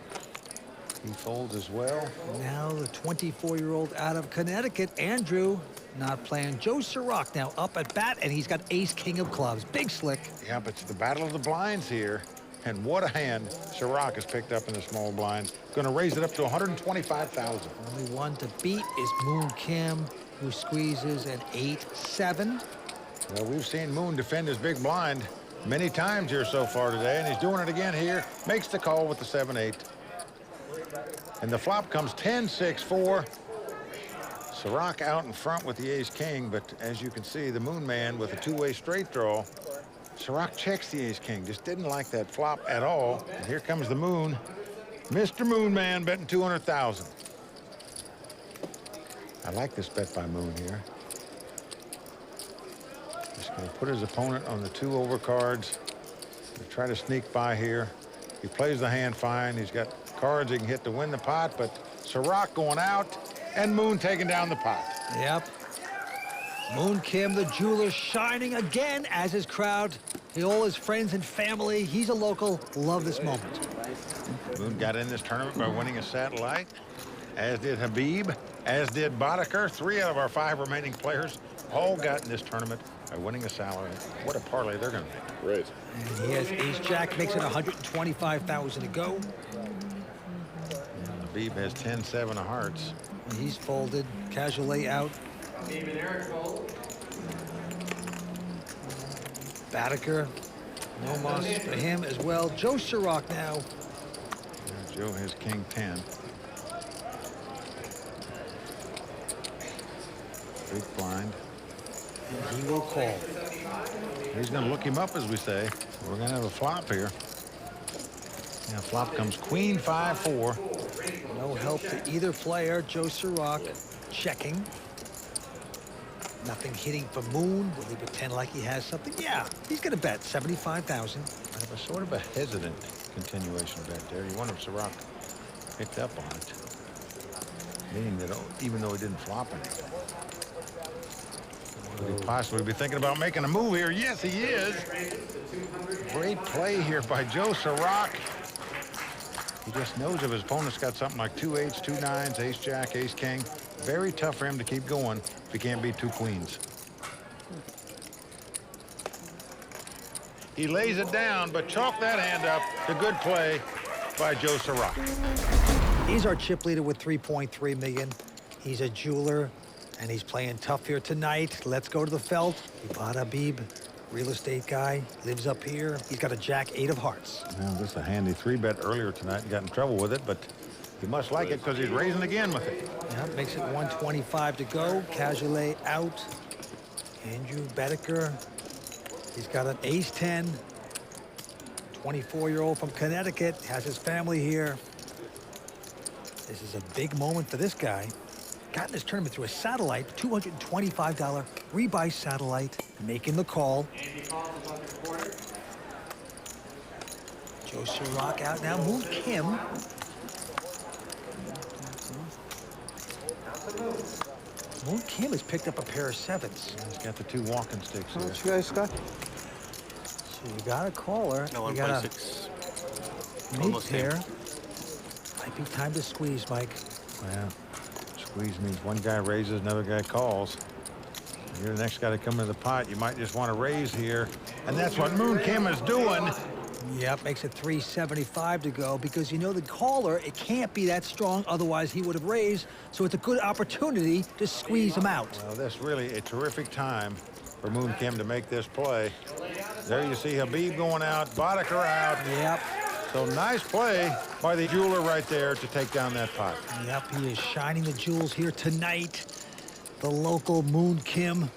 He folds as well. Now the 24-year-old out of Connecticut, Andrew, not playing. Joe Serock now up at bat, and he's got ace-king of clubs. Big slick. Yeah, but it's the battle of the blinds here. And what a hand Serock has picked up in the small blind. Going to raise it up to 125,000. Only one to beat is Moon Kim, who squeezes an 8-7. Well, we've seen Moon defend his big blind many times here so far today, and he's doing it again here. Makes the call with the 7-8. And the flop comes 10-6-4. Serock out in front with the ace-king, but as you can see, the Moon man with a 2-way straight draw. Serock checks the ace-king, just didn't like that flop at all. And here comes the Moon. Mr. Moon man betting 200,000. I like this bet by Moon here. Just going to put his opponent on the 2 overcards. Try to sneak by here. He plays the hand fine. He's got cards he can hit to win the pot, but Serock going out and Moon taking down the pot. Yep. Moon Kim, the jeweler, shining again as his crowd. All his friends and family. He's a local. Love this moment. Moon got in this tournament by winning a satellite, as did Habib, as did Badecker. 3 out of our 5 remaining players all got in this tournament by winning a salary. What a parlay they're going to make. Right. And he has ace-jack, makes it 125,000 to go. Habib has 10-7 of hearts. He's folded. Cajelais out. Badecker, no mas for him as well. Joe Serock now. Yeah, Joe has king 10. Big blind. And he will call. He's going to look him up, as we say. We're going to have a flop here. Now flop comes queen 5-4. No help to either player. Joe Serock checking. Nothing hitting for Moon. Will he pretend like he has something? Yeah, he's going to bet 75,000. Kind of a sort of a hesitant continuation bet there. You wonder if Serock picked up on it. Meaning that even though he didn't flop anything. Could he possibly be thinking about making a move here? Yes, he is. Great play here by Joe Serock. He just knows if his opponent's got something like 2 8s, 2 9s, ace jack, ace king. Very tough for him to keep going if he can't beat 2 queens. He lays it down, but chalk that hand up. The good play by Joe Serock. He's our chip leader with 3.3 million. He's a jeweler, and he's playing tough here tonight. Let's go to the felt. Ubaid Habib, real estate guy, lives up here. He's got a jack 8 of hearts. Well, this is a handy 3-bet earlier tonight and got in trouble with it, but he must like it because he's raising again with it. Yeah, makes it 125 to go. Cajelais out. Andrew Badecker. He's got an ace-10. 24-year-old from Connecticut. Has his family here. This is a big moment for this guy. Got in this tournament through a satellite, $225 rebuy satellite, making the call. Joe Serock out now. Moon Kim. Moon Kim has picked up a pair of 7s. He's got the 2 walking sticks here. What you guys got? So you got a caller. No, you got 1.6. a Almost here. there. Might be time to squeeze, Mike. Well, squeeze means one guy raises, another guy calls. You're the next guy to come into the pot. You might just want to raise here. And that's what Moon Kim is doing. Yep, makes it 375 to go because you know the caller, it can't be that strong, otherwise he would have raised. So it's a good opportunity to squeeze him out. Well, that's really a terrific time for Moon Kim to make this play. There you see Habib going out, Badecker out. Yep. So nice play by the jeweler right there to take down that pot. Yep, he is shining the jewels here tonight. The local Moon Kim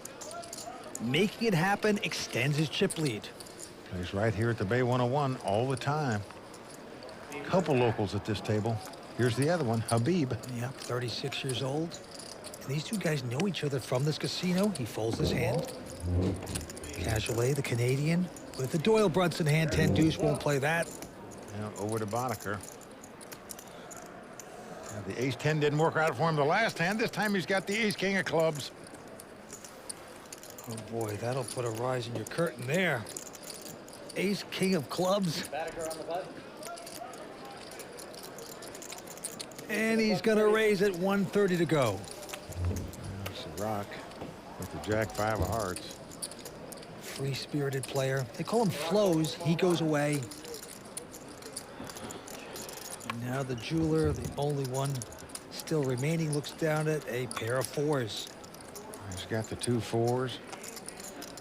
making it happen, extends his chip lead. He's right here at the Bay 101 all the time. Couple locals at this table. Here's the other one, Habib. Yep, 36 years old. And these two guys know each other from this casino. He folds his hand. Cajelais, the Canadian, with the Doyle Brunson hand, 10 deuce, won't play that. Now over to Badecker. Now, the ace-10 didn't work out for him the last hand. This time he's got the ace-king of clubs. Oh boy, that'll put a rise in your curtain there. Ace, king of clubs. And he's gonna raise it, 130 to go. Serock with the jack 5 of hearts. Free-spirited player. They call him Flows. He goes away. And now the jeweler, the only one still remaining, looks down at a pair of 4s. He's got the 2 4s.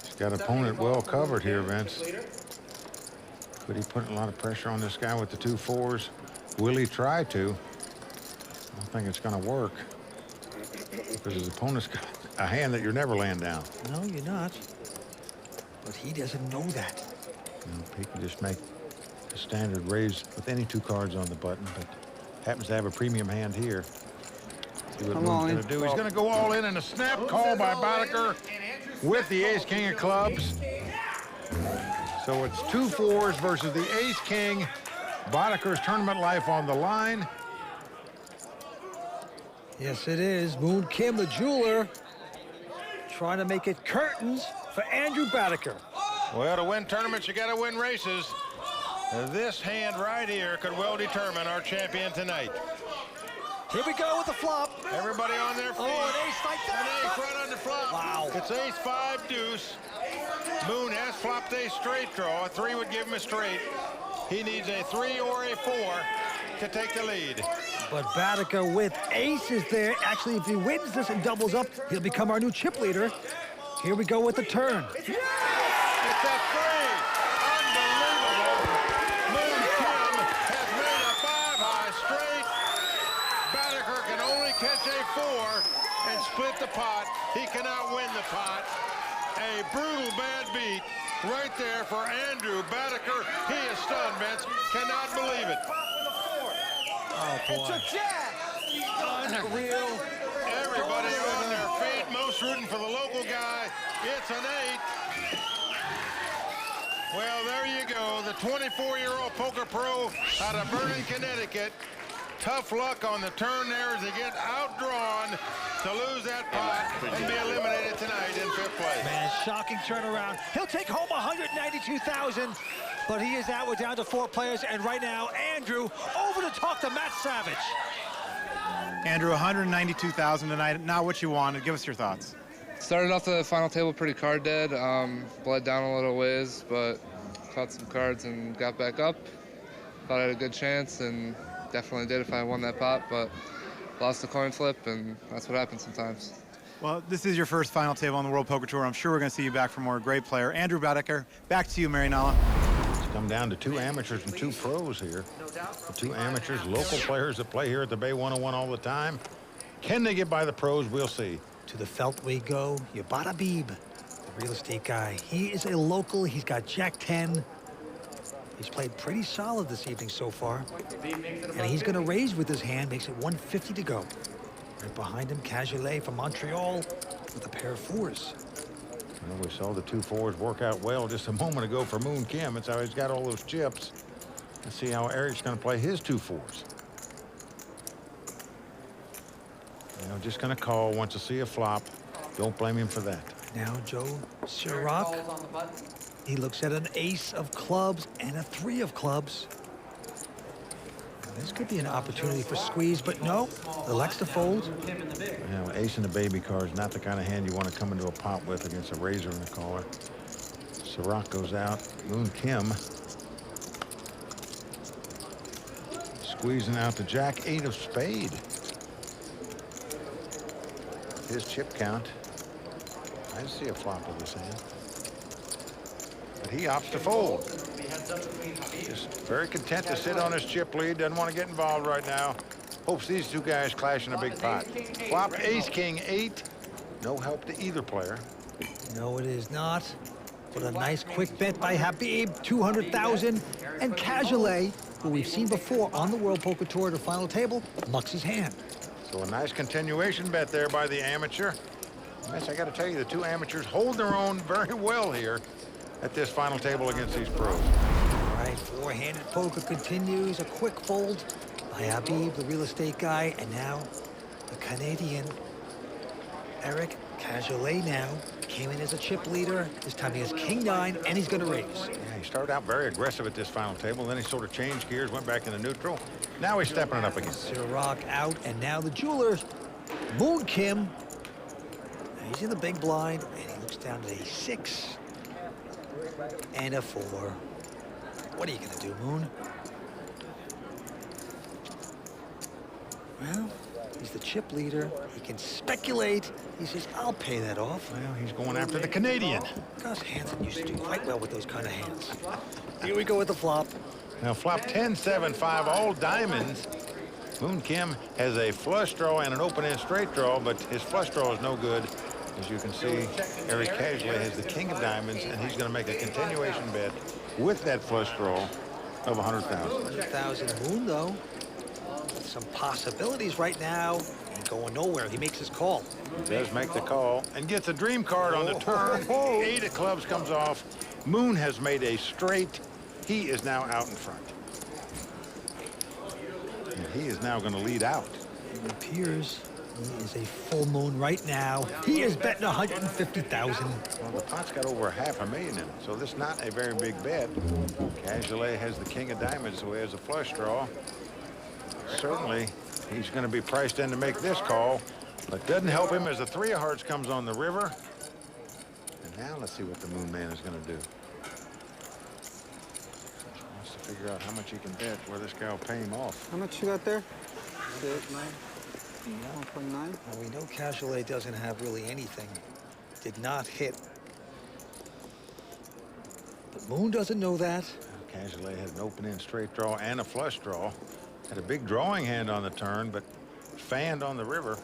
He's got opponent well covered here, Vince. Could he put a lot of pressure on this guy with the 2 4s? Will he try to? I don't think it's going to work because his opponent's got a hand that you're never laying down. No, you're not. But he doesn't know that. You know, he can just make a standard raise with any 2 cards on the button, but happens to have a premium hand here. See what Moon's going to do. He's going to go all in and a snap call by Badecker with the ace-king of clubs. So it's 2 4s versus the ace-king. Badecker's tournament life on the line. Yes, it is. Moon Kim, the jeweler, trying to make it curtains for Andrew Badecker. Well, to win tournaments, you got to win races. This hand right here could well determine our champion tonight. Here we go with the flop. Everybody on their feet. Oh, an ace like that. An ace right on the flop. Wow. It's ace 5 deuce. Moon has flopped a straight draw. A 3 would give him a straight. He needs a 3 or a 4 to take the lead. But Badecker with aces there. Actually, if he wins this and doubles up, he'll become our new chip leader. Here we go with the turn. It's a 3. Unbelievable. Moon Kim has made a 5-high straight. Badecker can only catch a 4 and split the pot. He cannot win the pot. Badecker. He is stunned, Vince. Cannot believe it. Oh, boy. Unreal. Everybody on their feet. Most rooting for the local guy. It's an 8. Well, there you go. The 24-year-old poker pro out of Burt, Connecticut. Tough luck on the turn there as they get outdrawn to lose that pot and be eliminated tonight in 5th place. Man, shocking turnaround. He'll take home $192,000, but he is out. We're down to 4 players, and right now, Andrew over to talk to Matt Savage. Andrew, $192,000 tonight. Not what you wanted. Give us your thoughts. Started off the final table pretty card dead. Bled down a little ways, but caught some cards and got back up. Thought I had a good chance, and definitely did if I won that pot, but lost the coin flip, and that's what happens sometimes. Well, this is your first final table on the World Poker Tour. I'm sure we're going to see you back for more. Great player. Andrew Badecker, back to you, Marinella. It's come down to 2 amateurs and 2 pros here. The 2 amateurs, local players that play here at the Bay 101 all the time. Can they get by the pros? We'll see. To the felt we go. Ubaid Habib, the real estate guy. He is a local. He's got Jack 10. He's played pretty solid this evening so far. And he's going to raise with his hand. Makes it 150 to go. Right behind him, Cajelais from Montreal with a pair of 4s. Well, we saw the 2 4s work out well just a moment ago for Moon Kim. That's how he's got all those chips. Let's see how Erik's going to play his 2 4s. You know, just going to call, wants to see a flop. Don't blame him for that. Now Joe Serock. He looks at an ace of clubs and a 3 of clubs. Now, this could be an opportunity for squeeze, but no, elects to fold. You know, ace in the baby card is not the kind of hand you want to come into a pot with against a razor and a caller. Serock goes out. Moon Kim squeezing out the Jack 8 of spade. His chip count. I see a flop with this hand. But he opts to fold. Just very content to sit on his chip lead. Doesn't want to get involved right now. Hopes these 2 guys clash in a big pot. Flop ace king 8. No help to either player. No, it is not. But a nice quick bet by Habib, 200,000. And Cajelais, who we've seen before on the World Poker Tour at the final table, mucks his hand. So a nice continuation bet there by the amateur. Yes, I got to tell you, the 2 amateurs hold their own very well here at this final table against these pros. All right, 4-handed poker continues. A quick fold by Habib, the real estate guy, and now the Canadian, Erik Cajelais now came in as a chip leader. This time he has king 9, and he's going to raise. Yeah, he started out very aggressive at this final table. Then he sort of changed gears, went back into neutral. Now he's stepping it up again. Serock out, and now the jewelers, Moon Kim. He's in the big blind, and he looks down to a 6 and a 4. What are you going to do, Moon? Well, he's the chip leader. He can speculate. He says, I'll pay that off. Well, he's going after the Canadian. Gus Hansen used to do quite well with those kind of hands. Here we go with the flop. Now, flop 10-7-5, all diamonds. Moon Kim has a flush draw and an open-end straight draw, but his flush draw is no good. As you can see, Erik Cajelais has the king of diamonds, and he's going to make a continuation bet with that flush draw of 100,000. 100,000 Moon, though. Some possibilities right now. Ain't going nowhere. He makes his call. He does make the call and gets a dream card on the turn. 8 of clubs comes off. Moon has made a straight. He is now out in front. And he is now going to lead out. It appears he is a full moon right now. He is betting 150,000. Well, the pot's got over $500,000 in it, so this is not a very big bet. Cajelais has the king of diamonds, so he has a flush draw. Certainly, he's going to be priced in to make this call, but doesn't help him as the 3 of hearts comes on the river. And now let's see what the Moon Man is going to do. He wants to figure out how much he can bet where this guy will pay him off. How much you got there? 1.9. Well, we know Cajelais doesn't have really anything. Did not hit. But Moon doesn't know that. Cajelais had an open-end straight draw and a flush draw. Had a big drawing hand on the turn, but fanned on the river.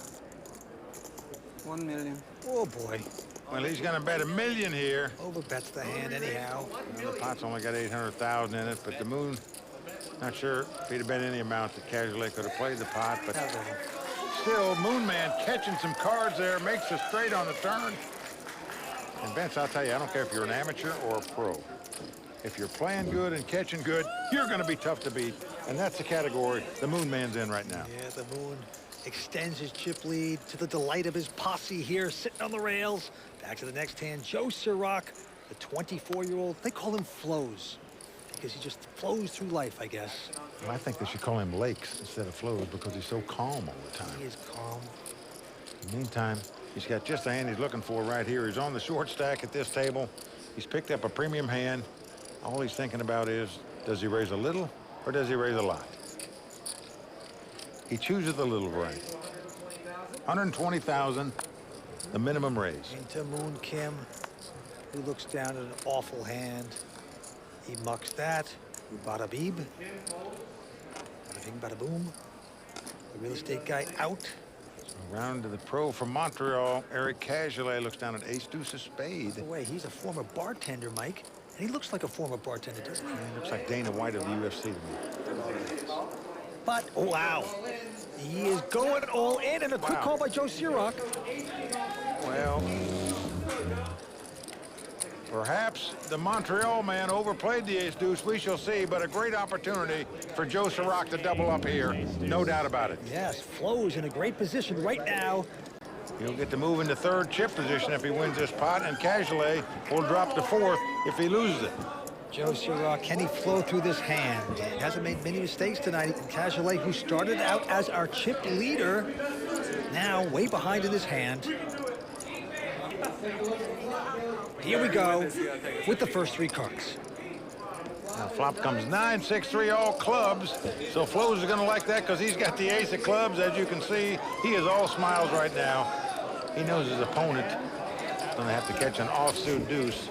1 million. Oh, boy. Well, he's going to bet $1 million here. Overbets the hand anyhow. Well, the pot's only got 800,000 in it, but the moon, not sure if he'd have bet any amount that Cajelais could have played the pot, but still, Moon Man catching some cards there, makes a straight on the turn. And Vince, I'll tell you, I don't care if you're an amateur or a pro. If you're playing good and catching good, you're going to be tough to beat. And that's the category the Moon Man's in right now. Yeah, the Moon extends his chip lead to the delight of his posse here, sitting on the rails. Back to the next hand, Joe Serock, the 24-year-old. They call him Flows because he just flows through life, I guess. Well, I think they should call him Lakes instead of Flows because he's so calm all the time. He is calm. In the meantime, he's got just the hand he's looking for right here. He's on the short stack at this table. He's picked up a premium hand. All he's thinking about is, does he raise a little or does he raise a lot? He chooses the little variety. 120,000, the minimum raise. Into Moon Kim, who looks down at an awful hand. He mucks that. Ubaid Habib. Bada bing, bada boom. The real estate guy out. Round to the pro from Montreal, Erik Cajelais looks down at ace deuce of spade. By the way, he's a former bartender, Mike. And he looks like a former bartender, doesn't he? He looks like Dana White of the UFC to me. But, oh, wow. He is going all in, and a quick call by Joe Serock. Well, perhaps the Montreal man overplayed the ace-deuce. We shall see, but a great opportunity for Joe Serock to double up here. No doubt about it. Yes, Flo's in a great position right now. He'll get to move into third chip position if he wins this pot, and Cajelais will drop to fourth if he loses it. Joe Serock, can he flow through this hand? He hasn't made many mistakes tonight. Cajelais, who started out as our chip leader, now way behind in this hand. Here we go with the first three cards. Now flop comes 9-6-3 all clubs. So Flo's is going to like that because he's got the ace of clubs. As you can see, he is all smiles right now. He knows his opponent is going to have to catch an offsuit deuce,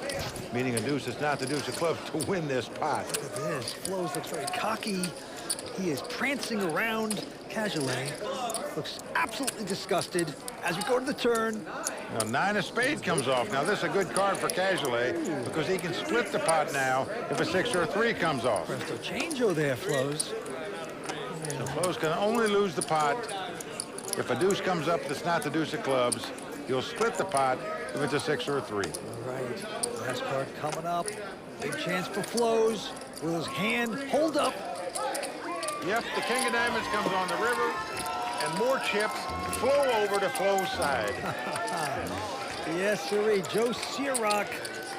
meaning a deuce that's not the deuce of clubs, to win this pot. Look at this. Flo's looks very cocky. He is prancing around. Cajelais looks absolutely disgusted as we go to the turn. Now, 9 of spade comes off. Now, this is a good card for Cajelais because he can split the pot now if a 6 or a 3 comes off. Presto changeo there, Flo's. So Flo's can only lose the pot if a deuce comes up that's not the deuce of clubs. You'll split the pot if it's a 6 or a 3. All right, last card coming up. Big chance for Flo's. Will his hand hold up? Yep, the king of diamonds comes on the river, and more chips flow over to Flo's side. Yes, sirree. Joe Serock,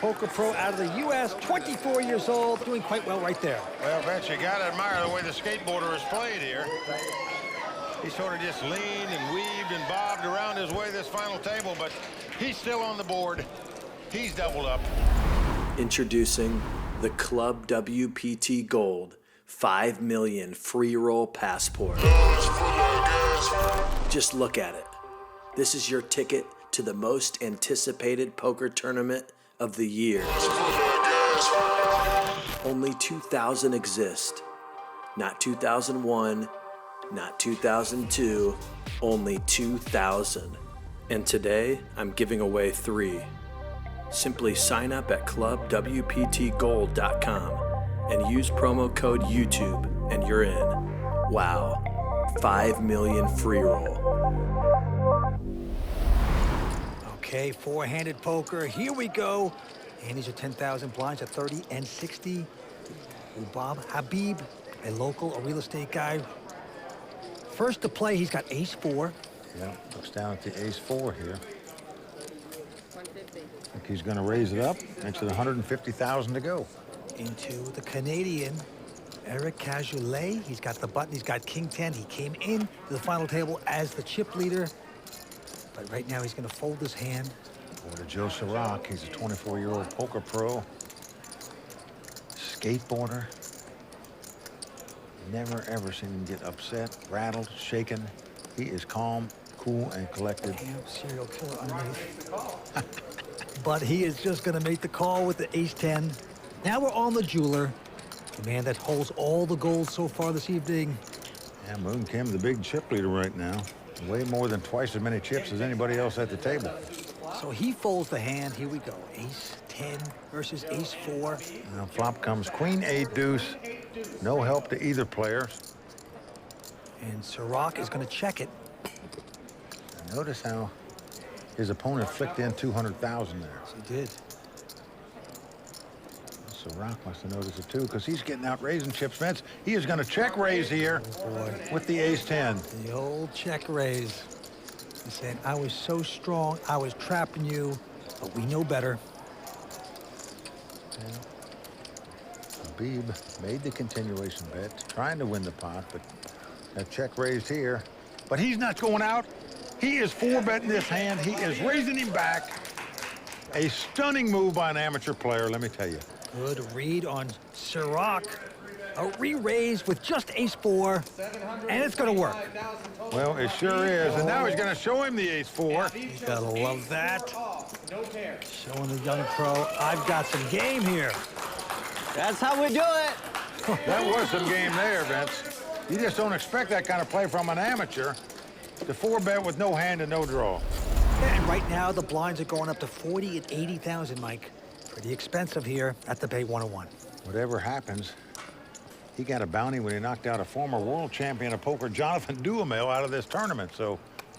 poker pro out of the U.S., 24 years old, doing quite well right there. Well, Bert, you got to admire the way the skateboarder is played here. He sort of just leaned and weaved and bobbed around his way this final table, but he's still on the board. He's doubled up. Introducing the Club WPT Gold 5 million free roll passport. Just look at it. This is your ticket to the most anticipated poker tournament of the year. Only 2,000 exist. Not 2001, not 2002, only 2,000. And today, I'm giving away 3. Simply sign up at clubwptgold.com and use promo code YouTube and you're in. Wow, 5 million free roll. Okay, four-handed poker, here we go. Andy's at 10,000 blinds at 30 and 60. Ubaid Habib, a real estate guy. First to play, he's got ace-4. Yeah, looks down at the ace-4 here. I think he's going to raise it up. Makes it 150,000 to go. Into the Canadian, Erik Cajelais. He's got the button, he's got king 10. He came in to the final table as the chip leader. But right now he's going to fold his hand. Over to Joe Serock. He's a 24-year-old poker pro. Skateboarder. Never, ever seen him get upset, rattled, shaken. He is calm, cool, and collected. Damn, serial killer underneath. But he is just going to make the call with the ace-10. Now we're on the jeweler, the man that holds all the gold so far this evening. Yeah, Moon Kim, the big chip leader right now. Way more than twice as many chips as anity else at the table. So he folds the hand. Here we go. Ace 10 versus ace 4. Now flop comes queen 8 deuce. No help to either player. And Serock is going to check it. Notice how his opponent flicked in 200,000 there. Yes, he did. Serock must have noticed it too, because he's getting out raising chips. Vince, he is going to check raise here with the ace 10. The old check raise. He's saying, I was so strong, I was trapping you, but we know better. Habib made the continuation bet, trying to win the pot, but that check raised here. But he's not going out. He is 4-betting this hand. He is raising him back. A stunning move by an amateur player, let me tell you. Good read on Serock. A re-raise with just ace 4, and it's going to work. Well, it sure is. And now he's going to show him the ace 4. You got to love that. Showing the young pro, I've got some game here. That's how we do it. That was some game there, Vince. You just don't expect that kind of play from an amateur. The 4-bet with no hand and no draw. Yeah, and right now, the blinds are going up to 40 and 80,000, Mike. Pretty expensive here at the Bay 101. Whatever happens, he got a bounty when he knocked out a former world champion of poker, Jonathan Duhamel, out of this tournament. So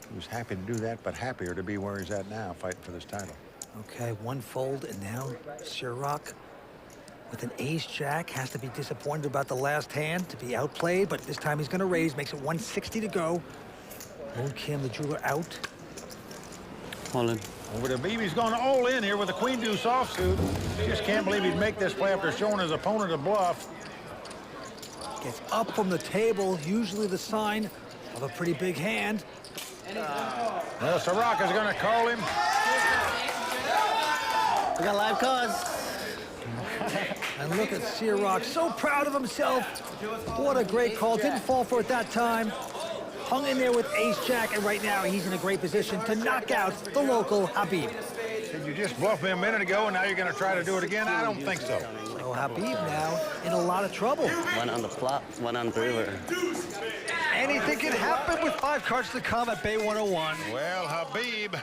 he was happy to do that, but happier to be where he's at now, fighting for this title. Okay, one fold, and now Serock with an ace-jack has to be disappointed about the last hand to be outplayed, but this time he's going to raise, makes it 160 to go. Moon Kim, the jeweler, out. All in. Over to Habib, he's going all in here with a queen deuce offsuit. Just can't believe he'd make this play after showing his opponent a bluff. Gets up from the table, usually the sign of a pretty big hand. Well, Serock is going to call him. We got live cards. And look at Serock, so proud of himself. What a great call. Didn't fall for it that time. Hung in there with ace-jack, and right now he's in a great position to knock out the local Habib. Did you just bluff me a minute ago, and now you're going to try to do it again? I don't think so. So Habib now in a lot of trouble. One on the flop, one on the river. Anything can happen with 5 cards to come at Bay 101. Well, Habib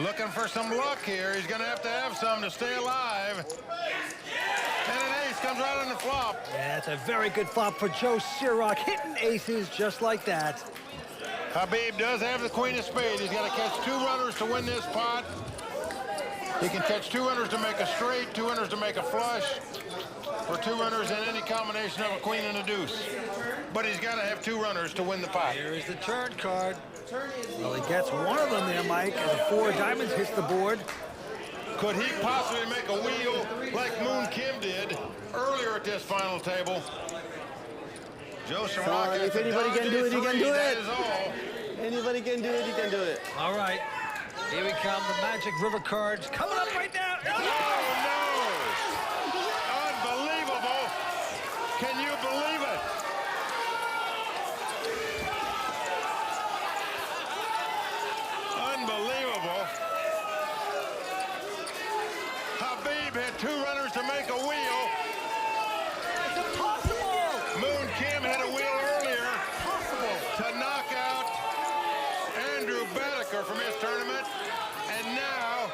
looking for some luck here. He's going to have some to stay alive. And an ace comes right on the flop. Yeah, it's a very good flop for Joe Serock, hitting aces just like that. Habib does have the queen of spades. He's got to catch 2 runners to win this pot. He can catch 2 runners to make a straight, 2 runners to make a flush, or 2 runners in any combination of a queen and a deuce. But he's got to have 2 runners to win the pot. Here is the turn card. Well, he gets one of them there, Mike, as the 4 diamonds hits the board. Could he possibly make a wheel like Moon Kim did earlier at this final table? Joe Serock, if anybody can do it, he can do that it. is all. Anybody can do it, he can do it. All right. Here we come, the Magic River cards coming up right now. Oh, no! Unbelievable! Can you believe it? Unbelievable. Habib had 2 runners to make a wheel. It's impossible! Moon Kim had a wheel earlier to knock out Andrew Badecker from his tournament. And now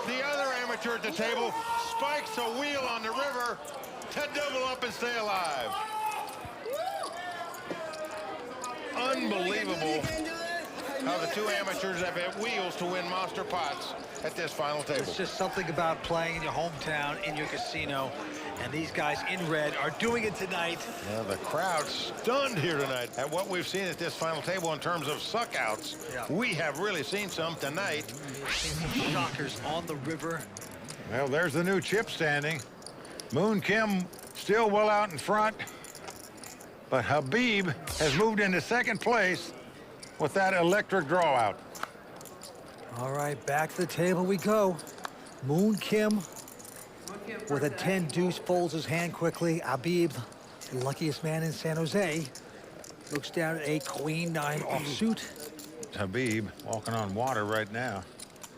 the other amateur at the table spikes a wheel on the river to double up and stay alive. Unbelievable how the 2 amateurs have had wheels to win monster pots at this final table. It's just something about playing in your hometown, in your casino, and these guys in red are doing it tonight. Well, the crowd's stunned here tonight at what we've seen at this final table in terms of suckouts. Yeah. We have really seen some tonight. Some shockers on the river. Well, there's the new chip standing. Moon Kim still well out in front, but Habib has moved into 2nd place with that electric draw out. All right, back to the table we go. Moon Kim with a 10 deuce folds his hand quickly. Habib, the luckiest man in San Jose, looks down at a queen 9 offsuit. Habib walking on water right now.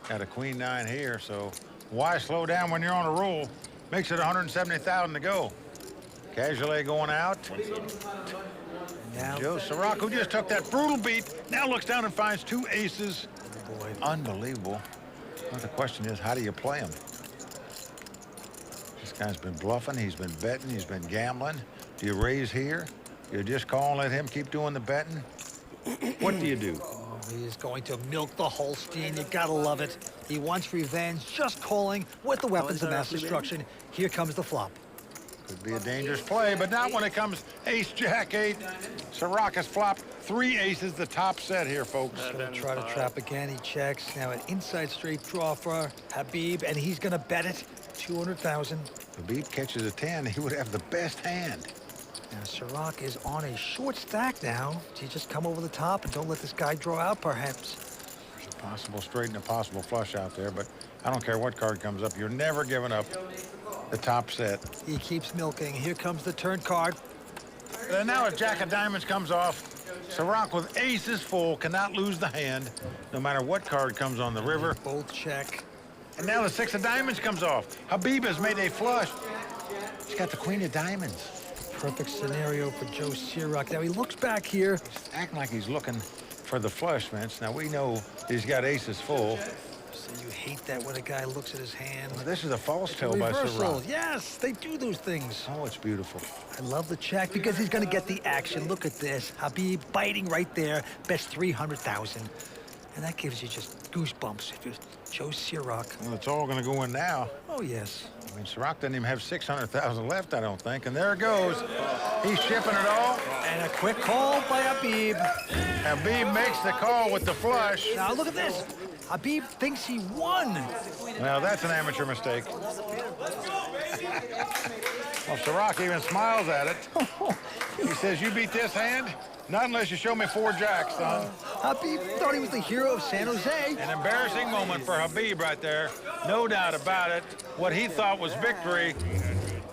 Got a queen 9 here, so why slow down when you're on a roll? Makes it 170,000 to go. Cajelais going out. Now, Joe Serock, who just took that brutal beat, now looks down and finds 2 aces. boy. Unbelievable. Well, the question is, how do you play him? This guy's been bluffing, he's been betting, he's been gambling. Do you raise here? You just call and let him keep doing the betting? What do you do? Oh, he's going to milk the Holstein. You gotta love it. He wants revenge, just calling with the weapons of mass destruction. Here comes the flop. Could be a dangerous play, but not when it comes ace, jack, 8. Serock has flopped 3 aces, the top set here, folks. Gonna try to trap again. He checks. Now an inside straight draw for Habib, and he's gonna bet it 200,000. Habib catches a 10, he would have the best hand. Now Serock is on a short stack now. Do you just come over the top and don't let this guy draw out, perhaps? There's a possible straight and a possible flush out there, but I don't care what card comes up. You're never giving up the top set. He keeps milking. Here comes the turn card. And now a jack of diamonds comes off. Serock with aces full cannot lose the hand, no matter what card comes on the river. Both check. And now the 6 of diamonds comes off. Habib has made a flush. He's got the queen of diamonds. Perfect scenario for Joe Serock. Now he looks back here. He's acting like he's looking for the flush, Vince. Now we know he's got aces full. So you hate that when a guy looks at his hand. Well, this is a false tell by Serock. Yes, they do those things. Oh, it's beautiful. I love the check because he's going to get the action. Look at this. Habib biting right there. Best 300,000. And that gives you just goosebumps if you're Joe Serock. Well, it's all going to go in now. Oh, yes. I mean, Serock doesn't even have 600,000 left, I don't think. And there it goes. He's shipping it all. And a quick call by Habib. Habib makes the call with the flush. Now look at this. Habib thinks he won. Well, that's an amateur mistake. Well, Serock even smiles at it. He says, you beat this hand? Not unless you show me 4 jacks, son. Habib thought he was the hero of San Jose. An embarrassing moment for Habib right there. No doubt about it. What he thought was victory.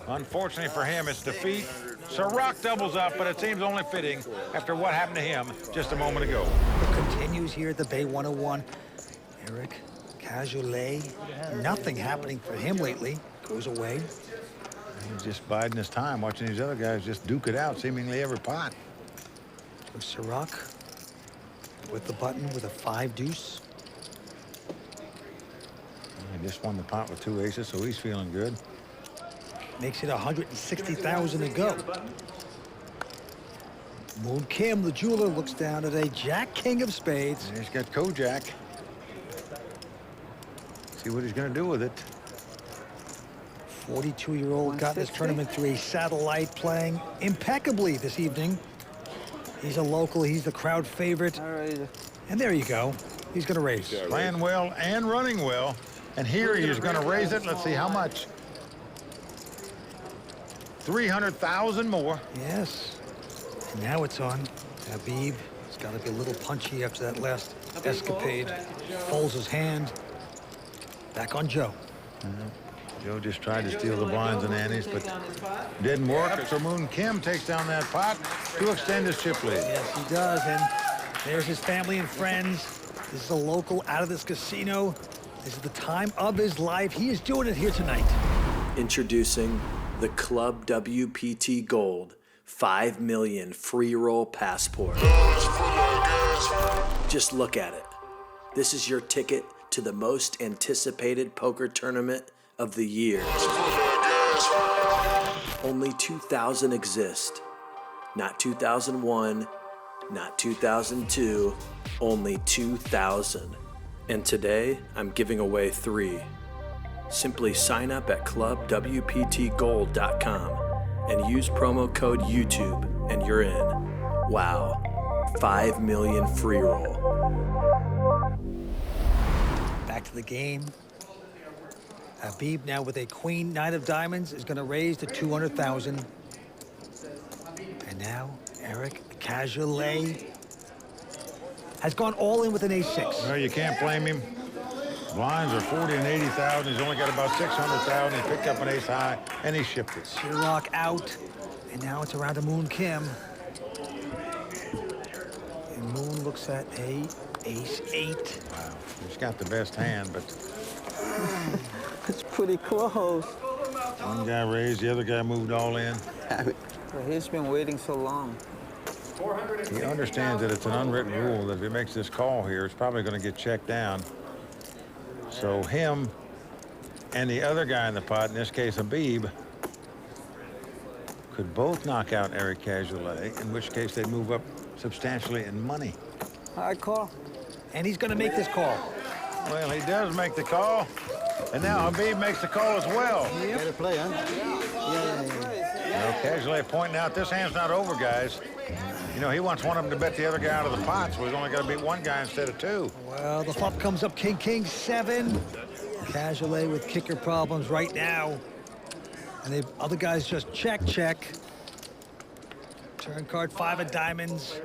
Unfortunately for him, it's defeat. Serock doubles up, but it seems only fitting after what happened to him just a moment ago. It continues here at the Bay 101. Erik Cajelais. Nothing happening for him lately. Goes away. He's just biding his time, watching these other guys just duke it out seemingly every pot. Serock with the button with a 5 deuce. He just won the pot with 2 aces, so he's feeling good. Makes it 160,000 to go. Moon Kim, the jeweler, looks down at a Jack King of spades. And he's got Kojak. See what he's going to do with it. 42-year-old got this tournament through a satellite, playing impeccably this evening. He's a local, he's the crowd favorite. And there you go. He's going to raise. Playing well and running well. And here he is going to raise it. Let's see how much. 300,000 more. Yes. And now it's on. Habib has got to be a little punchy after that last escapade. Folds his hand. Back on Joe. Joe just tried to steal the blinds and antes, but didn't work. So Moon Kim takes down that pot to extend his chip lead. Yes, he does. And there's his family and friends. This is a local out of this casino. This is the time of his life. He is doing it here tonight. Introducing the Club WPT Gold 5 million free roll passport. Just look at it. This is your ticket to the most anticipated poker tournament of the year. Only 2,000 exist. Not 2001, not 2002, only 2,000. And today, I'm giving away 3. Simply sign up at clubwptgold.com and use promo code YouTube and you're in. Wow, 5 million free roll. Back to the game. Habib now with a queen, 9 of diamonds, is going to raise to 200,000. And now Erik Cajelais has gone all in with an ace-6. Well, you can't blame him. Blinds are 40 and 80,000. He's only got about 600,000. He picked up an ace high, and he shipped it. Serock out, and now it's around to Moon Kim. And Moon looks at a ace-8. Wow, he's got the best hand, but It's pretty close. one guy raised, the other guy moved all in. He's been waiting so long. He understands that it's an unwritten rule that if he makes this call here, it's probably going to get checked down. So him and the other guy in the pot, in this case Habib, could both knock out Erik Cajelais, in which case they'd move up substantially in money. Hard call. And he's going to make this call. Well, he does make the call. And now Habib makes the call as well. Better play, huh? Well, Cajelais pointing out this hand's not over, guys. You know, he wants one of them to bet the other guy out of the pot, so he's only got to beat one guy instead of two. Well, the flop comes up king, king, 7. Cajelais with kicker problems right now. And the other guys just check, check. Turn card 5 of diamonds.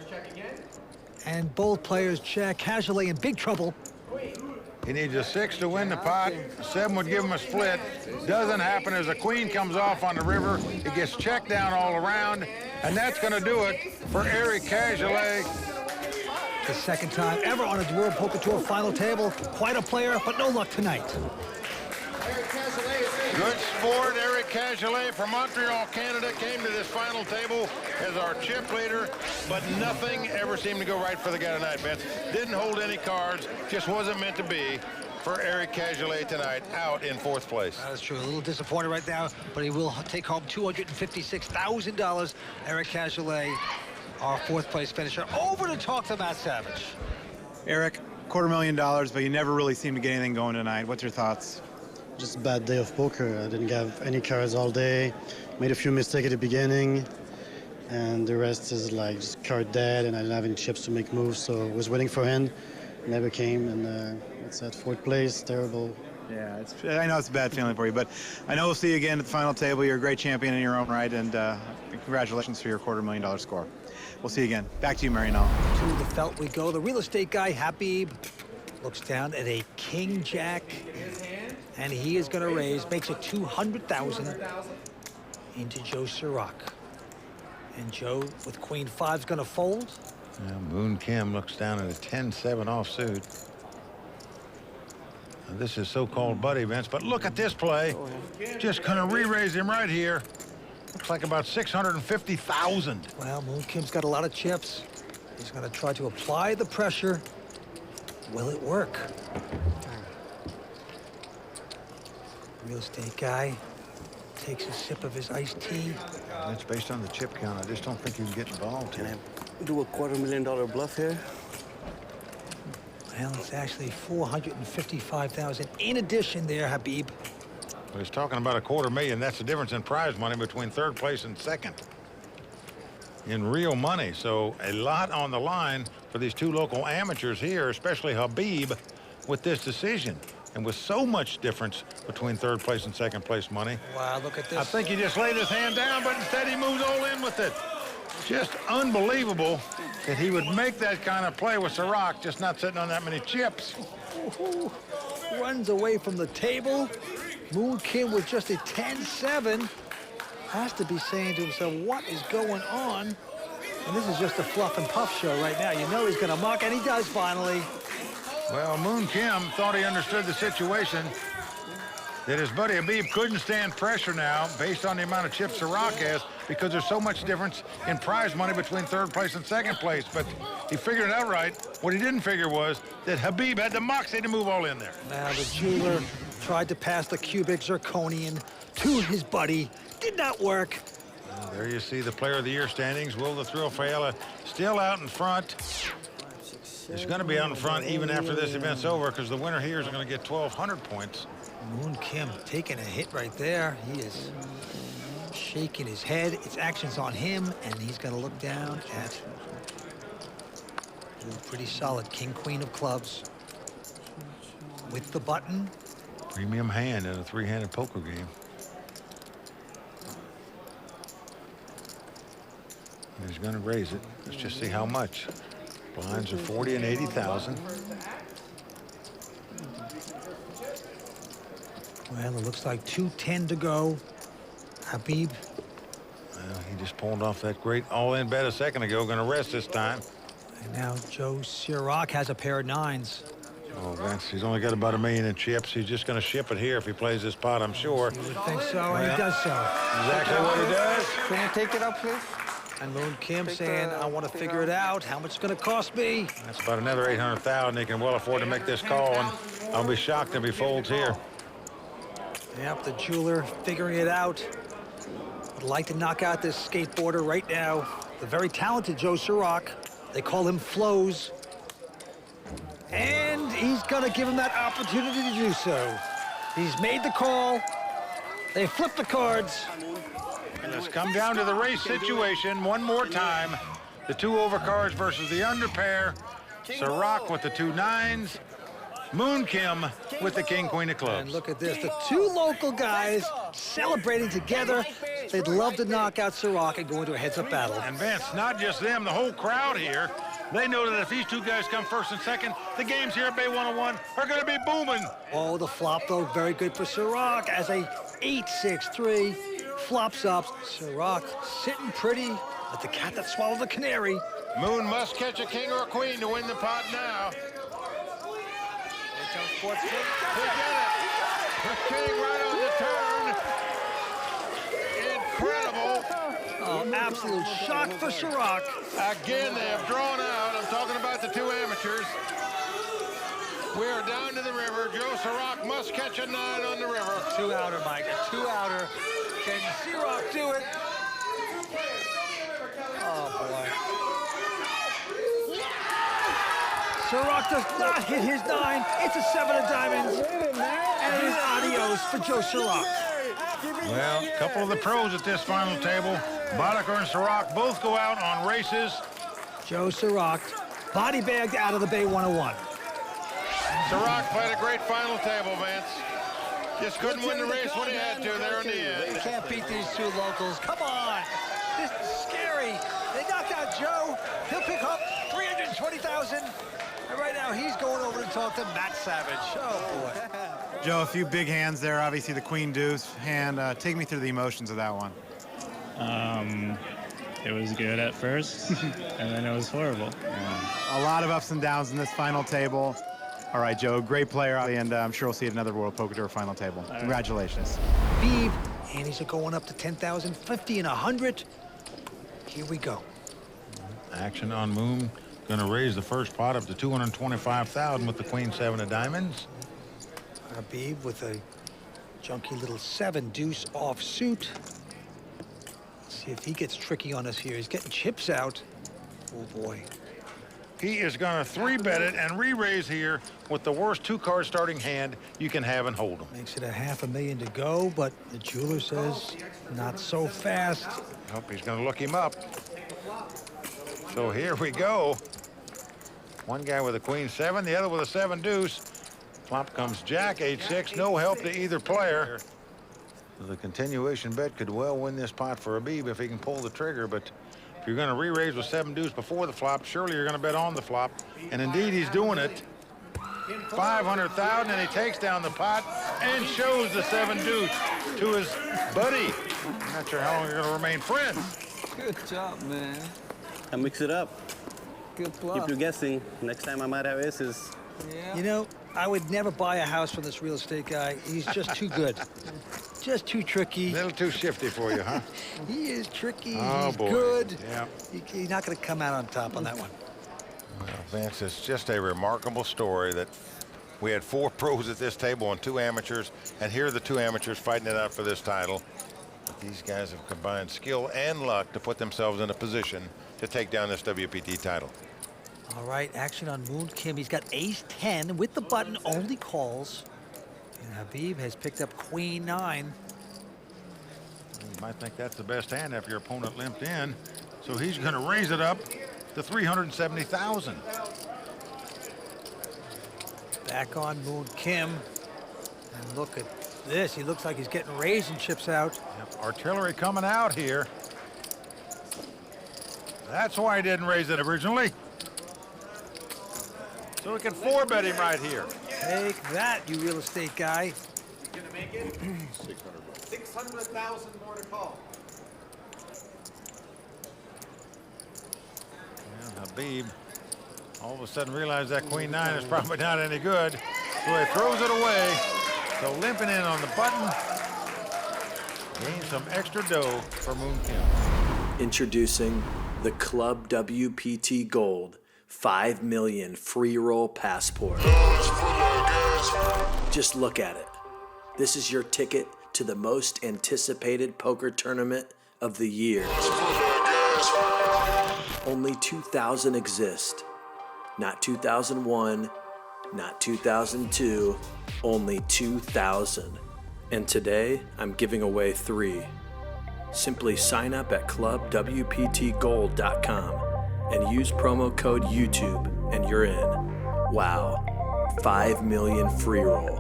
And both players check. Cajelais in big trouble. He needs a 6 to win the pot. 7 would give him a split. Doesn't happen as a queen comes off on the river. He gets checked down all around. And that's going to do it for Erik Cajelais. The second time ever on a World Poker Tour final table. Quite a player, but no luck tonight. Good sport, Erik Cajelais from Montreal, Canada, came to this final table as our chip leader, but nothing ever seemed to go right for the guy tonight, Vince. Didn't hold any cards, just wasn't meant to be for Erik Cajelais tonight, out in 4th place. That's true. A little disappointed right now, but he will take home $256,000. Erik Cajelais, our 4th place finisher. Over to talk to Matt Savage. Erik, $250,000, but you never really seemed to get anything going tonight. What's your thoughts? Just a bad day of poker. I didn't have any cards all day. Made a few mistakes at the beginning, and the rest is like just card dead, and I didn't have any chips to make moves, so I was waiting for him. Never came, and it's at 4th place. Terrible. Yeah, I know it's a bad feeling for you, but I know we'll see you again at the final table. You're a great champion in your own right, and congratulations for your $250,000 score. We'll see you again. Back to you, Mariano. To the felt we go. The real estate guy, Habib, looks down at a king-jack, and he is going to raise, makes it $200,000 into Joe Serock. And Joe, with queen 5, is going to fold. Now, Moon Kim looks down at a 10-7 offsuit. Now, this is so-called buddy, Vince, but look at this play. Just going to re-raise him right here. Looks like about $650,000. Well, Moon Kim's got a lot of chips. He's going to try to apply the pressure. Will it work? Real estate guy takes a sip of his iced tea. That's based on the chip count. I just don't think you can get involved. Can I do a $250,000 bluff here? Well, it's actually $455,000 in addition there, Habib. Well, he's talking about $250,000. That's the difference in prize money between 3rd place and 2nd. In real money. So a lot on the line for these 2 local amateurs here, especially Habib, with this decision. And with so much difference between 3rd place and 2nd place money. Wow, look at this. I think he just laid his hand down, but instead he moves all in with it. Just unbelievable that he would make that kind of play with Serock, just not sitting on that many chips. Ooh, runs away from the table. Moon Kim with just a 10-7. Has to be saying to himself, what is going on? And this is just a fluff and puff show right now. You know he's going to muck, and he does finally. Well, Moon Kim thought he understood the situation, that his buddy Habib couldn't stand pressure now based on the amount of chips Serock has, because there's so much difference in prize money between 3rd place and 2nd place. But he figured it out right. What he didn't figure was that Habib had the moxie to move all in there. Now the jeweler tried to pass the cubic zirconian to his buddy. Did not work. There you see the Player of the Year standings. Will the Thrill Fayella still out in front? He's going to be out in front even after this event's over, because the winner here is going to get 1,200 points. Moon Kim taking a hit right there. He is shaking his head. Its action's on him, and he's going to look down at a pretty solid king, queen of clubs with the button. Premium hand in a 3-handed poker game. He's going to raise it. Let's just see how much. Blinds are 40 and 80,000. Well, it looks like 2:10 to go. Habib. Well, he just pulled off that great all-in bet a second ago. Going to rest this time. And now Joe Serock has a pair of 9s. Oh, Vince, he's only got about $1 million in chips. He's just going to ship it here if he plays this pot, I'm sure. You would think so, and he does so. Exactly what he does. Can you take it up, please? And Moon Kim saying, I want to figure it out. How much it's going to cost me? That's about another $800,000. He can well afford to make this call, and I'll be shocked if he folds here. Yep, the jeweler figuring it out. Would like to knock out this skateboarder right now. The very talented Joe Serock. They call him Flows. And he's going to give him that opportunity to do so. He's made the call. They flip the cards. And let's come down to the race situation one more time. The 2 overcards versus the under pair. Serock with the 2 nines. Moon Kim with the king, queen of clubs. And look at this, the 2 local guys celebrating together. They'd love to knock out Serock and go into a heads-up battle. And Vince, not just them, the whole crowd here. They know that if these 2 guys come first and second, the games here at Bay 101 are going to be booming. Oh, the flop, though, very good for Serock as a 8-6-3 flops up. Serock sitting pretty like the cat that swallowed the canary. Moon must catch a king or a queen to win the pot now. Schwartz. He did it. The king right on the turn. Incredible. Oh, absolute shock for Serock. Again, they have drawn out. I'm talking about the 2 amateurs. We are down to the river. Joe Serock must catch a 9 on the river. 2 outer, Mike. A 2 outer. Can Serock do it? Oh, boy. Serock does not hit his 9. It's a 7 of diamonds. And it is adios for Joe Serock. Well, a couple of the pros at this final table, Badecker and Serock, both go out on races. Joe Serock, body bagged out of the Bay 101. Serock played a great final table, Vince. Just couldn't win the race when he had to there in the end. You can't beat these 2 locals. Come on. This is scary. They knocked out Joe. He'll pick up $320,000. And right now, he's going over to talk to Matt Savage. Oh, boy. Joe, a few big hands there. Obviously, the queen deuce hand. Take me through the emotions of that one. It was good at first, and then it was horrible. A lot of ups and downs in this final table. All right, Joe, great player, and I'm sure we'll see you at another World Poker Tour final table. Congratulations. Habib, and he's going up to 10,000, 50, and 100. Here we go. Action on Moon. Going to raise the first pot up to $225,000 with the queen 7 of diamonds. Habib with a junky little 7 deuce offsuit. See if he gets tricky on us here. He's getting chips out. Oh, boy. He is going to 3-bet it and re-raise here with the worst 2-card starting hand you can have and hold him. Makes it a $500,000 to go, but the jeweler says not so fast. Nope, he's going to look him up. So here we go. One guy with a queen 7, the other with a 7 deuce. Flop comes Jack, 8-6, no help to either player. The continuation bet could well win this pot for Habib if he can pull the trigger, but if you're going to re-raise with 7 deuce before the flop, surely you're going to bet on the flop. And indeed, he's doing it. $500,000, and he takes down the pot and shows the 7 deuce to his buddy. I'm not sure how long you're going to remain friends. Good job, man. I mix it up. Good bluff. Keep you guessing. Next time I might have aces. Yeah. You know, I would never buy a house from this real estate guy. He's just too good. Just too tricky. A little too shifty for you, huh? He is tricky. Oh, He's boy. good. Yeah. He's not going to come out on top on that one. Well, Vince, it's just a remarkable story that we had 4 pros at this table and 2 amateurs, and here are the 2 amateurs fighting it out for this title. But these guys have combined skill and luck to put themselves in a position to take down this WPT title. All right, action on Moon Kim. He's got ace-10 with the button, only calls. And Habib has picked up queen 9. You might think that's the best hand after your opponent limped in. So he's going to raise it up to $370,000. Back on Moon Kim. And look at this. He looks like he's getting raised and chips out. Yep, artillery coming out here. That's why he didn't raise it originally. So we can 4-bet him right here. Take that, you real estate guy. You gonna make it? 600,000 more to call. And Habib all of a sudden realized that queen 9 is probably not any good. So he throws it away. So limping in on the button. Gains some extra dough for Moon Kim. Introducing the Club WPT Gold 5 million free roll passport. Just look at it. This is your ticket to the most anticipated poker tournament of the year. Only 2,000 exist. Not 2001, not 2002, only 2,000. And today, I'm giving away 3. Simply sign up at clubwptgold.com and use promo code YouTube and you're in. Wow, 5 million free roll.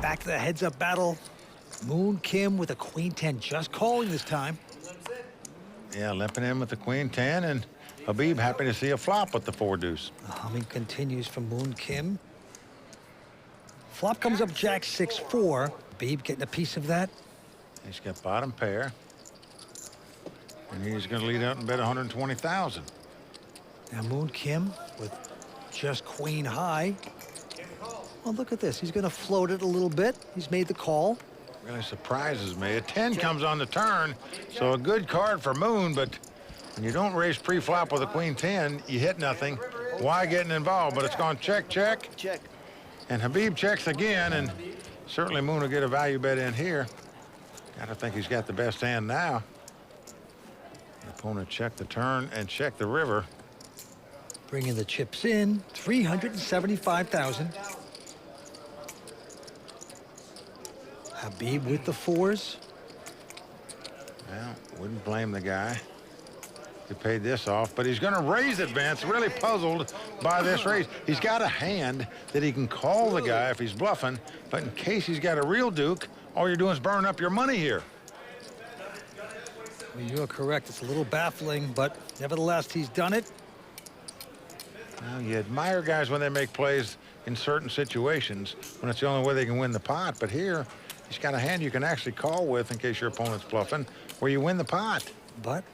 Back to the heads-up battle. Moon Kim with a queen 10, just calling this time. Yeah, limping in with the queen 10, and Habib happy to see a flop with the 4 deuce. The humming continues from Moon Kim. Flop comes up Jack 6-4. Habib getting a piece of that. He's got bottom pair. And he's going to lead out and bet 120,000. Now Moon Kim with just queen high. Well, look at this. He's going to float it a little bit. He's made the call. Really surprises me. A 10 comes on the turn, so a good card for Moon, but when you don't raise pre-flop with a queen 10, you hit nothing. Why getting involved? But it's gone check, check. Check. And Habib checks again, and certainly Moon will get a value bet in here. Gotta think he's got the best hand now. The opponent checked the turn and checked the river. Bringing the chips in, 375,000. Habib with the 4s. Well, wouldn't blame the guy. He paid this off, but he's going to raise it, Vince. Really puzzled by this raise. He's got a hand that he can call the guy if he's bluffing, but in case he's got a real duke, all you're doing is burning up your money here. Well, you're correct. It's a little baffling, but nevertheless, he's done it. Well, you admire guys when they make plays in certain situations, when it's the only way they can win the pot, but here, he's got a hand you can actually call with in case your opponent's bluffing, where you win the pot. But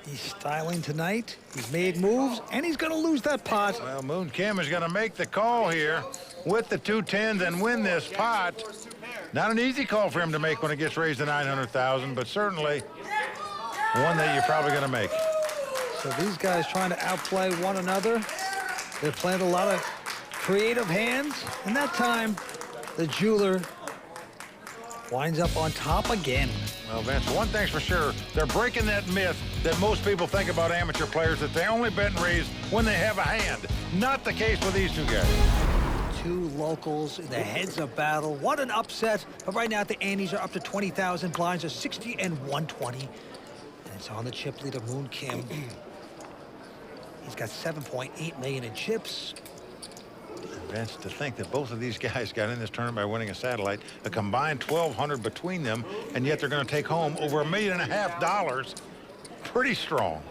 he's styling tonight. He's made moves, and he's going to lose that pot. Well, Moon Kim is going to make the call here with the 2 10s and win this pot. Not an easy call for him to make when it gets raised to 900,000, but certainly one that you're probably going to make. So these guys trying to outplay one another. They're playing a lot of creative hands, and that time, the jeweler winds up on top again. Well, Vince, one thing's for sure, they're breaking that myth that most people think about amateur players, that they only bet and raise when they have a hand. Not the case with these 2 guys. 2 locals in the heads-up battle. What an upset. But right now, the antes are up to 20,000. Blinds are 60 and 120. And it's on the chip leader, Moon Kim. He's got 7.8 million in chips. Vince, to think that both of these guys got in this tournament by winning a satellite, a combined 1,200 between them, and yet they're going to take home over $1.5 million. Pretty strong.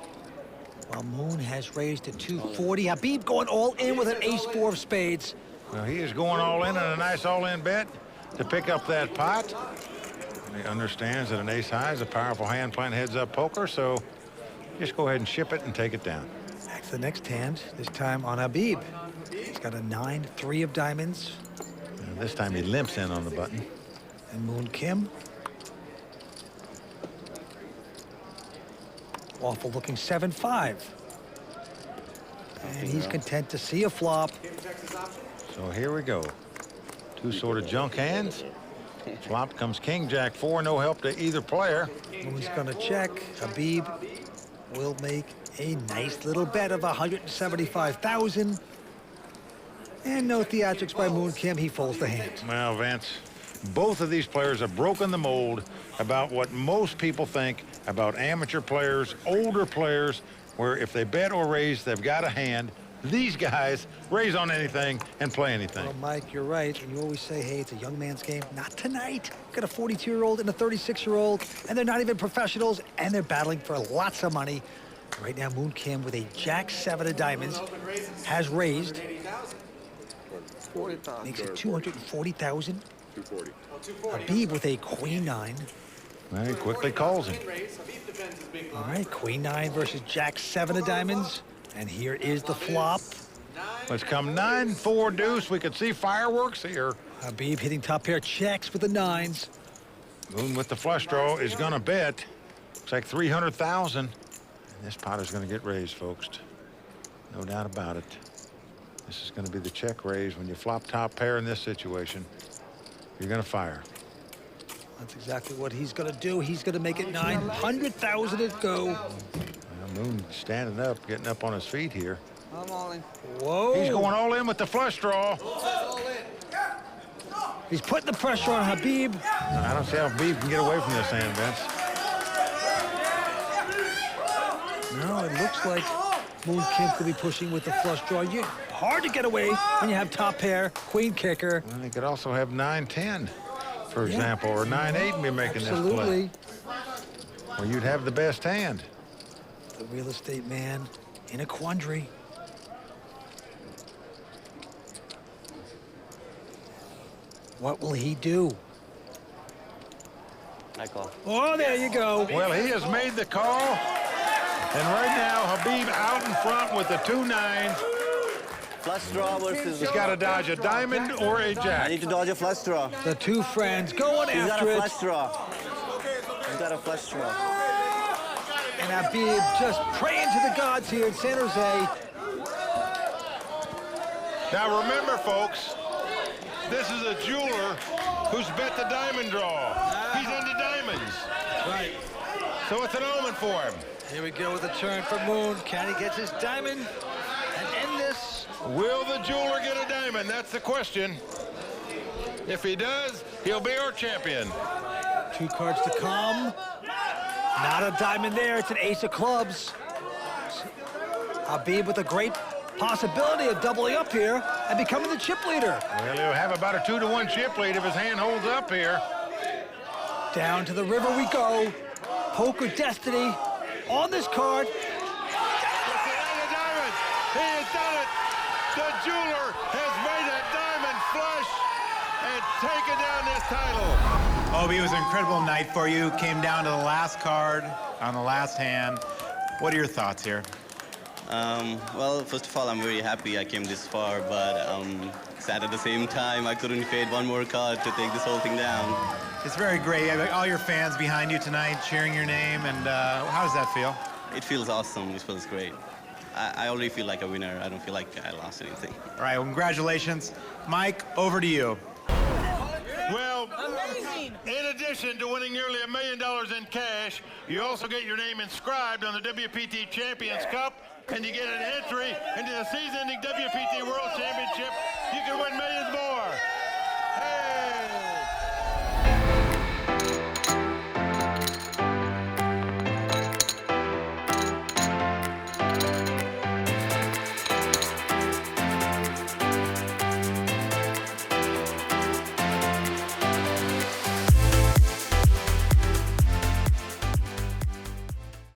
Well, Moon has raised to 240. Habib going all in with an ace-4 of spades. Well, he is going all in on a nice all-in bet to pick up that pot. He understands that an ace-high is a powerful hand playing heads-up poker, so just go ahead and ship it and take it down. Back to the next hand, this time on Habib. He's got a 9-3 of diamonds. And this time he limps in on the button. And Moon Kim. Awful looking 7-5. And he's content to see a flop. So here we go. 2 sort of junk hands. Flop comes King, Jack 4, no help to either player. Moon's gonna check. Habib will make a nice little bet of 175,000. And no theatrics by Moon Kim. He folds the hand. Well, Vince, both of these players have broken the mold about what most people think about amateur players, older players, where if they bet or raise, they've got a hand. These guys raise on anything and play anything. Well, Mike, you're right. And you always say, hey, it's a young man's game. Not tonight. Got a 42-year-old and a 36-year-old, and they're not even professionals, and they're battling for lots of money. Right now, Moon Kim with a Jack 7 of diamonds has raised. Makes it 240,000. 240. Habib with a Queen 9. Well, he quickly calls him. All right, Queen 9 versus Jack 7 of diamonds. And here is the flop. Let's come 9-4 deuce. We could see fireworks here. Habib hitting top pair checks with the 9s. Moon with the flush draw is going to bet. Looks like 300,000. And this pot is going to get raised, folks. No doubt about it. This is going to be the check raise. When you flop top pair in this situation, you're going to fire. That's exactly what he's going to do. He's going to make it 900,000 to go. Well, Moon standing up, getting up on his feet here. I'm all in. Whoa. He's going all in with the flush draw. He's putting the pressure on Habib. I don't see how Habib can get away from this hand, Vince. No, it looks like Moon Kim could be pushing with the flush draw. Hard to get away when you have top pair, queen kicker. Well, he could also have 9-10, for example, or 9-8 and be making this play. Or you'd have the best hand. The real estate man in a quandary. What will he do? I call. Oh, there you go. Well, he has made the call. And right now, Habib out in front with the 2-9. Flush draw versus... He's got to dodge a diamond or a jack. I need to dodge a flush draw. The two friends going He's after it. He's got a flush draw. He's got a flush draw. And Habib just praying to the gods here in San Jose. Now remember, folks, this is a jeweler who's bet the diamond draw. He's into diamonds. Right. So it's an omen for him. Here we go with a turn for Moon. Can he get his diamond and end this? Will the jeweler get a diamond? That's the question. If he does, he'll be our champion. Two cards to come. Not a diamond there. It's an ace of clubs. Habib with a great possibility of doubling up here and becoming the chip leader. Well, he'll have about a 2-1 chip lead if his hand holds up here. Down to the river we go. Poker destiny on this card. He has done it. The jeweler has made a diamond flush and taken down this title. Obi, it was an incredible night for you. Came down to the last card on the last hand. What are your thoughts here? Well, first of all, I'm very happy I came this far, but sad at the same time. I couldn't fade one more card to take this whole thing down. It's very great. All your fans behind you tonight, cheering your name, and how does that feel? It feels awesome. It feels great. I already feel like a winner. I don't feel like I lost anything. All right, well, congratulations. Mike, over to you. Well, in addition to winning nearly $1 million in cash, you also get your name inscribed on the WPT Champions Cup, and you get an entry into the season-ending WPT World Championship. You can win millions more.